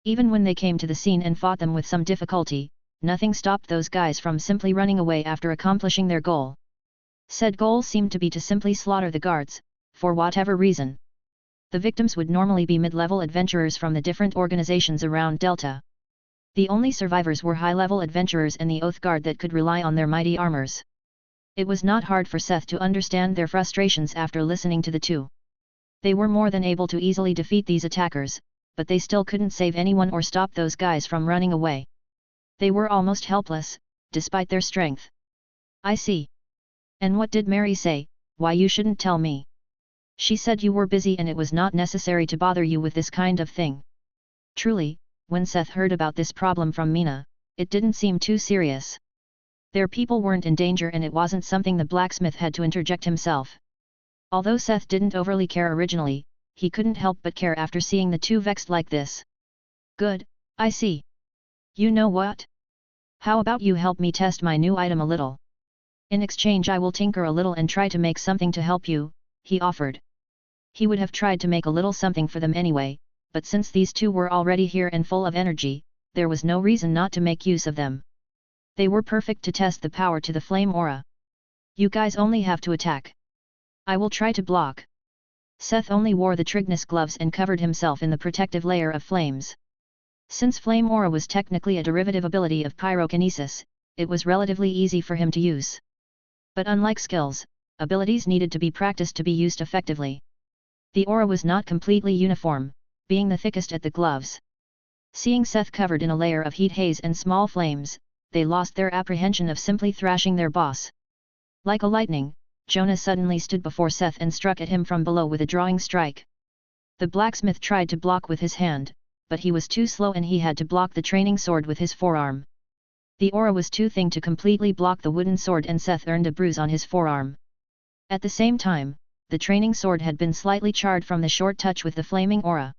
Even when they came to the scene and fought them with some difficulty, nothing stopped those guys from simply running away after accomplishing their goal. Said goal seemed to be to simply slaughter the guards, for whatever reason. The victims would normally be mid-level adventurers from the different organizations around Delta. The only survivors were high-level adventurers and the Oath Guard that could rely on their mighty armors. It was not hard for Seth to understand their frustrations after listening to the two. They were more than able to easily defeat these attackers, but they still couldn't save anyone or stop those guys from running away. They were almost helpless, despite their strength. I see. And what did Mary say? Why you shouldn't tell me? She said you were busy and it was not necessary to bother you with this kind of thing. Truly, when Seth heard about this problem from Mina, it didn't seem too serious. Their people weren't in danger and it wasn't something the blacksmith had to interject himself. Although Seth didn't overly care originally, he couldn't help but care after seeing the two vexed like this. Good, I see. You know what? How about you help me test my new item a little? In exchange I will tinker a little and try to make something to help you, he offered. He would have tried to make a little something for them anyway, but since these two were already here and full of energy, there was no reason not to make use of them. They were perfect to test the power to the flame aura. You guys only have to attack. I will try to block. Seth only wore the Trignus gloves and covered himself in the protective layer of flames. Since flame aura was technically a derivative ability of pyrokinesis, it was relatively easy for him to use. But unlike skills, abilities needed to be practiced to be used effectively. The aura was not completely uniform, being the thickest at the gloves. Seeing Seth covered in a layer of heat haze and small flames, they lost their apprehension of simply thrashing their boss. Like a lightning, Jonah suddenly stood before Seth and struck at him from below with a drawing strike. The blacksmith tried to block with his hand, but he was too slow and he had to block the training sword with his forearm. The aura was too thin to completely block the wooden sword and Seth earned a bruise on his forearm. At the same time, the training sword had been slightly charred from the short touch with the flaming aura.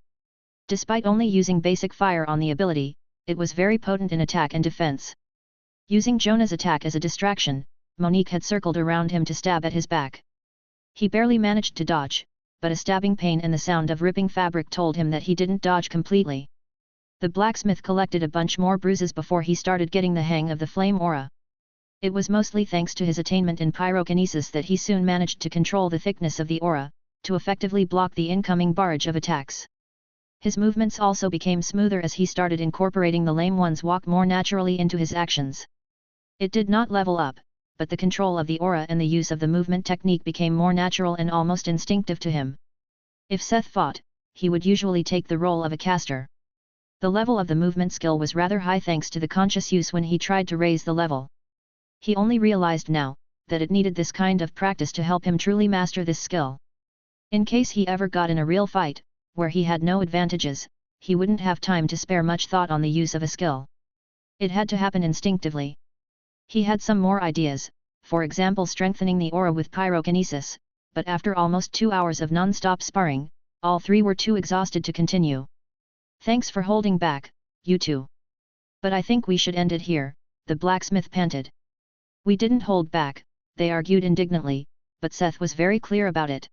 Despite only using basic fire on the ability, it was very potent in attack and defense. Using Jonah's attack as a distraction, Monique had circled around him to stab at his back. He barely managed to dodge, but a stabbing pain and the sound of ripping fabric told him that he didn't dodge completely. The blacksmith collected a bunch more bruises before he started getting the hang of the flame aura. It was mostly thanks to his attainment in pyrokinesis that he soon managed to control the thickness of the aura, to effectively block the incoming barrage of attacks. His movements also became smoother as he started incorporating the lame one's walk more naturally into his actions. It did not level up, but the control of the aura and the use of the movement technique became more natural and almost instinctive to him. If Seth fought, he would usually take the role of a caster. The level of the movement skill was rather high thanks to the conscious use when he tried to raise the level. He only realized now, that it needed this kind of practice to help him truly master this skill. In case he ever got in a real fight, where he had no advantages, he wouldn't have time to spare much thought on the use of a skill. It had to happen instinctively. He had some more ideas, for example strengthening the aura with pyrokinesis, but after almost 2 hours of non-stop sparring, all three were too exhausted to continue. Thanks for holding back, you two. But I think we should end it here, the blacksmith panted. We didn't hold back, they argued indignantly, but Seth was very clear about it.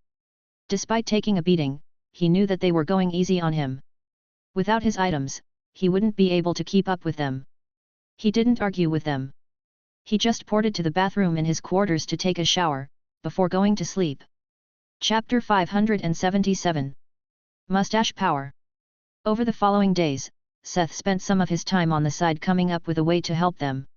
Despite taking a beating, he knew that they were going easy on him. Without his items, he wouldn't be able to keep up with them. He didn't argue with them. He just ported to the bathroom in his quarters to take a shower, before going to sleep. Chapter 577. Mustache Power. Over the following days, Seth spent some of his time on the side coming up with a way to help them.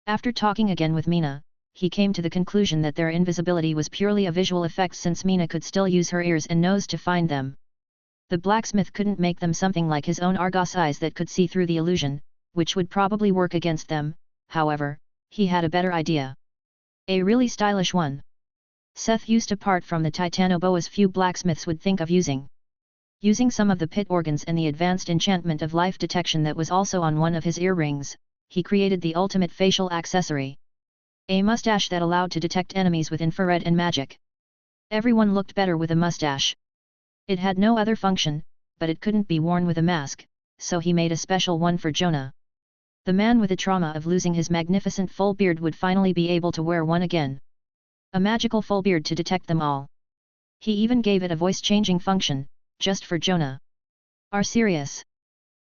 After talking again with Mina, he came to the conclusion that their invisibility was purely a visual effect since Mina could still use her ears and nose to find them. The blacksmith couldn't make them something like his own Argos eyes that could see through the illusion, which would probably work against them. However, he had a better idea. A really stylish one. Seth used apart from the titanoboas few blacksmiths would think of using. Using some of the pit organs and the advanced enchantment of life detection that was also on one of his earrings, he created the ultimate facial accessory. A mustache that allowed to detect enemies with infrared and magic. Everyone looked better with a mustache. It had no other function, but it couldn't be worn with a mask, so he made a special one for Jonah. The man with the trauma of losing his magnificent full beard would finally be able to wear one again. A magical full beard to detect them all. He even gave it a voice-changing function, just for Jonah. "Are serious?"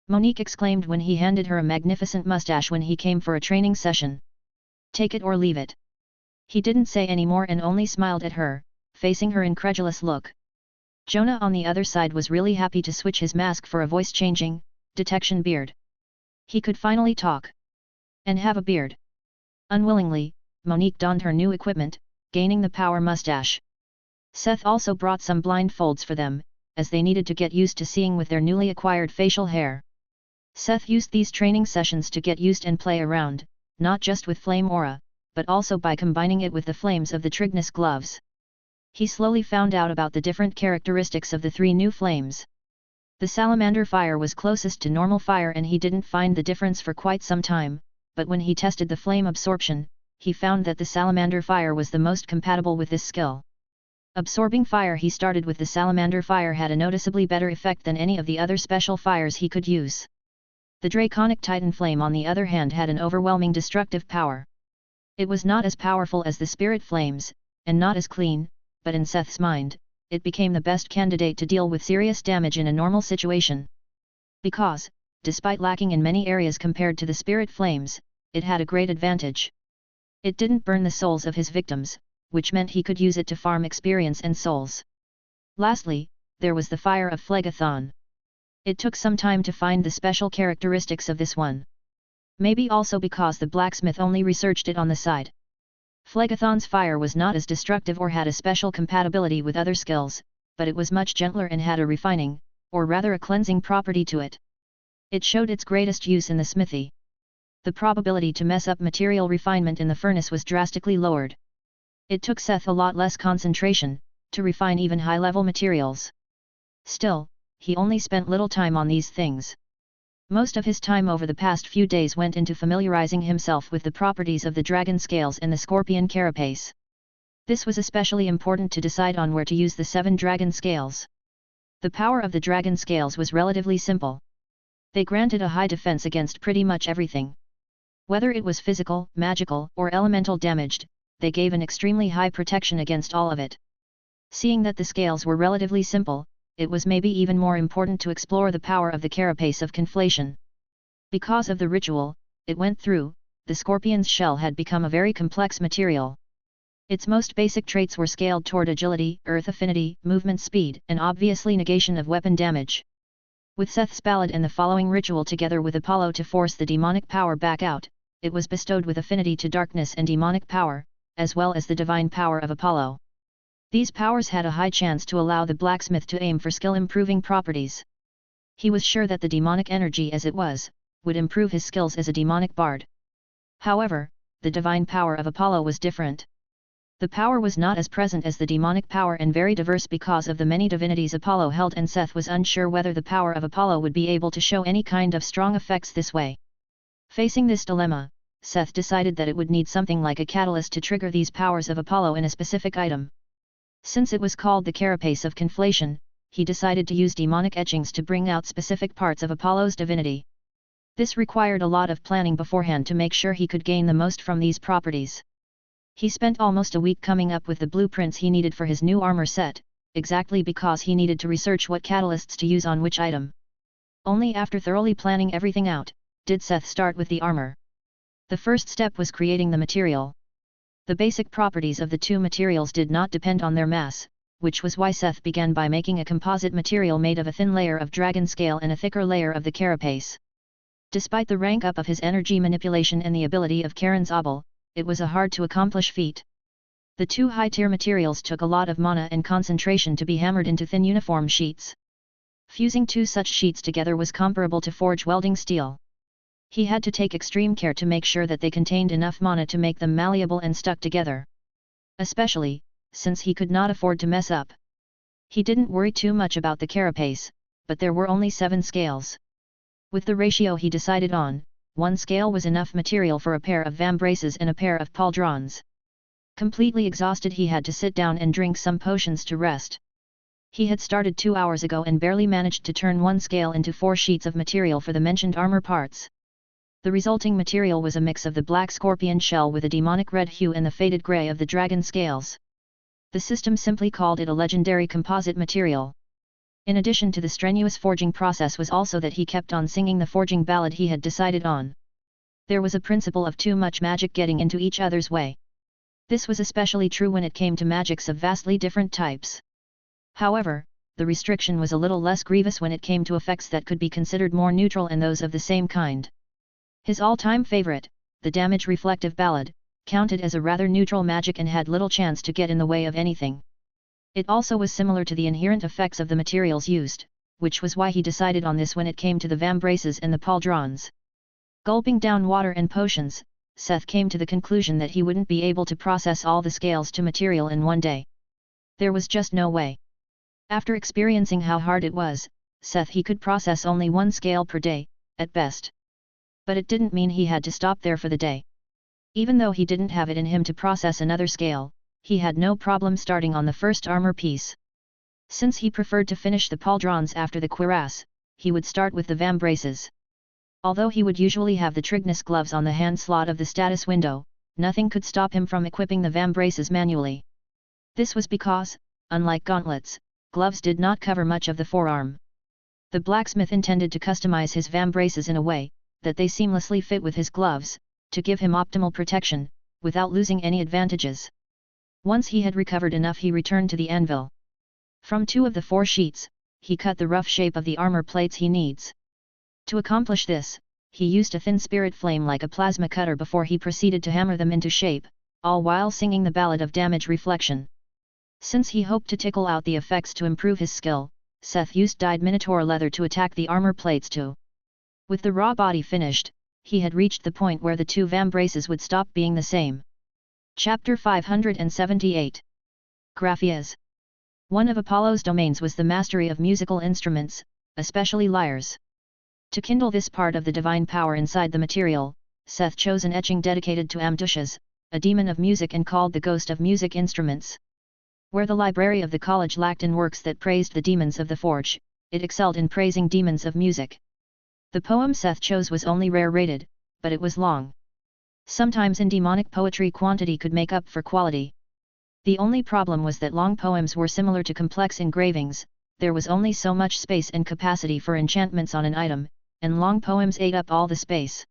Monique exclaimed when he handed her a magnificent mustache when he came for a training session. "Take it or leave it." He didn't say any more and only smiled at her, facing her incredulous look. Jonah on the other side was really happy to switch his mask for a voice-changing, detection beard. He could finally talk. And have a beard. Unwillingly, Monique donned her new equipment, gaining the power mustache. Seth also brought some blindfolds for them, as they needed to get used to seeing with their newly acquired facial hair. Seth used these training sessions to get used and play around, not just with flame aura, but also by combining it with the flames of the Trignus gloves. He slowly found out about the different characteristics of the three new flames. The salamander fire was closest to normal fire and he didn't find the difference for quite some time, but when he tested the flame absorption, he found that the salamander fire was the most compatible with this skill. Absorbing fire he started with the salamander fire had a noticeably better effect than any of the other special fires he could use. The draconic titan flame on the other hand had an overwhelming destructive power. It was not as powerful as the spirit flames, and not as clean, but in Seth's mind, it became the best candidate to deal with serious damage in a normal situation. Because, despite lacking in many areas compared to the spirit flames, it had a great advantage. It didn't burn the souls of his victims, which meant he could use it to farm experience and souls. Lastly, there was the fire of Phlegethon. It took some time to find the special characteristics of this one. Maybe also because the blacksmith only researched it on the side. Phlegethon's fire was not as destructive or had a special compatibility with other skills, but it was much gentler and had a refining, or rather a cleansing property to it. It showed its greatest use in the smithy. The probability to mess up material refinement in the furnace was drastically lowered. It took Seth a lot less concentration, to refine even high-level materials. Still, he only spent little time on these things. Most of his time over the past few days went into familiarizing himself with the properties of the dragon scales and the scorpion carapace. This was especially important to decide on where to use the 7 dragon scales. The power of the dragon scales was relatively simple. They granted a high defense against pretty much everything. Whether it was physical, magical, or elemental damaged, they gave an extremely high protection against all of it. Seeing that the scales were relatively simple, it was maybe even more important to explore the power of the carapace of conflation. Because of the ritual it went through, the scorpion's shell had become a very complex material. Its most basic traits were scaled toward agility, earth affinity, movement speed, and obviously negation of weapon damage. With Seth's ballad and the following ritual together with Apollo to force the demonic power back out, it was bestowed with affinity to darkness and demonic power, as well as the divine power of Apollo. These powers had a high chance to allow the blacksmith to aim for skill-improving properties. He was sure that the demonic energy as it was, would improve his skills as a demonic bard. However, the divine power of Apollo was different. The power was not as present as the demonic power and very diverse because of the many divinities Apollo held, and Seth was unsure whether the power of Apollo would be able to show any kind of strong effects this way. Facing this dilemma, Seth decided that it would need something like a catalyst to trigger these powers of Apollo in a specific item. Since it was called the carapace of conflation, he decided to use demonic etchings to bring out specific parts of Apollo's divinity. This required a lot of planning beforehand to make sure he could gain the most from these properties. He spent almost a week coming up with the blueprints he needed for his new armor set, exactly because he needed to research what catalysts to use on which item. Only after thoroughly planning everything out, did Seth start with the armor. The first step was creating the material. The basic properties of the two materials did not depend on their mass, which was why Seth began by making a composite material made of a thin layer of dragon scale and a thicker layer of the carapace. Despite the rank up of his energy manipulation and the ability of Karen's obel, it was a hard-to-accomplish feat. The two high-tier materials took a lot of mana and concentration to be hammered into thin uniform sheets. Fusing two such sheets together was comparable to forge welding steel. He had to take extreme care to make sure that they contained enough mana to make them malleable and stuck together. Especially, since he could not afford to mess up. He didn't worry too much about the carapace, but there were only 7 scales. With the ratio he decided on, 1 scale was enough material for a pair of vambraces and a pair of pauldrons. Completely exhausted, he had to sit down and drink some potions to rest. He had started 2 hours ago and barely managed to turn 1 scale into 4 sheets of material for the mentioned armor parts. The resulting material was a mix of the black scorpion shell with a demonic red hue and the faded grey of the dragon scales. The system simply called it a legendary composite material. In addition to the strenuous forging process was also that he kept on singing the forging ballad he had decided on. There was a principle of too much magic getting into each other's way. This was especially true when it came to magics of vastly different types. However, the restriction was a little less grievous when it came to effects that could be considered more neutral and those of the same kind. His all-time favorite, the damage reflective ballad, counted as a rather neutral magic and had little chance to get in the way of anything. It also was similar to the inherent effects of the materials used, which was why he decided on this when it came to the vambraces and the pauldrons. Gulping down water and potions, Seth came to the conclusion that he wouldn't be able to process all the scales to material in one day. There was just no way. After experiencing how hard it was, Seth he could process only 1 scale per day, at best. But it didn't mean he had to stop there for the day. Even though he didn't have it in him to process another scale, he had no problem starting on the first armor piece. Since he preferred to finish the pauldrons after the cuirass, he would start with the vambraces. Although he would usually have the Trignus gloves on the hand slot of the status window, nothing could stop him from equipping the vambraces manually. This was because, unlike gauntlets, gloves did not cover much of the forearm. The blacksmith intended to customize his vambraces in a way that they seamlessly fit with his gloves, to give him optimal protection, without losing any advantages. Once he had recovered enough, he returned to the anvil. From 2 of the 4 sheets, he cut the rough shape of the armor plates he needs. To accomplish this, he used a thin spirit flame like a plasma cutter before he proceeded to hammer them into shape, all while singing the ballad of damage reflection. Since he hoped to tickle out the effects to improve his skill, Seth used dyed minotaur leather to attack the armor plates too. With the raw body finished, he had reached the point where the 2 vambraces would stop being the same. Chapter 578. Graphias. One of Apollo's domains was the mastery of musical instruments, especially lyres. To kindle this part of the divine power inside the material, Seth chose an etching dedicated to Mustache, a demon of music and called the ghost of music instruments. Where the library of the college lacked in works that praised the demons of the forge, it excelled in praising demons of music. The poem Seth chose was only rare-rated, but it was long. Sometimes in demonic poetry quantity could make up for quality. The only problem was that long poems were similar to complex engravings, there was only so much space and capacity for enchantments on an item, and long poems ate up all the space.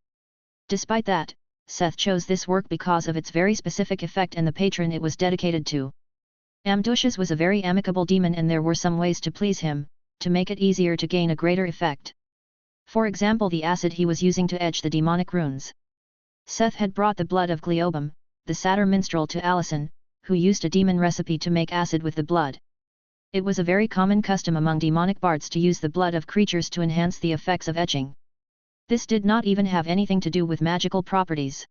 Despite that, Seth chose this work because of its very specific effect and the patron it was dedicated to. Mustache was a very amicable demon and there were some ways to please him, to make it easier to gain a greater effect. For example, the acid he was using to etch the demonic runes. Seth had brought the blood of Gleobum, the satyr minstrel, to Allison, who used a demon recipe to make acid with the blood. It was a very common custom among demonic bards to use the blood of creatures to enhance the effects of etching. This did not even have anything to do with magical properties.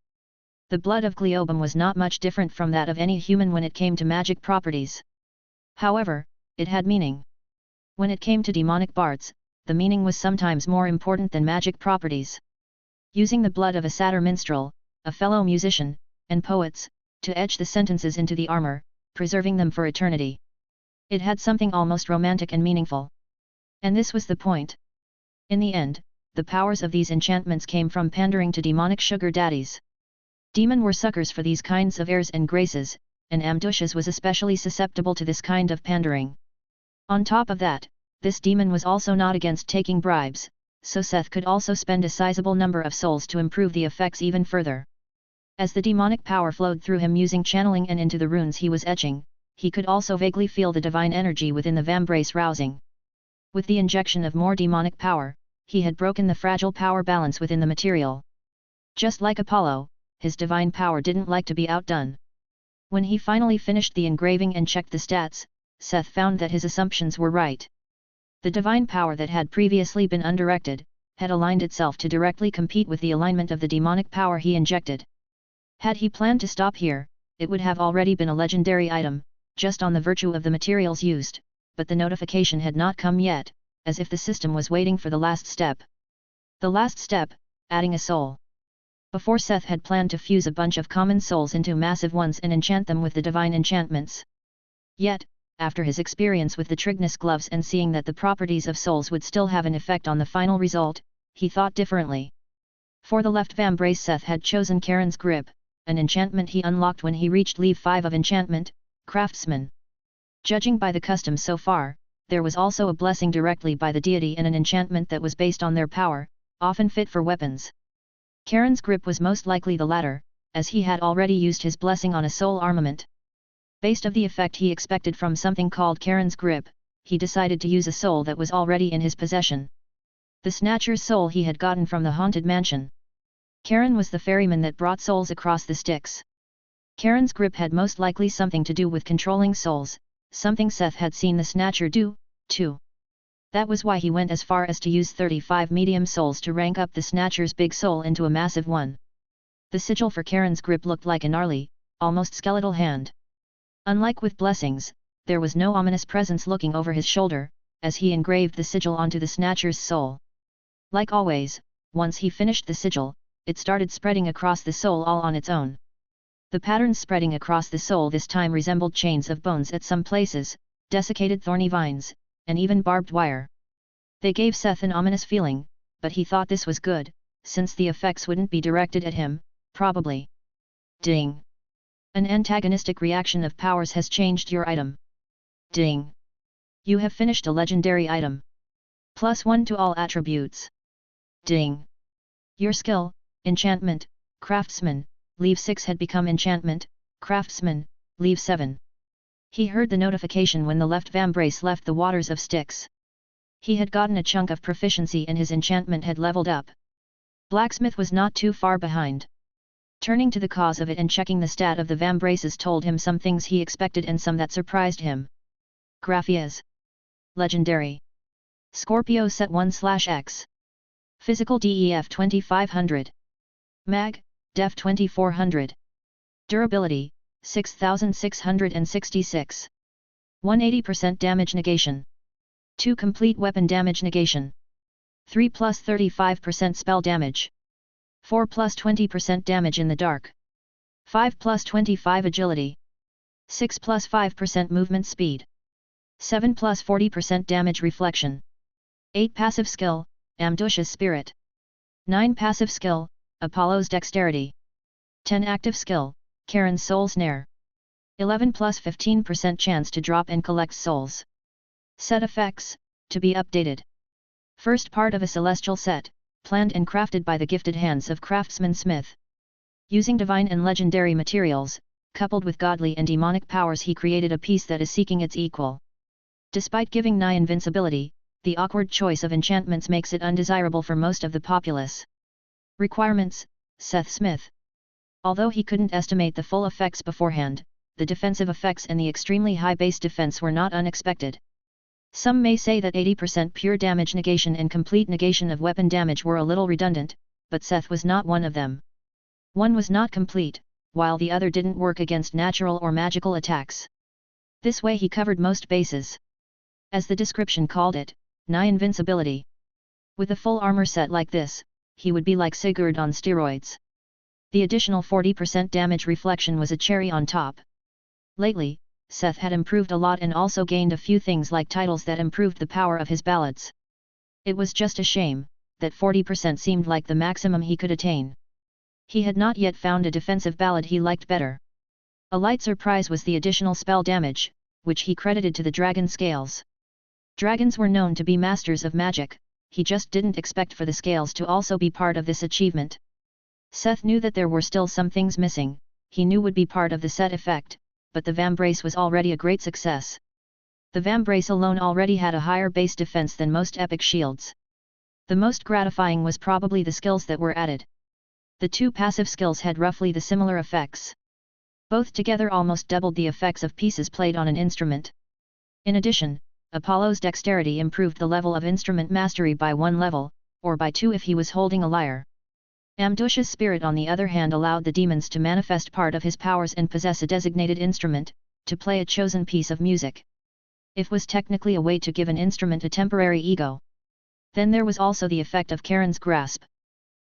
The blood of Gleobum was not much different from that of any human when it came to magic properties. However, it had meaning. When it came to demonic bards, the meaning was sometimes more important than magic properties. Using the blood of a satyr minstrel, a fellow musician, and poets, to etch the sentences into the armor, preserving them for eternity. It had something almost romantic and meaningful. And this was the point. In the end, the powers of these enchantments came from pandering to demonic sugar daddies. Demon were suckers for these kinds of airs and graces, and Mustache was especially susceptible to this kind of pandering. On top of that, this demon was also not against taking bribes, so Seth could also spend a sizable number of souls to improve the effects even further. As the demonic power flowed through him using channeling and into the runes he was etching, he could also vaguely feel the divine energy within the vambrace rousing. With the injection of more demonic power, he had broken the fragile power balance within the material. Just like Apollo, his divine power didn't like to be outdone. When he finally finished the engraving and checked the stats, Seth found that his assumptions were right. The divine power that had previously been undirected, had aligned itself to directly compete with the alignment of the demonic power he injected. Had he planned to stop here, it would have already been a legendary item, just on the virtue of the materials used, but the notification had not come yet, as if the system was waiting for the last step. The last step, adding a soul. Before Seth had planned to fuse a bunch of common souls into massive ones and enchant them with the divine enchantments. Yet, after his experience with the Trignus gloves and seeing that the properties of souls would still have an effect on the final result, he thought differently. For the left vambrace Seth had chosen Charon's grip, an enchantment he unlocked when he reached level 5 of enchantment, craftsman. Judging by the custom so far, there was also a blessing directly by the deity and an enchantment that was based on their power, often fit for weapons. Charon's grip was most likely the latter, as he had already used his blessing on a soul armament. Based on the effect he expected from something called Charon's grip, he decided to use a soul that was already in his possession. The snatcher's soul he had gotten from the haunted mansion. Charon was the ferryman that brought souls across the Styx. Charon's grip had most likely something to do with controlling souls, something Seth had seen the snatcher do, too. That was why he went as far as to use 35 medium souls to rank up the snatcher's big soul into a massive one. The sigil for Charon's grip looked like a gnarly, almost skeletal hand. Unlike with blessings, there was no ominous presence looking over his shoulder, as he engraved the sigil onto the snatcher's soul. Like always, once he finished the sigil, it started spreading across the soul all on its own. The patterns spreading across the soul this time resembled chains of bones at some places, desiccated thorny vines, and even barbed wire. They gave Seth an ominous feeling, but he thought this was good, since the effects wouldn't be directed at him, probably. Ding! An antagonistic reaction of powers has changed your item. Ding! You have finished a legendary item. +1 to all attributes. Ding! Your skill, enchantment, craftsman, level 6 had become enchantment, craftsman, level 7. He heard the notification when the left vambrace left the waters of Styx. He had gotten a chunk of proficiency and his enchantment had leveled up. Blacksmith was not too far behind. Turning to the cause of it and checking the stat of the vambraces told him some things he expected and some that surprised him. Graphias. Legendary. Scorpio set 1/X. Physical DEF 2500. Mag, Def 2400. Durability, 6666. 180% damage negation. 2 complete weapon damage negation. 3 plus 35% spell damage. 4 plus 20% damage in the dark. 5 plus 25 agility. 6 plus 5% movement speed. 7 plus 40% damage reflection. 8 passive skill, Amdush's spirit. 9 passive skill, Apollo's dexterity. 10 active skill, Charon's soul snare. 11 plus 15% chance to drop and collect souls. Set effects, to be updated. First part of a celestial set, planned and crafted by the gifted hands of craftsman Smith. Using divine and legendary materials, coupled with godly and demonic powers, he created a piece that is seeking its equal. Despite giving nigh invincibility, the awkward choice of enchantments makes it undesirable for most of the populace. Requirements: Seth Smith. Although he couldn't estimate the full effects beforehand, the defensive effects and the extremely high base defense were not unexpected. Some may say that 80% pure damage negation and complete negation of weapon damage were a little redundant, but Seth was not one of them. One was not complete, while the other didn't work against natural or magical attacks. This way he covered most bases. As the description called it, nigh invincibility. With a full armor set like this, he would be like Sigurd on steroids. The additional 40% damage reflection was a cherry on top. Lately, Seth had improved a lot and also gained a few things like titles that improved the power of his ballads. It was just a shame that 40% seemed like the maximum he could attain. He had not yet found a defensive ballad he liked better. A light surprise was the additional spell damage, which he credited to the dragon scales. Dragons were known to be masters of magic, he just didn't expect for the scales to also be part of this achievement. Seth knew that there were still some things missing, he knew would be part of the set effect, but the vambrace was already a great success. The vambrace alone already had a higher base defense than most epic shields. The most gratifying was probably the skills that were added. The two passive skills had roughly the similar effects. Both together almost doubled the effects of pieces played on an instrument. In addition, Apollo's dexterity improved the level of instrument mastery by 1 level, or by 2 if he was holding a lyre. Amdush's spirit on the other hand allowed the demons to manifest part of his powers and possess a designated instrument, to play a chosen piece of music. It was technically a way to give an instrument a temporary ego. Then there was also the effect of Karen's grasp.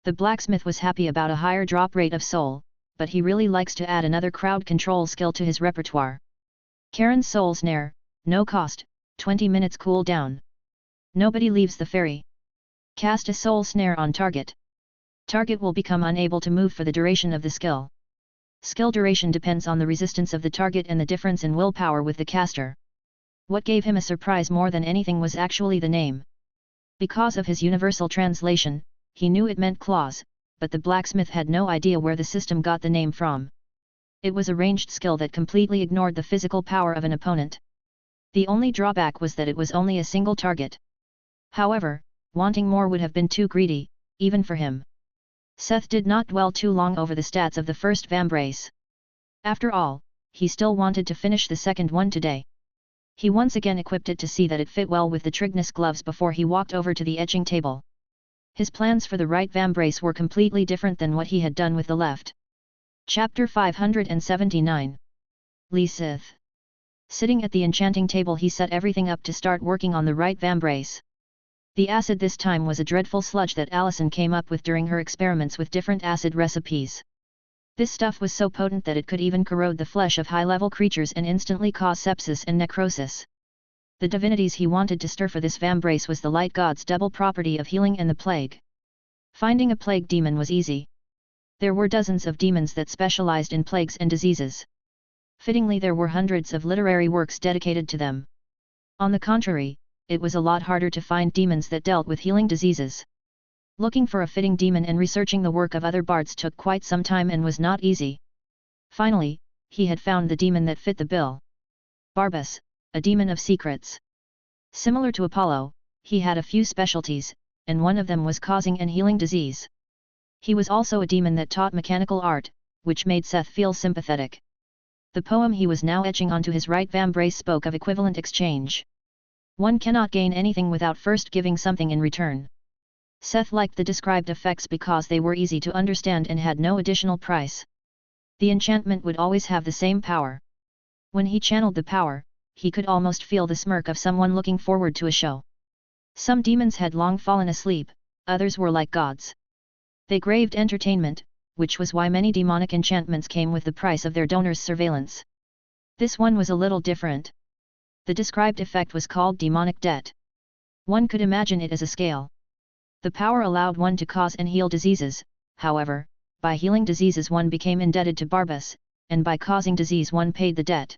The blacksmith was happy about a higher drop rate of soul, but he really likes to add another crowd control skill to his repertoire. Karen's soul snare, no cost, 20 minutes cool down. Nobody leaves the ferry. Cast a soul snare on target. Target will become unable to move for the duration of the skill. Skill duration depends on the resistance of the target and the difference in willpower with the caster. What gave him a surprise more than anything was actually the name. Because of his universal translation, he knew it meant claws, but the blacksmith had no idea where the system got the name from. It was a ranged skill that completely ignored the physical power of an opponent. The only drawback was that it was only a single target. However, wanting more would have been too greedy, even for him. Seth did not dwell too long over the stats of the first vambrace. After all, he still wanted to finish the second one today. He once again equipped it to see that it fit well with the Trignus gloves before he walked over to the etching table. His plans for the right vambrace were completely different than what he had done with the left. Chapter 579. Seth. Sitting at the enchanting table, he set everything up to start working on the right vambrace. The acid this time was a dreadful sludge that Allison came up with during her experiments with different acid recipes. This stuff was so potent that it could even corrode the flesh of high-level creatures and instantly cause sepsis and necrosis. The divinities he wanted to stir for this vambrace was the light god's double property of healing and the plague. Finding a plague demon was easy. There were dozens of demons that specialized in plagues and diseases. Fittingly, there were hundreds of literary works dedicated to them. On the contrary, it was a lot harder to find demons that dealt with healing diseases. Looking for a fitting demon and researching the work of other bards took quite some time and was not easy. Finally, he had found the demon that fit the bill. Barbas, a demon of secrets. Similar to Apollo, he had a few specialties, and one of them was causing and healing disease. He was also a demon that taught mechanical art, which made Seth feel sympathetic. The poem he was now etching onto his right vambrace spoke of equivalent exchange. One cannot gain anything without first giving something in return. Seth liked the described effects because they were easy to understand and had no additional price. The enchantment would always have the same power. When he channeled the power, he could almost feel the smirk of someone looking forward to a show. Some demons had long fallen asleep, others were like gods. They craved entertainment, which was why many demonic enchantments came with the price of their donor's surveillance. This one was a little different. The described effect was called demonic debt. One could imagine it as a scale. The power allowed one to cause and heal diseases, however, by healing diseases one became indebted to Barbas, and by causing disease one paid the debt.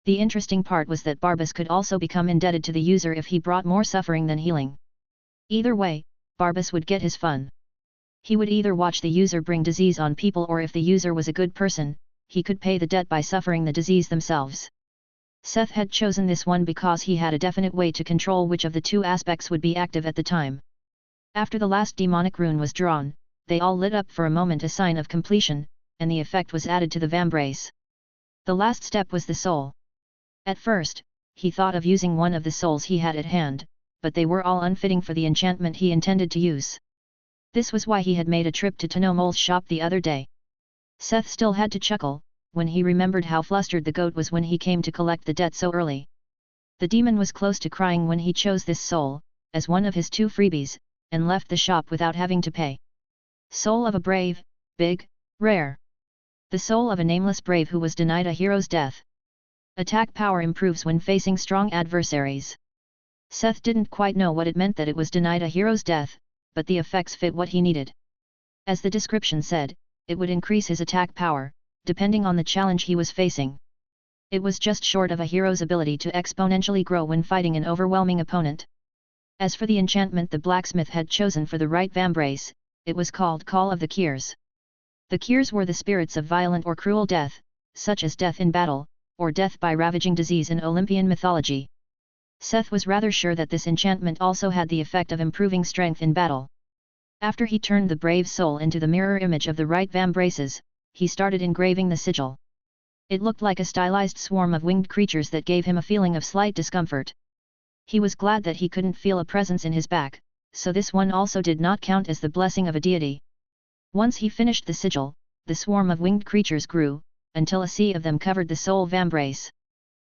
The interesting part was that Barbas could also become indebted to the user if he brought more suffering than healing. Either way, Barbas would get his fun. He would either watch the user bring disease on people, or if the user was a good person, he could pay the debt by suffering the disease themselves. Seth had chosen this one because he had a definite way to control which of the two aspects would be active at the time. After the last demonic rune was drawn, they all lit up for a moment, a sign of completion, and the effect was added to the vambrace. The last step was the soul. At first, he thought of using one of the souls he had at hand, but they were all unfitting for the enchantment he intended to use. This was why he had made a trip to Tanol's shop the other day. Seth still had to chuckle when he remembered how flustered the goat was when he came to collect the debt so early. The demon was close to crying when he chose this soul, as one of his 2 freebies, and left the shop without having to pay. Soul of a brave, big, rare. The soul of a nameless brave who was denied a hero's death. Attack power improves when facing strong adversaries. Seth didn't quite know what it meant that it was denied a hero's death, but the effects fit what he needed. As the description said, it would increase his attack power, depending on the challenge he was facing. It was just short of a hero's ability to exponentially grow when fighting an overwhelming opponent. As for the enchantment the blacksmith had chosen for the right vambrace, it was called Call of the Kyrs. The Kyrs were the spirits of violent or cruel death, such as death in battle, or death by ravaging disease in Olympian mythology. Seth was rather sure that this enchantment also had the effect of improving strength in battle. After he turned the brave soul into the mirror image of the right vambraces, he started engraving the sigil. It looked like a stylized swarm of winged creatures that gave him a feeling of slight discomfort. He was glad that he couldn't feel a presence in his back, so this one also did not count as the blessing of a deity. Once he finished the sigil, the swarm of winged creatures grew, until a sea of them covered the soul vambrace.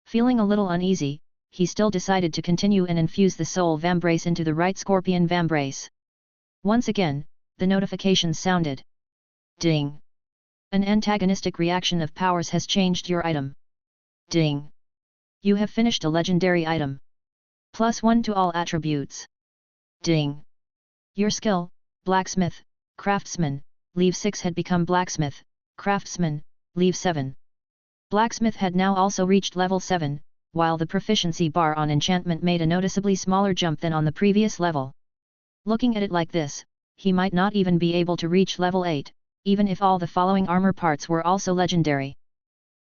Feeling a little uneasy, he still decided to continue and infuse the soul vambrace into the right scorpion vambrace. Once again, the notification sounded. Ding! An antagonistic reaction of powers has changed your item. Ding! You have finished a legendary item. +1 to all attributes. Ding! Your skill, Blacksmith, Craftsman, Leave 6 had become Blacksmith, Craftsman, Leave 7. Blacksmith had now also reached level 7, while the proficiency bar on enchantment made a noticeably smaller jump than on the previous level. Looking at it like this, he might not even be able to reach level 8, even if all the following armor parts were also legendary.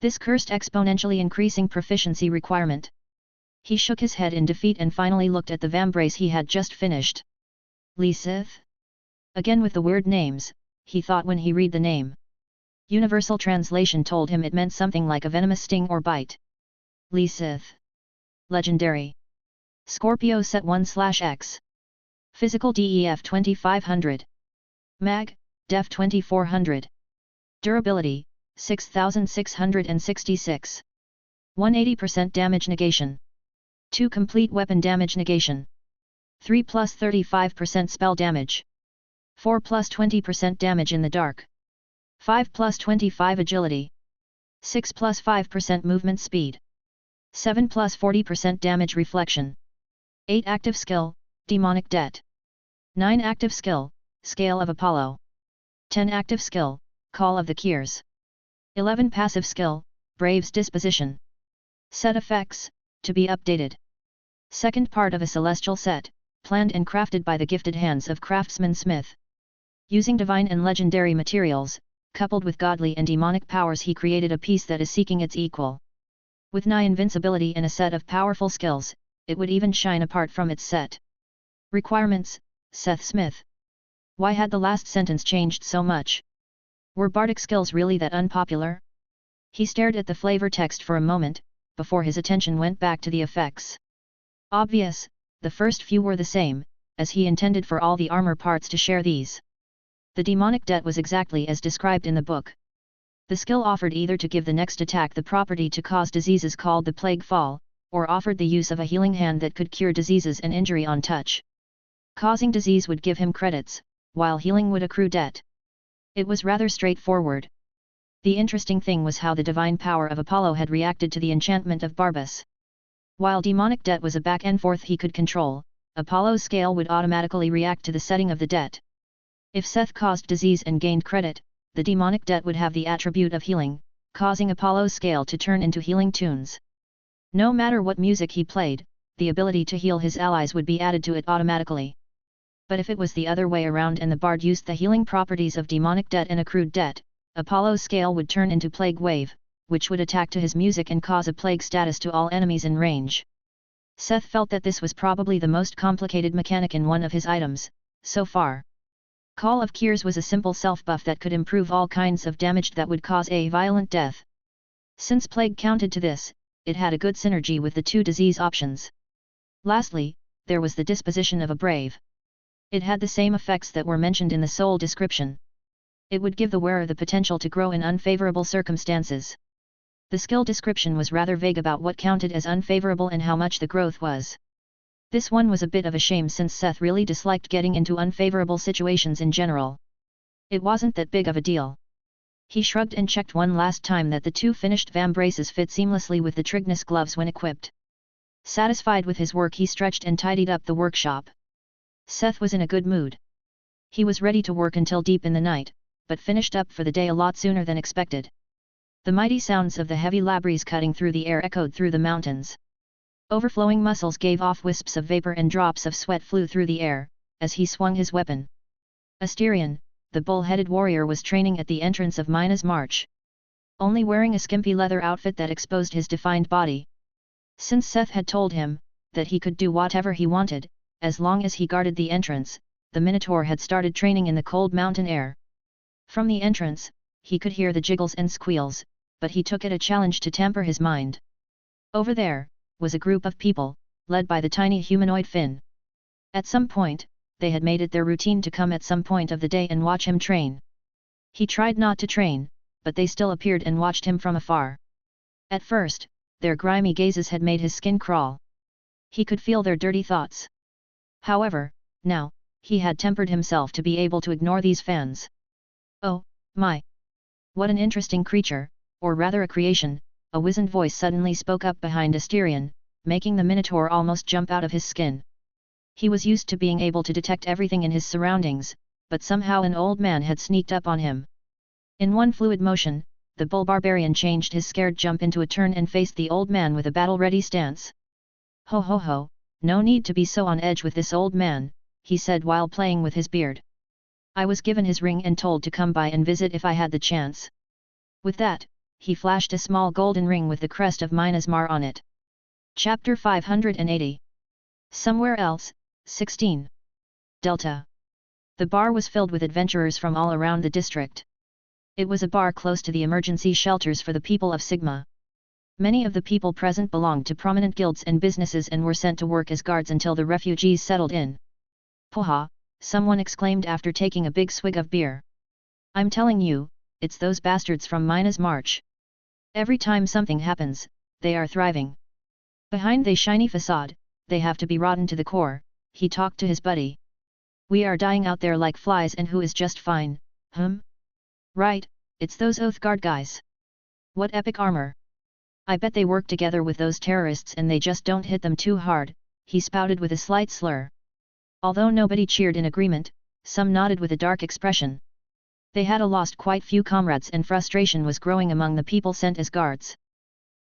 This cursed exponentially increasing proficiency requirement. He shook his head in defeat and finally looked at the vambrace he had just finished. Seth? Again with the weird names, he thought when he read the name. Universal translation told him it meant something like a venomous sting or bite. Seth. Legendary. Scorpio set 1/X. Physical DEF 2500. Mag, Def 2400. Durability, 6666. 180% damage negation. 2 complete weapon damage negation. 3 plus 35% spell damage. 4 plus 20% damage in the dark. 5 plus 25 agility. 6 plus 5% movement speed. 7 plus 40% damage reflection. 8 active skill, Demonic Debt. 9 active skill, Scale of Apollo. 10 active skill, Call of the Keers. 11 passive skill, Brave's Disposition. Set effects, to be updated. Second part of a celestial set, planned and crafted by the gifted hands of craftsman Smith. Using divine and legendary materials, coupled with godly and demonic powers, he created a piece that is seeking its equal. With nigh invincibility and a set of powerful skills, it would even shine apart from its set. Requirements, Seth Smith. Why had the last sentence changed so much? Were bardic skills really that unpopular? He stared at the flavor text for a moment, before his attention went back to the effects. Obvious, the first few were the same, as he intended for all the armor parts to share these. The demonic debt was exactly as described in the book. The skill offered either to give the next attack the property to cause diseases called the plague fall, or offered the use of a healing hand that could cure diseases and injury on touch. Causing disease would give him credits, while healing would accrue debt. It was rather straightforward. The interesting thing was how the divine power of Apollo had reacted to the enchantment of Barbas. While demonic debt was a back and forth he could control, Apollo's scale would automatically react to the setting of the debt. If Seth caused disease and gained credit, the demonic debt would have the attribute of healing, causing Apollo's scale to turn into healing tunes. No matter what music he played, the ability to heal his allies would be added to it automatically. But if it was the other way around and the bard used the healing properties of demonic debt and accrued debt, Apollo's scale would turn into plague wave, which would attack to his music and cause a plague status to all enemies in range. Seth felt that this was probably the most complicated mechanic in one of his items, so far. Call of Keers was a simple self-buff that could improve all kinds of damage that would cause a violent death. Since plague counted to this, it had a good synergy with the 2 disease options. Lastly, there was the disposition of a brave. It had the same effects that were mentioned in the soul description. It would give the wearer the potential to grow in unfavorable circumstances. The skill description was rather vague about what counted as unfavorable and how much the growth was. This one was a bit of a shame since Seth really disliked getting into unfavorable situations in general. It wasn't that big of a deal. He shrugged and checked one last time that the 2 finished vambraces fit seamlessly with the Trignus gloves when equipped. Satisfied with his work he stretched and tidied up the workshop. Seth was in a good mood. He was ready to work until deep in the night, but finished up for the day a lot sooner than expected. The mighty sounds of the heavy labries cutting through the air echoed through the mountains. Overflowing muscles gave off wisps of vapor and drops of sweat flew through the air, as he swung his weapon. Asterion, the bull-headed warrior, was training at the entrance of Mina's march. Only wearing a skimpy leather outfit that exposed his defined body. Since Seth had told him, that he could do whatever he wanted, as long as he guarded the entrance, the Minotaur had started training in the cold mountain air. From the entrance, he could hear the jiggles and squeals, but he took it a challenge to tamper his mind. Over there, was a group of people, led by the tiny humanoid Finn. At some point, they had made it their routine to come at some point of the day and watch him train. He tried not to train, but they still appeared and watched him from afar. At first, their grimy gazes had made his skin crawl. He could feel their dirty thoughts. However, now, he had tempered himself to be able to ignore these fans. Oh, my! What an interesting creature, or rather a creation, a wizened voice suddenly spoke up behind Asterion, making the Minotaur almost jump out of his skin. He was used to being able to detect everything in his surroundings, but somehow an old man had sneaked up on him. In one fluid motion, the bull barbarian changed his scared jump into a turn and faced the old man with a battle-ready stance. Ho ho ho, no need to be so on edge with this old man, he said while playing with his beard. I was given his ring and told to come by and visit if I had the chance. With that, he flashed a small golden ring with the crest of Minas Mar on it. Chapter 580. Somewhere else, 16. Delta. The bar was filled with adventurers from all around the district. It was a bar close to the emergency shelters for the people of Sigma. Many of the people present belonged to prominent guilds and businesses and were sent to work as guards until the refugees settled in. Poha! Someone exclaimed after taking a big swig of beer. I'm telling you, it's those bastards from Minas March. Every time something happens, they are thriving. Behind the shiny facade, they have to be rotten to the core, he talked to his buddy. We are dying out there like flies and who is just fine, Right, it's those Oathguard guys. What epic armor. I bet they work together with those terrorists and they just don't hit them too hard, he spouted with a slight slur. Although nobody cheered in agreement, some nodded with a dark expression. They had lost quite few comrades and frustration was growing among the people sent as guards.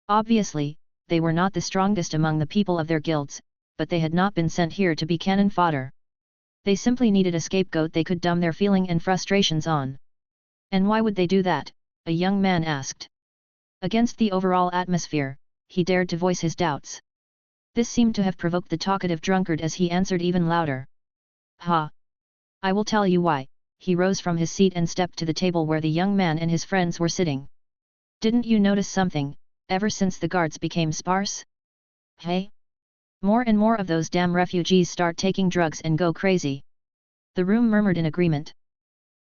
Obviously, they were not the strongest among the people of their guilds, but they had not been sent here to be cannon fodder. They simply needed a scapegoat they could dump their feeling and frustrations on. And why would they do that? A young man asked. Against the overall atmosphere, he dared to voice his doubts. This seemed to have provoked the talkative drunkard as he answered even louder. Ha! I will tell you why. He rose from his seat and stepped to the table where the young man and his friends were sitting. Didn't you notice something, ever since the guards became sparse? Hey? More and more of those damn refugees start taking drugs and go crazy. The room murmured in agreement.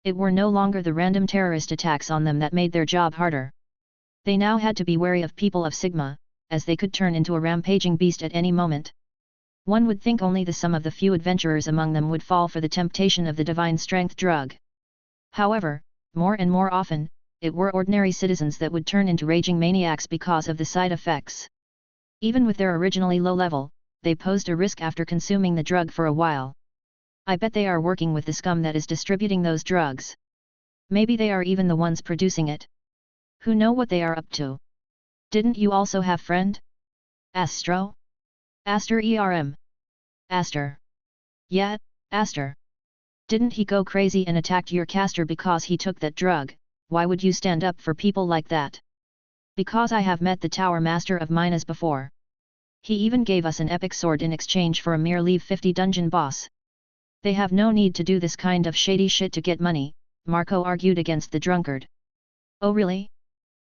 It were no longer the random terrorist attacks on them that made their job harder. They now had to be wary of people of Sigma, as they could turn into a rampaging beast at any moment. One would think only the some of the few adventurers among them would fall for the temptation of the divine strength drug. However, more and more often, it were ordinary citizens that would turn into raging maniacs because of the side effects. Even with their originally low level, they posed a risk after consuming the drug for a while. I bet they are working with the scum that is distributing those drugs. Maybe they are even the ones producing it. Who know what they are up to? Didn't you also have friend? Astro? Aster Aster. Yeah, Aster. Didn't he go crazy and attacked your caster because he took that drug? Why would you stand up for people like that? Because I have met the Tower Master of Minas before. He even gave us an epic sword in exchange for a mere level 50 dungeon boss. They have no need to do this kind of shady shit to get money, Marco argued against the drunkard. Oh really?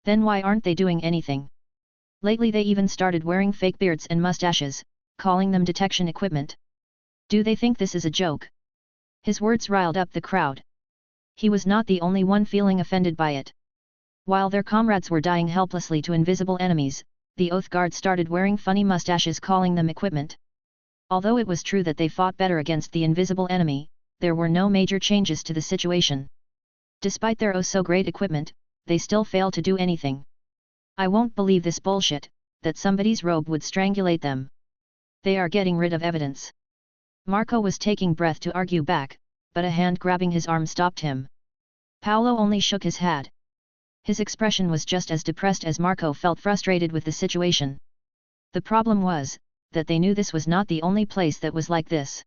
Then why aren't they doing anything? Lately they even started wearing fake beards and mustaches, calling them detection equipment. Do they think this is a joke? His words riled up the crowd. He was not the only one feeling offended by it. While their comrades were dying helplessly to invisible enemies, the Oathguard started wearing funny mustaches calling them equipment. Although it was true that they fought better against the invisible enemy, there were no major changes to the situation. Despite their oh-so-great equipment, they still failed to do anything. I won't believe this bullshit, that somebody's robe would strangulate them. They are getting rid of evidence. Marco was taking breath to argue back, but a hand grabbing his arm stopped him. Paolo only shook his head. His expression was just as depressed as Marco felt frustrated with the situation. The problem was, that they knew this was not the only place that was like this.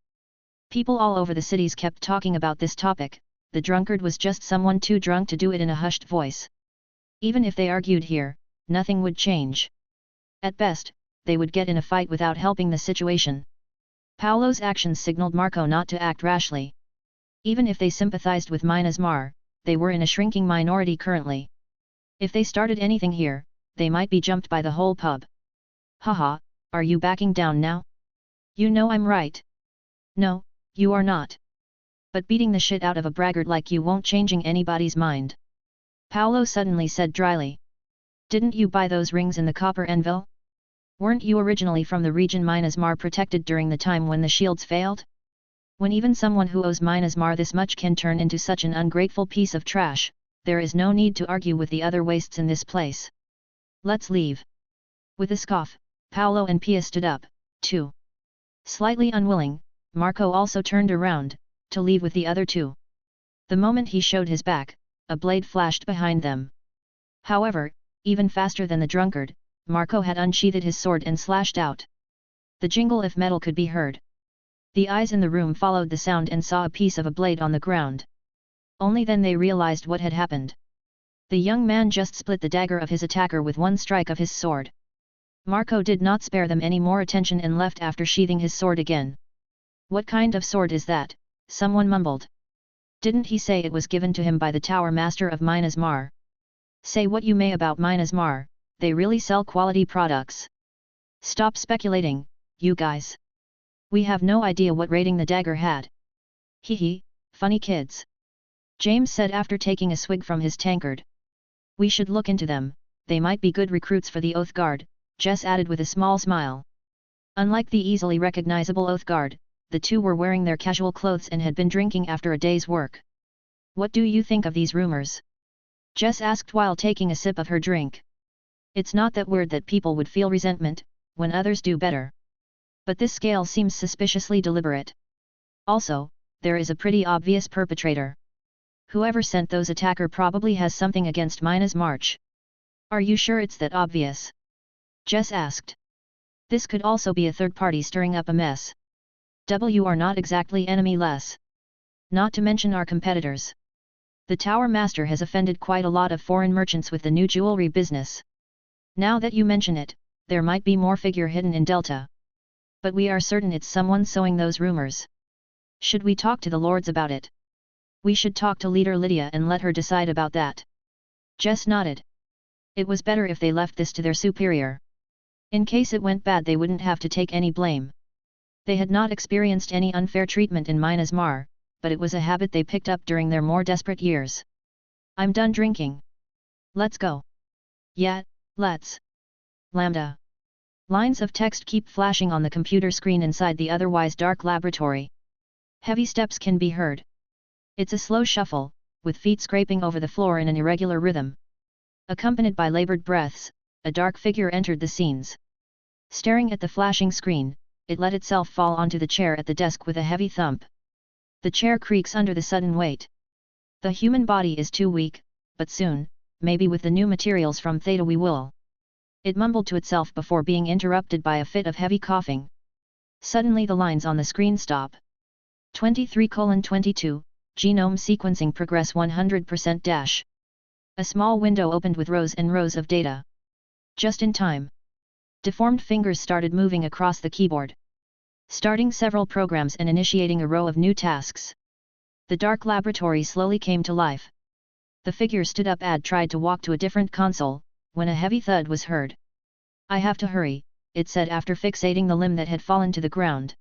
People all over the cities kept talking about this topic, the drunkard was just someone too drunk to do it in a hushed voice. Even if they argued here, nothing would change. At best, they would get in a fight without helping the situation. Paolo's actions signaled Marco not to act rashly. Even if they sympathized with Myanmar, they were in a shrinking minority currently. If they started anything here, they might be jumped by the whole pub. Haha, are you backing down now? You know I'm right. No, you are not. But beating the shit out of a braggart like you won't changing anybody's mind. Paolo suddenly said dryly. Didn't you buy those rings in the copper anvil? Weren't you originally from the region Myanmar protected during the time when the shields failed? When even someone who owes Myanmar this much can turn into such an ungrateful piece of trash, there is no need to argue with the other wastes in this place. Let's leave. With a scoff, Paolo and Pia stood up, too. Slightly unwilling, Marco also turned around, to leave with the other two. The moment he showed his back, a blade flashed behind them. However, even faster than the drunkard, Marco had unsheathed his sword and slashed out. The jingle of metal could be heard. The eyes in the room followed the sound and saw a piece of a blade on the ground. Only then they realized what had happened. The young man just split the dagger of his attacker with one strike of his sword. Marco did not spare them any more attention and left after sheathing his sword again. What kind of sword is that? Someone mumbled. Didn't he say it was given to him by the Tower Master of Myanmar? Say what you may about Myanmar, they really sell quality products. Stop speculating, you guys. We have no idea what rating the dagger had. Hee hee, funny kids. James said after taking a swig from his tankard. We should look into them, they might be good recruits for the Oath Guard, Jess added with a small smile. Unlike the easily recognizable Oath Guard, the two were wearing their casual clothes and had been drinking after a day's work. What do you think of these rumors? Jess asked while taking a sip of her drink. It's not that weird that people would feel resentment, when others do better. But this scale seems suspiciously deliberate. Also, there is a pretty obvious perpetrator. Whoever sent those attacker probably has something against Myanmar. Are you sure it's that obvious? Jess asked. This could also be a third party stirring up a mess. We are not exactly enemy-less. Not to mention our competitors. The Tower Master has offended quite a lot of foreign merchants with the new jewelry business. Now that you mention it, there might be more figure hidden in Delta. But we are certain it's someone sowing those rumors. Should we talk to the lords about it? We should talk to leader Lydia and let her decide about that. Jess nodded. It was better if they left this to their superior. In case it went bad they wouldn't have to take any blame. They had not experienced any unfair treatment in Myanmar, but it was a habit they picked up during their more desperate years. I'm done drinking. Let's go. Yeah, let's. Lambda. Lines of text keep flashing on the computer screen inside the otherwise dark laboratory. Heavy steps can be heard. It's a slow shuffle, with feet scraping over the floor in an irregular rhythm. Accompanied by labored breaths, a dark figure entered the scenes. Staring at the flashing screen, it let itself fall onto the chair at the desk with a heavy thump. The chair creaks under the sudden weight. The human body is too weak, but soon, maybe with the new materials from Theta we will. It mumbled to itself before being interrupted by a fit of heavy coughing. Suddenly the lines on the screen stop. 23:22, Genome Sequencing Progress 100% dash. A small window opened with rows and rows of data. Just in time. Deformed fingers started moving across the keyboard. Starting several programs and initiating a row of new tasks. The dark laboratory slowly came to life. The figure stood up and tried to walk to a different console, when a heavy thud was heard. I have to hurry, it said after fixating the limb that had fallen to the ground.